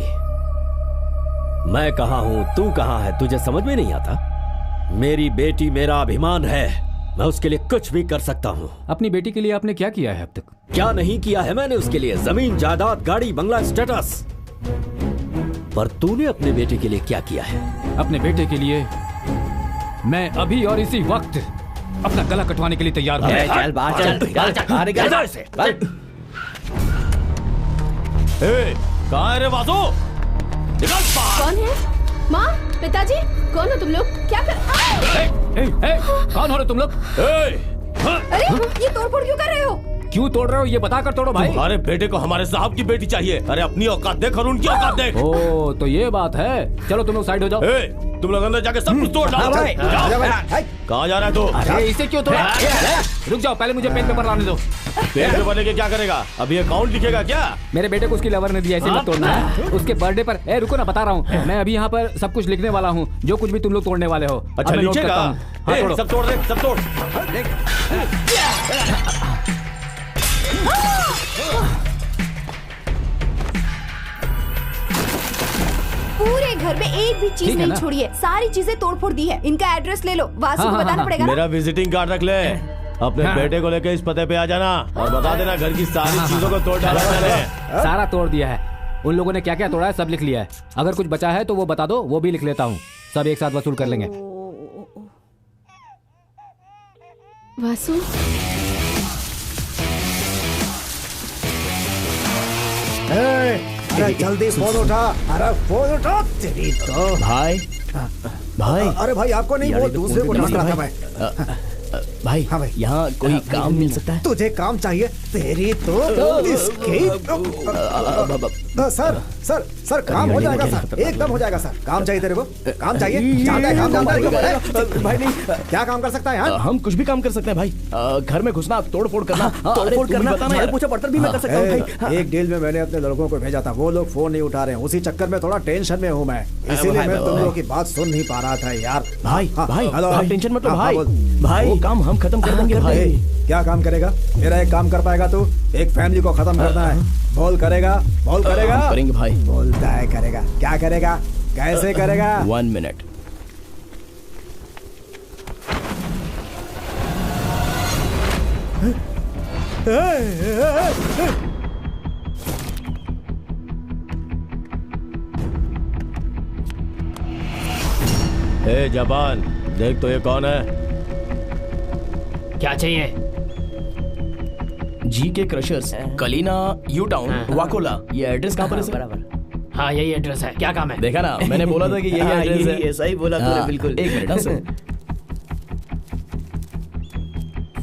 मैं कहाँ हूँ, तू कहाँ है, तुझे समझ में नहीं आता? मेरी बेटी मेरा अभिमान है, मैं उसके लिए कुछ भी कर सकता हूँ। अपनी बेटी के लिए आपने क्या किया है अब तक? क्या नहीं किया है मैंने उसके लिए? जमीन, जायदाद, गाड़ी, बंगला, स्टेटस। पर तूने अपने बेटे के लिए क्या किया है? अपने बेटे के लिए मैं अभी और इसी वक्त अपना गला कटवाने के लिए तैयार हूँ। चल बाहर, चल। कहाँ है रे वासु? निकल बाहर। कौन है? माँ, पिताजी, कौन हो तुम लोग? क्या कर? कौन हो रे तुम लोग? अरे ये तोड़फोड़ क्यों कर रहे हो? क्यों तोड़ रहे हो? ये बता कर तोड़ो भाई। तुम्हारे बेटे को हमारे साहब की बेटी चाहिए। अरे अपनी औकात देख और उनकी औकात देख। ओ तो ये बात है। चलो तुम लोग साइड हो जाओ। तुम लोग अंदर जाके सब कुछ तोड़ डालो। कहाँ जा रहा है तू? अरे इसे क्यों तोड़ा? रुक जाओ, पहले मुझे पेन पेपर लाने दो। पेन पेपर लेके क्या करेगा? अभी अकाउंट लिखेगा क्या? मेरे बेटे को उसकी लवर ने दिया, ऐसे मत तोड़ना है। उसके बर्थडे पर रुको ना, बता रहा हूँ। मैं अभी यहाँ पर सब कुछ लिखने वाला हूँ, जो कुछ भी तुम लोग तोड़ने वाले हो। अच्छा लिखेगा? सब तोड़ दे, सब तोड़। पूरे घर में एक भी चीज नहीं छोड़ी है, सारी चीजें तोड़फोड़ दी है। इनका एड्रेस ले लो, वासु को बताना पड़ेगा। मेरा विजिटिंग कार्ड रख ले, अपने बेटे को लेकर इस पते पे आ जाना और बता देना घर की सारी चीजों को तोड़ डाला मैंने। सारा तोड़ दिया है। उन लोगों ने क्या क्या तोड़ा है सब लिख लिया है। अगर कुछ बचा है तो वो बता दो, वो भी लिख लेता हूँ। सब एक साथ वसूल कर लेंगे। वासु, अरे जल्दी फोन उठा। अरे फोन उठा तेरी तो। भाई भाई अरे भाई आपको नहीं, वो दूसरे को डांट रहा था मैं। भाई हाँ भाई, यहाँ कोई काम मिल सकता है? तुझे काम चाहिए? तेरी तो इसकी। सर सर सर काम हो जाएगा सर, एकदम हो जाएगा सर। काम चाहिए तेरे को? काम चाहिए? जानता है काम जानता है भाई? नहीं क्या काम कर सकता है? हम कुछ भी काम कर सकते हैं भाई। घर में घुसना, तोड़-फोड़ करना, तोड़-फोड़ करना, झाड़ू पोछा बर्तन भी मैं कर सकता हूँ भाई। एक डील में मैंने अपने लड़कों को भेजा था, वो लोग फोन नहीं उठा रहे हैं। उसी चक्कर में थोड़ा टेंशन में हूँ मैं, इसीलिए मैं तुम लोगों की बात सुन नहीं पा रहा था यार। भाई भाई हेलो, टेंशन मत लो भाई। भाई वो काम हम खत्म कर देंगे भाई। क्या काम करेगा? मेरा एक काम कर पाएगा तू? एक फैमिली को खत्म करना है। बोल करेगा? बोल करेगा? करेंगे भाई। बोलता है करेगा, क्या करेगा? कैसे करेगा? 1 मिनट। ए जबान, देख तो ये कौन है? क्या चाहिए? जी के crushers, Kalina, you town, Vakola. ये एड्रेस कहाँ पर है सर? बराबर। हाँ यही एड्रेस है। क्या काम है? देखा ना, मैंने बोला था कि यही एड्रेस है। ऐसा ही बोला तूने, बिल्कुल। एक minute sir.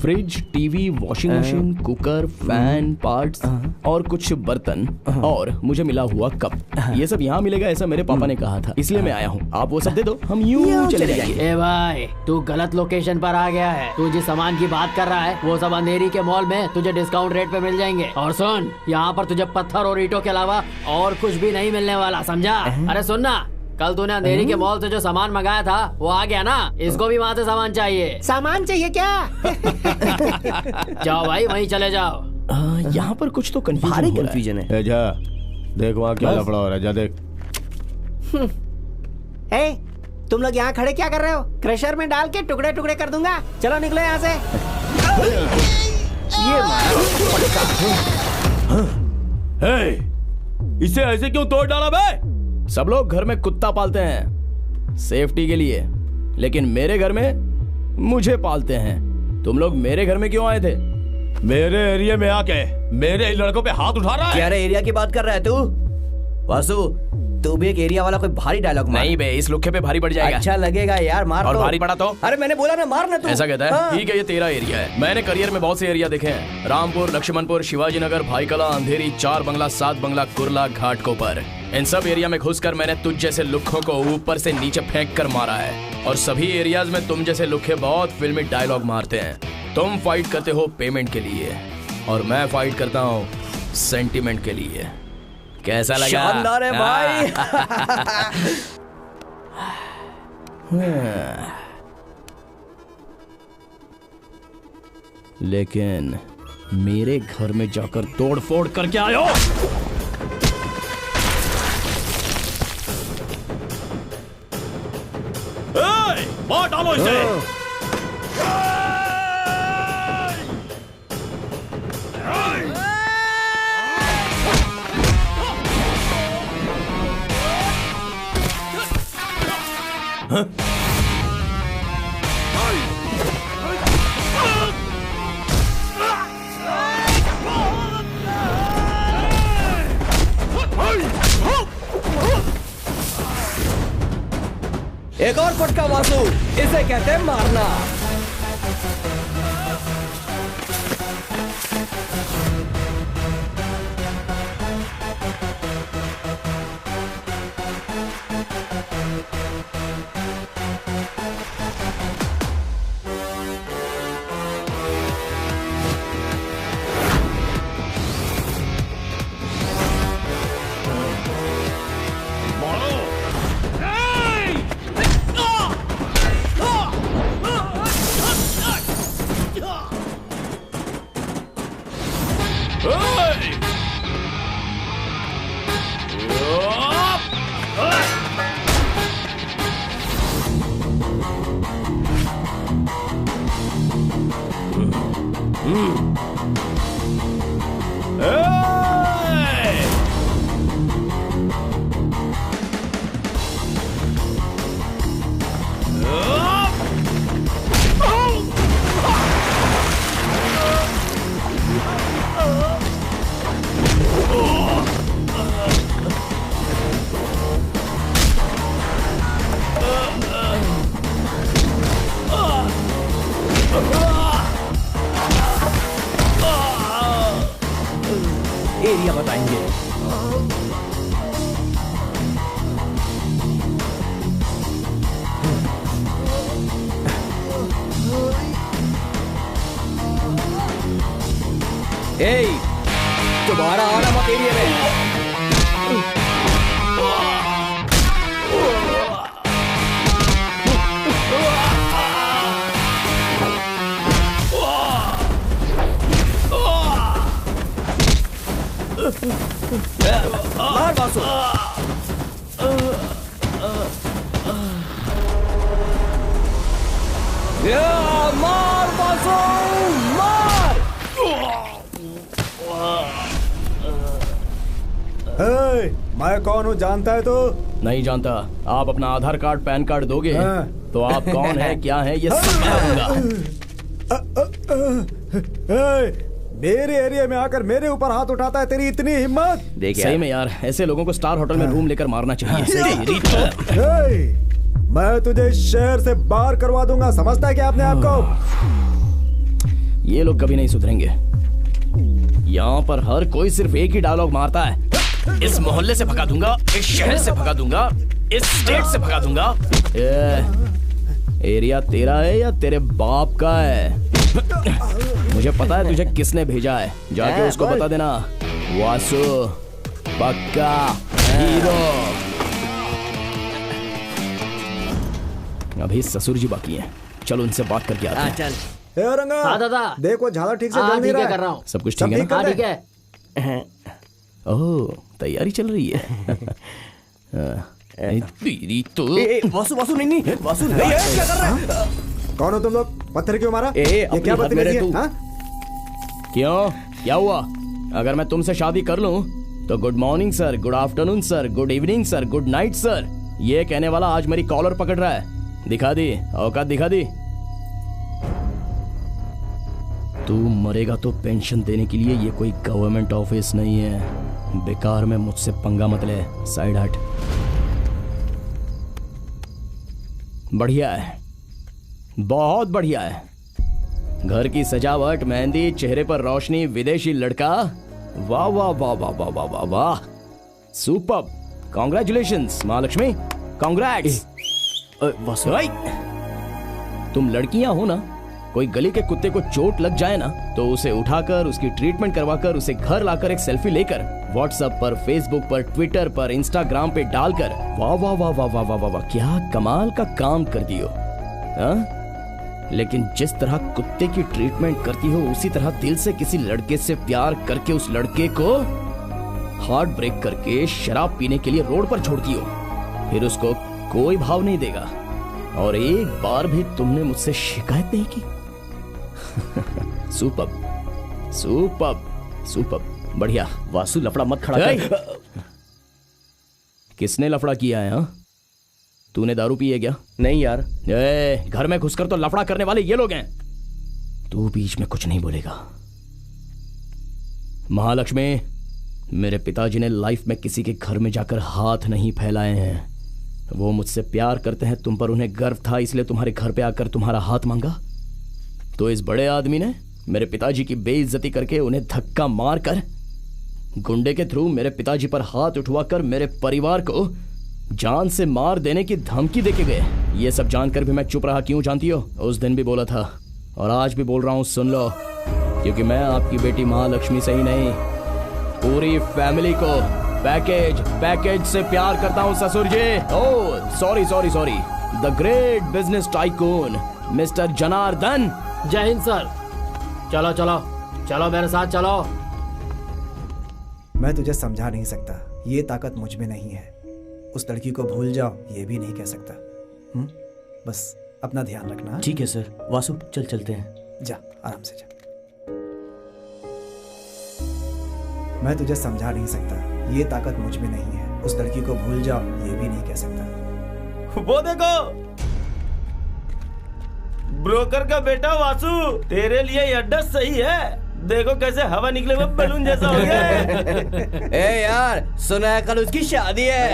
Fridge, TV, washing machine, cooker, fan, parts और कुछ बर्तन और मुझे मिला हुआ कप। ये सब यहाँ मिलेगा ऐसा मेरे पापा ने कहा था, इसलिए मैं आया हूँ। आप वो सब दे दो, हम यूं चले जाएंगे। ए भाई, तू गलत लोकेशन पर आ गया है। तू जिस सामान की बात कर रहा है वो सब अंधेरी के मॉल में तुझे डिस्काउंट रेट पे मिल जाएंगे। और सुन, यहाँ पर तुझे पत्थर और ईंटों के अलावा और कुछ भी नहीं मिलने वाला, समझा? अरे सुन ना, कल तूने अंधेरी के मॉल से जो सामान मंगाया था वो आ गया ना, इसको भी वहाँ से सामान चाहिए। सामान चाहिए क्या? जाओ भाई, वहीं चले जाओ। यहाँ पर कुछ तो कंफ्यूजन है। जा देख वहाँ क्या लफड़ा हो रहा है, जा देख। तुम लोग यहाँ खड़े क्या कर रहे हो? क्रशर में डाल के टुकड़े टुकड़े कर दूंगा। चलो निकलो यहाँ से। ये इसे ऐसे क्यों तोड़ डाला बे? सब लोग घर में कुत्ता पालते हैं सेफ्टी के लिए, लेकिन मेरे घर में मुझे पालते हैं। तुम लोग मेरे घर में क्यों आए थे? मेरे एरिया में आके मेरे लड़कों पे हाथ उठा रहा है। क्या रे एरिया की बात कर रहा है तू? वासु, तू भी एक एरिया वाला कोई भारी डायलॉग मार। नहीं बे, इस लुक्के पे भारी पड़ जाएगा। अच्छा लगेगा यार, मार। और तो भारी पड़ा तो? अरे मैंने बोला ना, मार ना तू। ऐसा कहता है? हाँ। ठीक है, ये तेरा एरिया है। मैंने करियर में बहुत से एरिया देखे हैं, रामपुर, लक्ष्मणपुर, शिवाजी नगर, भाईकला, अंधेरी, 4 बंगला, 7 बंगला, कुर्ला, घाटकोपर। इन सब एरिया में घुसकर मैंने तुझ जैसे लुक्कों को ऊपर से नीचे फेंक कर मारा है। और सभी एरियाज में तुम जैसे लुक्के बहुत फिल्मी डायलॉग मारते हैं। तुम फाइट करते हो पेमेंट के लिए और मैं फाइट करता हूँ सेंटिमेंट के लिए। कैसा लगा? शानदार है भाई। लेकिन मेरे घर में जाकर तोड़ फोड़ करके आयो। मार डालो इसे। एक और फटका वासु, इसे कहते हैं मारना। एरिया बताएंगे। तुम्हारा आना मत एरिया में। मार बासु। मार बासु, मार। मैं कौन हूँ जानता है तो? नहीं जानता। आप अपना आधार कार्ड पैन कार्ड दोगे तो आप कौन है क्या है ये सब बताऊंगा। मेरे एरिया में आकर मेरे ऊपर हाथ उठाता है, तेरी इतनी हिम्मत? सही में यार, ऐसे लोगों को स्टार होटल में रूम लेकर मारना चाहिए। मैं तुझे शहर से बाहर करवा दूंगा, समझता है क्या अपने आप को? ये लोग कभी नहीं सुधरेंगे। यहाँ पर हर कोई सिर्फ एक ही डायलॉग मारता है। इस मोहल्ले से भगा दूंगा, इस शहर से भगा दूंगा, इस स्टेट से भगा दूंगा। एरिया तेरा है या तेरे बाप का है? मुझे पता है तुझे किसने भेजा है, जाके उसको बता देना। वासु पक्का हीरो। अभी ससुर जी बाकी हैं, चलो उनसे बात करके आते हैं। चल। ए रंगा, हाँ दादा, देखो झालर ठीक से जल नहीं रहा है। कर रहा हूँ। सब कुछ ठीक है ना? हाँ ठीक है। ओह, तैयारी चल रही है। तेरी तो वासु वासु नहीं वासु नहीं, क्या कर रहा है? कौन हो तुम लोग? पत्थर क्यों मारा? ये क्या बदतमीजी है? हाँ? क्यों, क्या हुआ? अगर मैं तुमसे शादी कर लूं तो good morning sir, good afternoon sir, good evening sir, good night sir, ये कहने वाला आज मेरी कॉलर पकड़ रहा है। दिखा दी औकात, दिखा दी। तू मरेगा तो पेंशन देने के लिए ये कोई गवर्नमेंट ऑफिस नहीं है। बेकार में मुझसे पंगा मत ले, साइड हट। बढ़िया है, बहुत बढ़िया है। घर की सजावट, मेहंदी, चेहरे पर रोशनी, विदेशी लड़का, वाह वाह वाह वाह वाह वाह वाह वाह, सुपर्ब। Congratulations Mahalakshmi, congrats. तुम लड़कियां हो ना, कोई गली के कुत्ते को चोट लग जाए ना तो उसे उठाकर उसकी ट्रीटमेंट करवाकर उसे घर लाकर एक सेल्फी लेकर व्हाट्सएप पर, फेसबुक पर, ट्विटर पर, इंस्टाग्राम पे डालकर वाह वाह वाह वाह वाह वाह वाह वाह, क्या कमाल का काम कर दियो। लेकिन जिस तरह कुत्ते की ट्रीटमेंट करती हो उसी तरह दिल से किसी लड़के से प्यार करके उस लड़के को हार्ट ब्रेक करके शराब पीने के लिए रोड पर छोड़ती हो, फिर उसको कोई भाव नहीं देगा और एक बार भी तुमने मुझसे शिकायत नहीं की। सुपर्ब सुपर्ब सुपर्ब, बढ़िया। वासु लफड़ा मत खड़ा कर। किसने लफड़ा किया है? हाँ, तूने दारू पी है क्या? नहीं यार। घर में घुसकर तो लफड़ा करने वाले ये लोग हैं। तू बीच में कुछ नहीं बोलेगा। महालक्ष्मी, मेरे पिताजी ने लाइफ में किसी के घर में जाकर हाथ नहीं फैलाए हैं। वो मुझसे प्यार करते हैं, तुम पर उन्हें गर्व था इसलिए तुम्हारे घर पे आकर तुम्हारा हाथ मांगा। तो इस बड़े आदमी ने मेरे पिताजी की बेइज्जती करके उन्हें धक्का मारकर गुंडे के थ्रू मेरे पिताजी पर हाथ उठवाकर मेरे परिवार को जान से मार देने की धमकी देके गए। ये सब जानकर भी मैं चुप रहा, क्यों जानती हो? उस दिन भी बोला था और आज भी बोल रहा हूं, सुन लो, क्योंकि मैं आपकी बेटी महालक्ष्मी से ही नहीं पूरी फैमिली को पैकेज से प्यार करता हूं ससुर जी। Oh sorry sorry sorry, the great business tycoon mister Janardhan. जय हिंद सर। चलो चलो चलो मेरे साथ चलो। मैं तुझे समझा नहीं सकता, ये ताकत मुझ में नहीं है। उस लड़की को भूल जाओ ये भी नहीं कह सकता। बस अपना ध्यान रखना। ठीक है सर। वासु चल चलते हैं। जा आराम से जा। मैं तुझे समझा नहीं सकता, ये ताकत मुझ में नहीं है। उस लड़की को भूल जाओ ये भी नहीं कह सकता। वो देखो, ब्रोकर का बेटा वासु, तेरे लिए ये अड्डा सही है। देखो कैसे हवा निकले हुए बलून जैसा हो गया। ए यार, सुना है कल उसकी शादी है।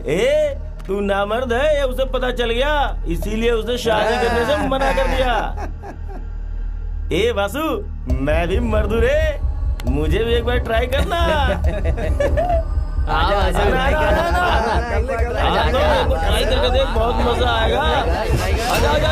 ए तू नामर्द है, ये उसे पता चल गया, इसीलिए उसे शादी करने से मना कर दिया। ए वासु, मैं भी मर्द हूं रे, मुझे भी एक बार ट्राई करना। ट्राई करके देख, बहुत मजा आएगा। आजा आजा।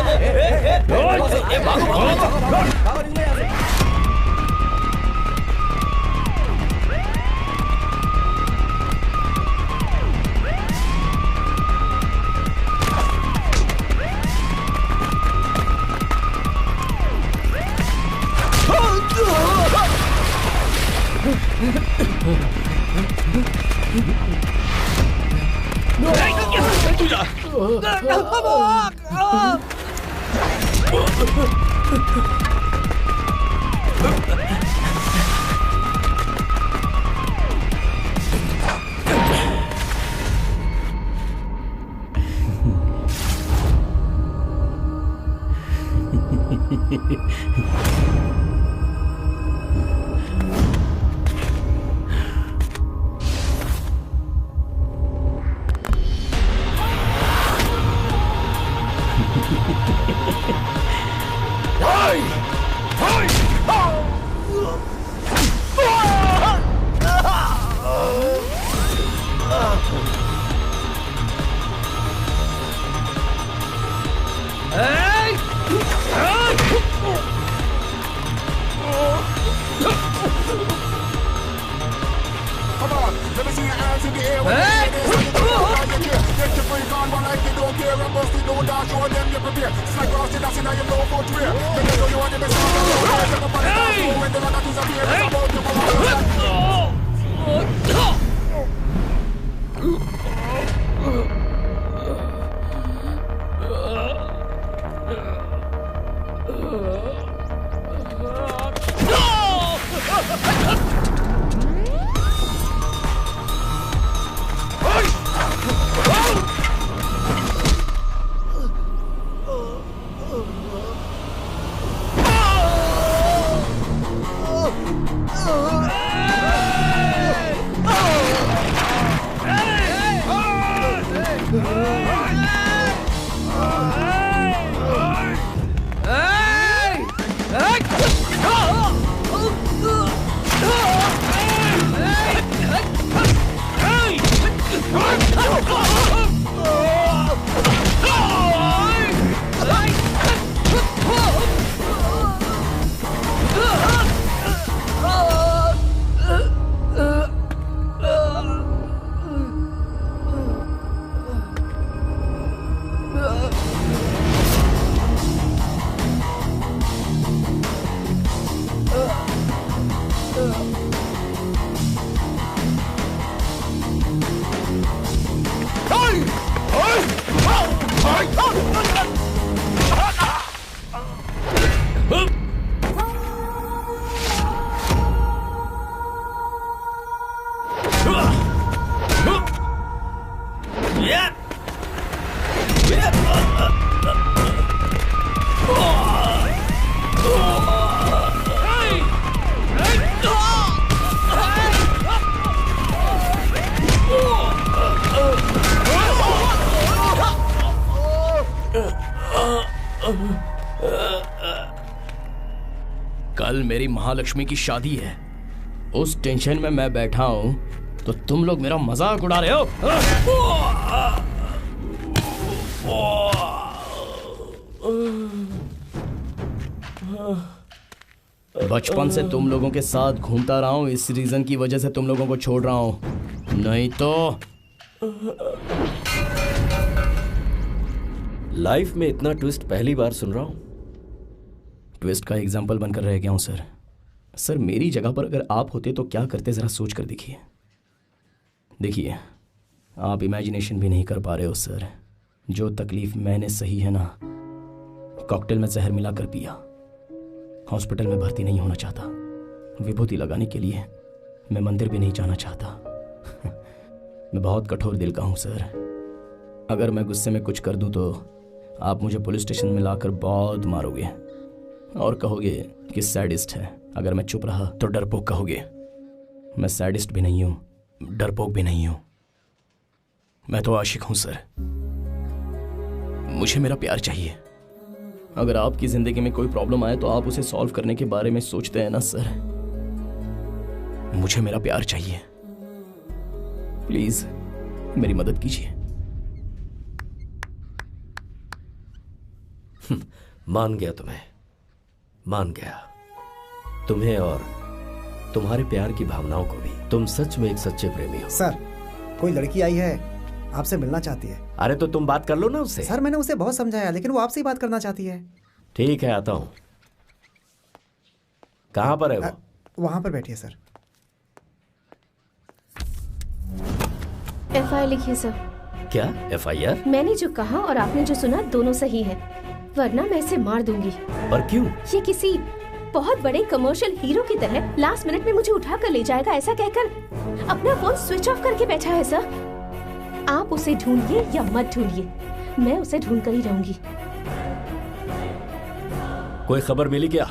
कल मेरी महालक्ष्मी की शादी है, उस टेंशन में मैं बैठा हूं तो तुम लोग मेरा मजाक उड़ा रहे हो। बचपन से तुम लोगों के साथ घूमता रहा हूं, इस रीजन की वजह से तुम लोगों को छोड़ रहा हूं, नहीं तो। लाइफ में इतना ट्विस्ट पहली बार सुन रहा हूं। ट्विस्ट का एग्जाम्पल बनकर रह गया हूं सर। सर मेरी जगह पर अगर आप होते तो क्या करते, जरा सोच कर देखिए। देखिए आप इमेजिनेशन भी नहीं कर पा रहे हो सर। जो तकलीफ मैंने सही है ना, कॉकटेल में जहर मिलाकर पिया। हॉस्पिटल में भर्ती नहीं होना चाहता, विभूति लगाने के लिए मैं मंदिर भी नहीं जाना चाहता। मैं बहुत कठोर दिल का हूं सर। अगर मैं गुस्से में कुछ कर दूं तो आप मुझे पुलिस स्टेशन में लाकर बहुत मारोगे और कहोगे कि सैडिस्ट है। अगर मैं चुप रहा तो डरपोक कहोगे। मैं सैडिस्ट भी नहीं हूं, डरपोक भी नहीं हूं, मैं तो आशिक हूं सर। मुझे मेरा प्यार चाहिए। अगर आपकी जिंदगी में कोई प्रॉब्लम आए तो आप उसे सॉल्व करने के बारे में सोचते हैं ना सर। मुझे मेरा प्यार चाहिए, प्लीज मेरी मदद कीजिए। मान गया तुम्हें, मान गया तुम्हें और तुम्हारे प्यार की भावनाओं को भी। तुम सच में एक सच्चे प्रेमी हो। सर कोई लड़की आई है, आपसे मिलना चाहती है। अरे तो तुम बात कर लो ना उससे। सर मैंने उसे बहुत समझाया लेकिन वो आपसे ही बात करना चाहती है। ठीक है आता हूँ। कहाँ पर है वो? वहां पर बैठी है सर। FIR लिखिए सर। क्या FIR? मैंने जो कहा और आपने जो सुना दोनों सही है, वरना मैं इसे मार दूंगी। पर क्यों? ये किसी बहुत बड़े कमर्शियल हीरो की तरह लास्ट मिनट में मुझे उठा कर ले जाएगा, ऐसा कहकर अपना फोन स्विच ऑफ करके बैठा है सर। आप उसे ढूंढिए या मत ढूंढिए, मैं उसे ढूंढ कर ही रहूंगी। कोई खबर मिली क्या?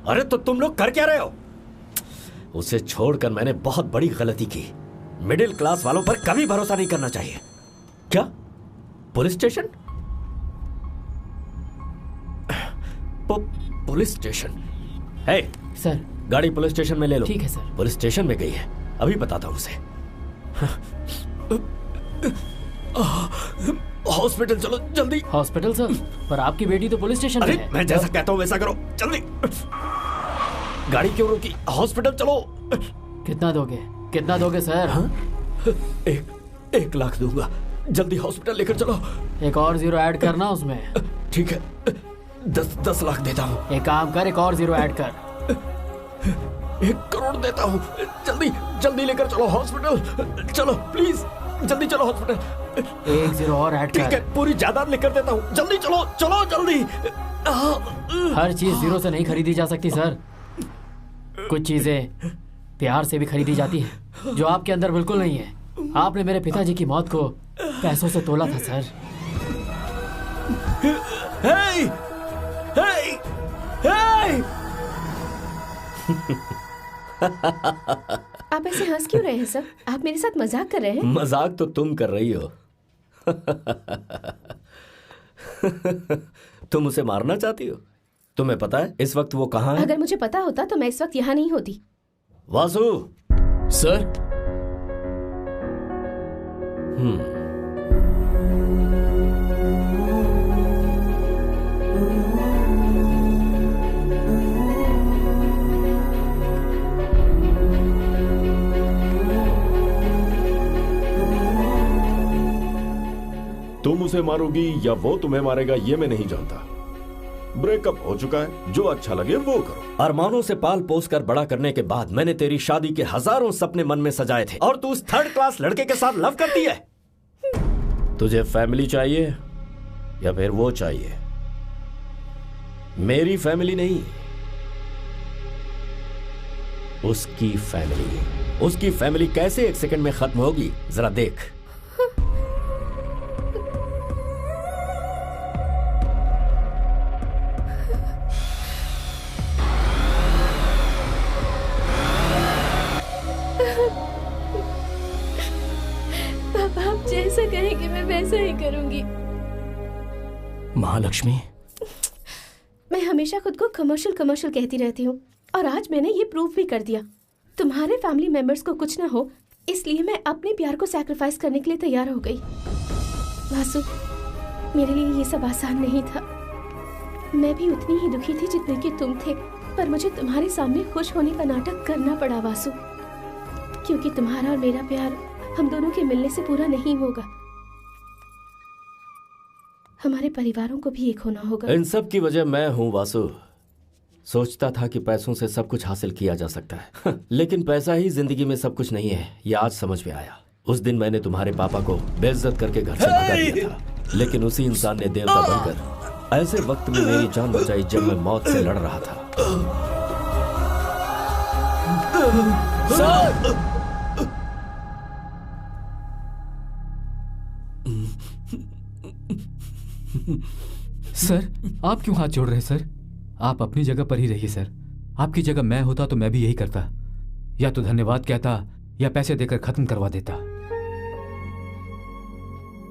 अरे तो तुम लोग कर क्या रहे हो? उसे छोड़कर मैंने बहुत बड़ी गलती की। मिडिल क्लास वालों पर कभी भरोसा नहीं करना चाहिए। क्या पुलिस स्टेशन? Police station? है सर, गाड़ी पुलिस स्टेशन में ले लो। ठीक है सर। पुलिस स्टेशन में गई है, अभी बताता हूं उसे। हॉस्पिटल चलो जल्दी। Hospital sir? पर आपकी बेटी तो पुलिस स्टेशन में है। मैं जैसा कहता हूं वैसा करो, जल्दी। गाड़ी क्यों रुकी? हॉस्पिटल चलो। कितना दोगे? कितना दोगे सर? हाँ? 1 लाख दूंगा, जल्दी हॉस्पिटल लेकर चलो। एक और 0 ऐड करना उसमें। ठीक है, 10 लाख देता हूँ। एक काम कर, एक और 0 ऐड कर। 1 करोड़ देता हूँ। जल्दी जल्दी लेकर चलो हॉस्पिटल। चलो प्लीज जल्दी चलो हॉस्पिटल। 1 0 और ऐड कर। ठीक है, पूरी जायदाद लेकर देता हूँ। जल्दी चलो, चलो जल्दी। हर चीज 0 से नहीं खरीदी जा सकती सर। कुछ चीजें प्यार से भी खरीदी जाती है, जो आपके अंदर बिल्कुल नहीं है। आपने मेरे पिताजी की मौत को पैसों से तोला था सर। Hey! Hey! Hey! आप ऐसे हंस क्यों रहे हैं सर? आप मेरे साथ मजाक कर रहे हैं? मजाक तो तुम कर रही हो। तुम उसे मारना चाहती हो? तुम्हें पता है इस वक्त वो कहाँ है? अगर मुझे पता होता तो मैं इस वक्त यहाँ नहीं होती। वासु। सर। तुम उसे मारोगी या वो तुम्हें मारेगा ये मैं नहीं जानता। ब्रेकअप हो चुका है, जो अच्छा लगे वो करो। अरमानों से पाल पोस कर बड़ा करने के बाद मैंने तेरी शादी के हजारों सपने मन में सजाए थे और तू उस थर्ड क्लास लड़के के साथ लव करती है। तुझे फैमिली चाहिए या फिर वो चाहिए? मेरी फैमिली नहीं, उसकी फैमिली। उसकी फैमिली कैसे 1 सेकंड में खत्म होगी जरा देख। आप जैसा कहेंगे मैं वैसा ही करूंगी। महालक्ष्मी, मैं हमेशा खुद को कमर्शियल कहती रहती हूँ और आज मैंने ये प्रूव भी कर दिया। तुम्हारे फैमिली मेंबर्स को कुछ ना हो इसलिए मैं अपने प्यार को सैक्रिफाइस करने के लिए तैयार हो गई। वासु, मेरे लिए ये सब आसान नहीं था। मैं भी उतनी ही दुखी थी जितने कि तुम थे, पर मुझे तुम्हारे सामने खुश होने का नाटक करना पड़ा वासु, क्योंकि तुम्हारा और मेरा प्यार हम दोनों के मिलने से पूरा नहीं होगा। हमारे परिवारों को भी एक होना होगा। इन सब की वजह मैं हूँ वासु। सोचता था कि पैसों से सब कुछ हासिल किया जा सकता है लेकिन पैसा ही जिंदगी में सब कुछ नहीं है, ये आज समझ में आया। उस दिन मैंने तुम्हारे पापा को बेइज्जत करके घर से भगा दिया था, लेकिन उसी इंसान ने देवता बनकर ऐसे वक्त में मेरी जान बचाई जब मैं मौत से लड़ रहा था। सर, आप क्यों हाथ जोड़ रहे हैं सर? आप अपनी जगह पर ही रहिए सर। आपकी जगह मैं होता तो मैं भी यही करता, या तो धन्यवाद कहता या पैसे देकर खत्म करवा देता।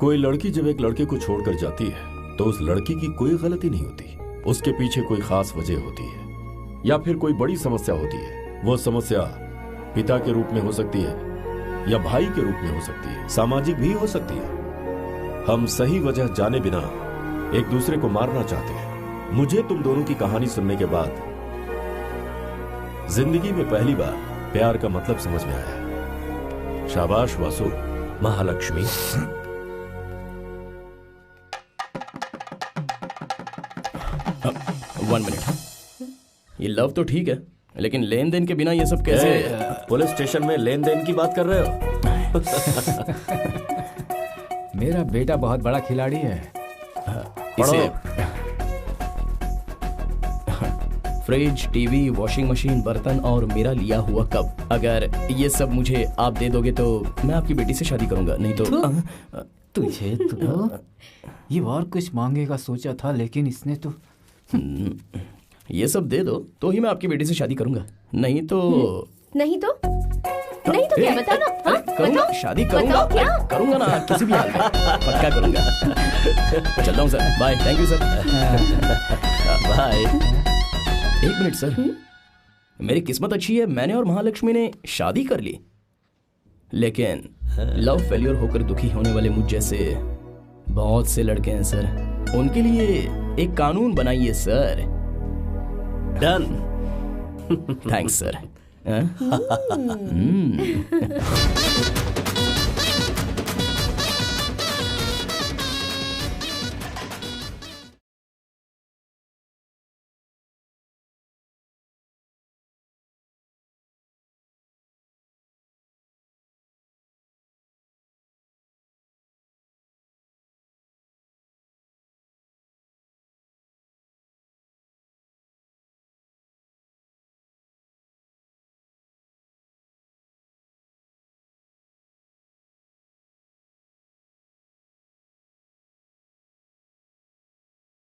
कोई लड़की जब एक लड़के को छोड़कर जाती है तो उस लड़की की कोई गलती नहीं होती, उसके पीछे कोई खास वजह होती है या फिर कोई बड़ी समस्या होती है। वो समस्या पिता के रूप में हो सकती है या भाई के रूप में हो सकती है, सामाजिक भी हो सकती है। हम सही वजह जाने बिना एक दूसरे को मारना चाहते हैं। मुझे तुम दोनों की कहानी सुनने के बाद जिंदगी में पहली बार प्यार का मतलब समझ में आया। शाबाश वासु। Mahalakshmi, one minute. ये लव तो ठीक है, लेकिन लेन देन के बिना ये सब कैसे? पुलिस स्टेशन में लेन देन की बात कर रहे हो? मेरा बेटा बहुत बड़ा खिलाड़ी है। इसे फ्रिज, टीवी, वॉशिंग मशीन, बर्तन और मेरा लिया हुआ कप, अगर ये सब मुझे आप दे दोगे तो मैं आपकी बेटी से शादी करूंगा, नहीं तो तुझे तो ये और कुछ मांगेगा सोचा था, लेकिन इसने तो ये सब दे दो तो ही मैं आपकी बेटी से शादी करूंगा, नहीं तो क्या? बताओ ना। हाँ? करूंगा, शादी करूंगा, करूंगा ना, किसी भी हाल में पक्का करूंगा। चलता हूँ sir, bye. Thank you sir, bye. एक मिनट सर, मेरी किस्मत अच्छी है, मैंने और महालक्ष्मी ने शादी कर ली, लेकिन लव फेल्योर होकर दुखी होने वाले मुझ जैसे बहुत से लड़के हैं सर, उनके लिए एक कानून बनाइए सर। डन। Thanks sir.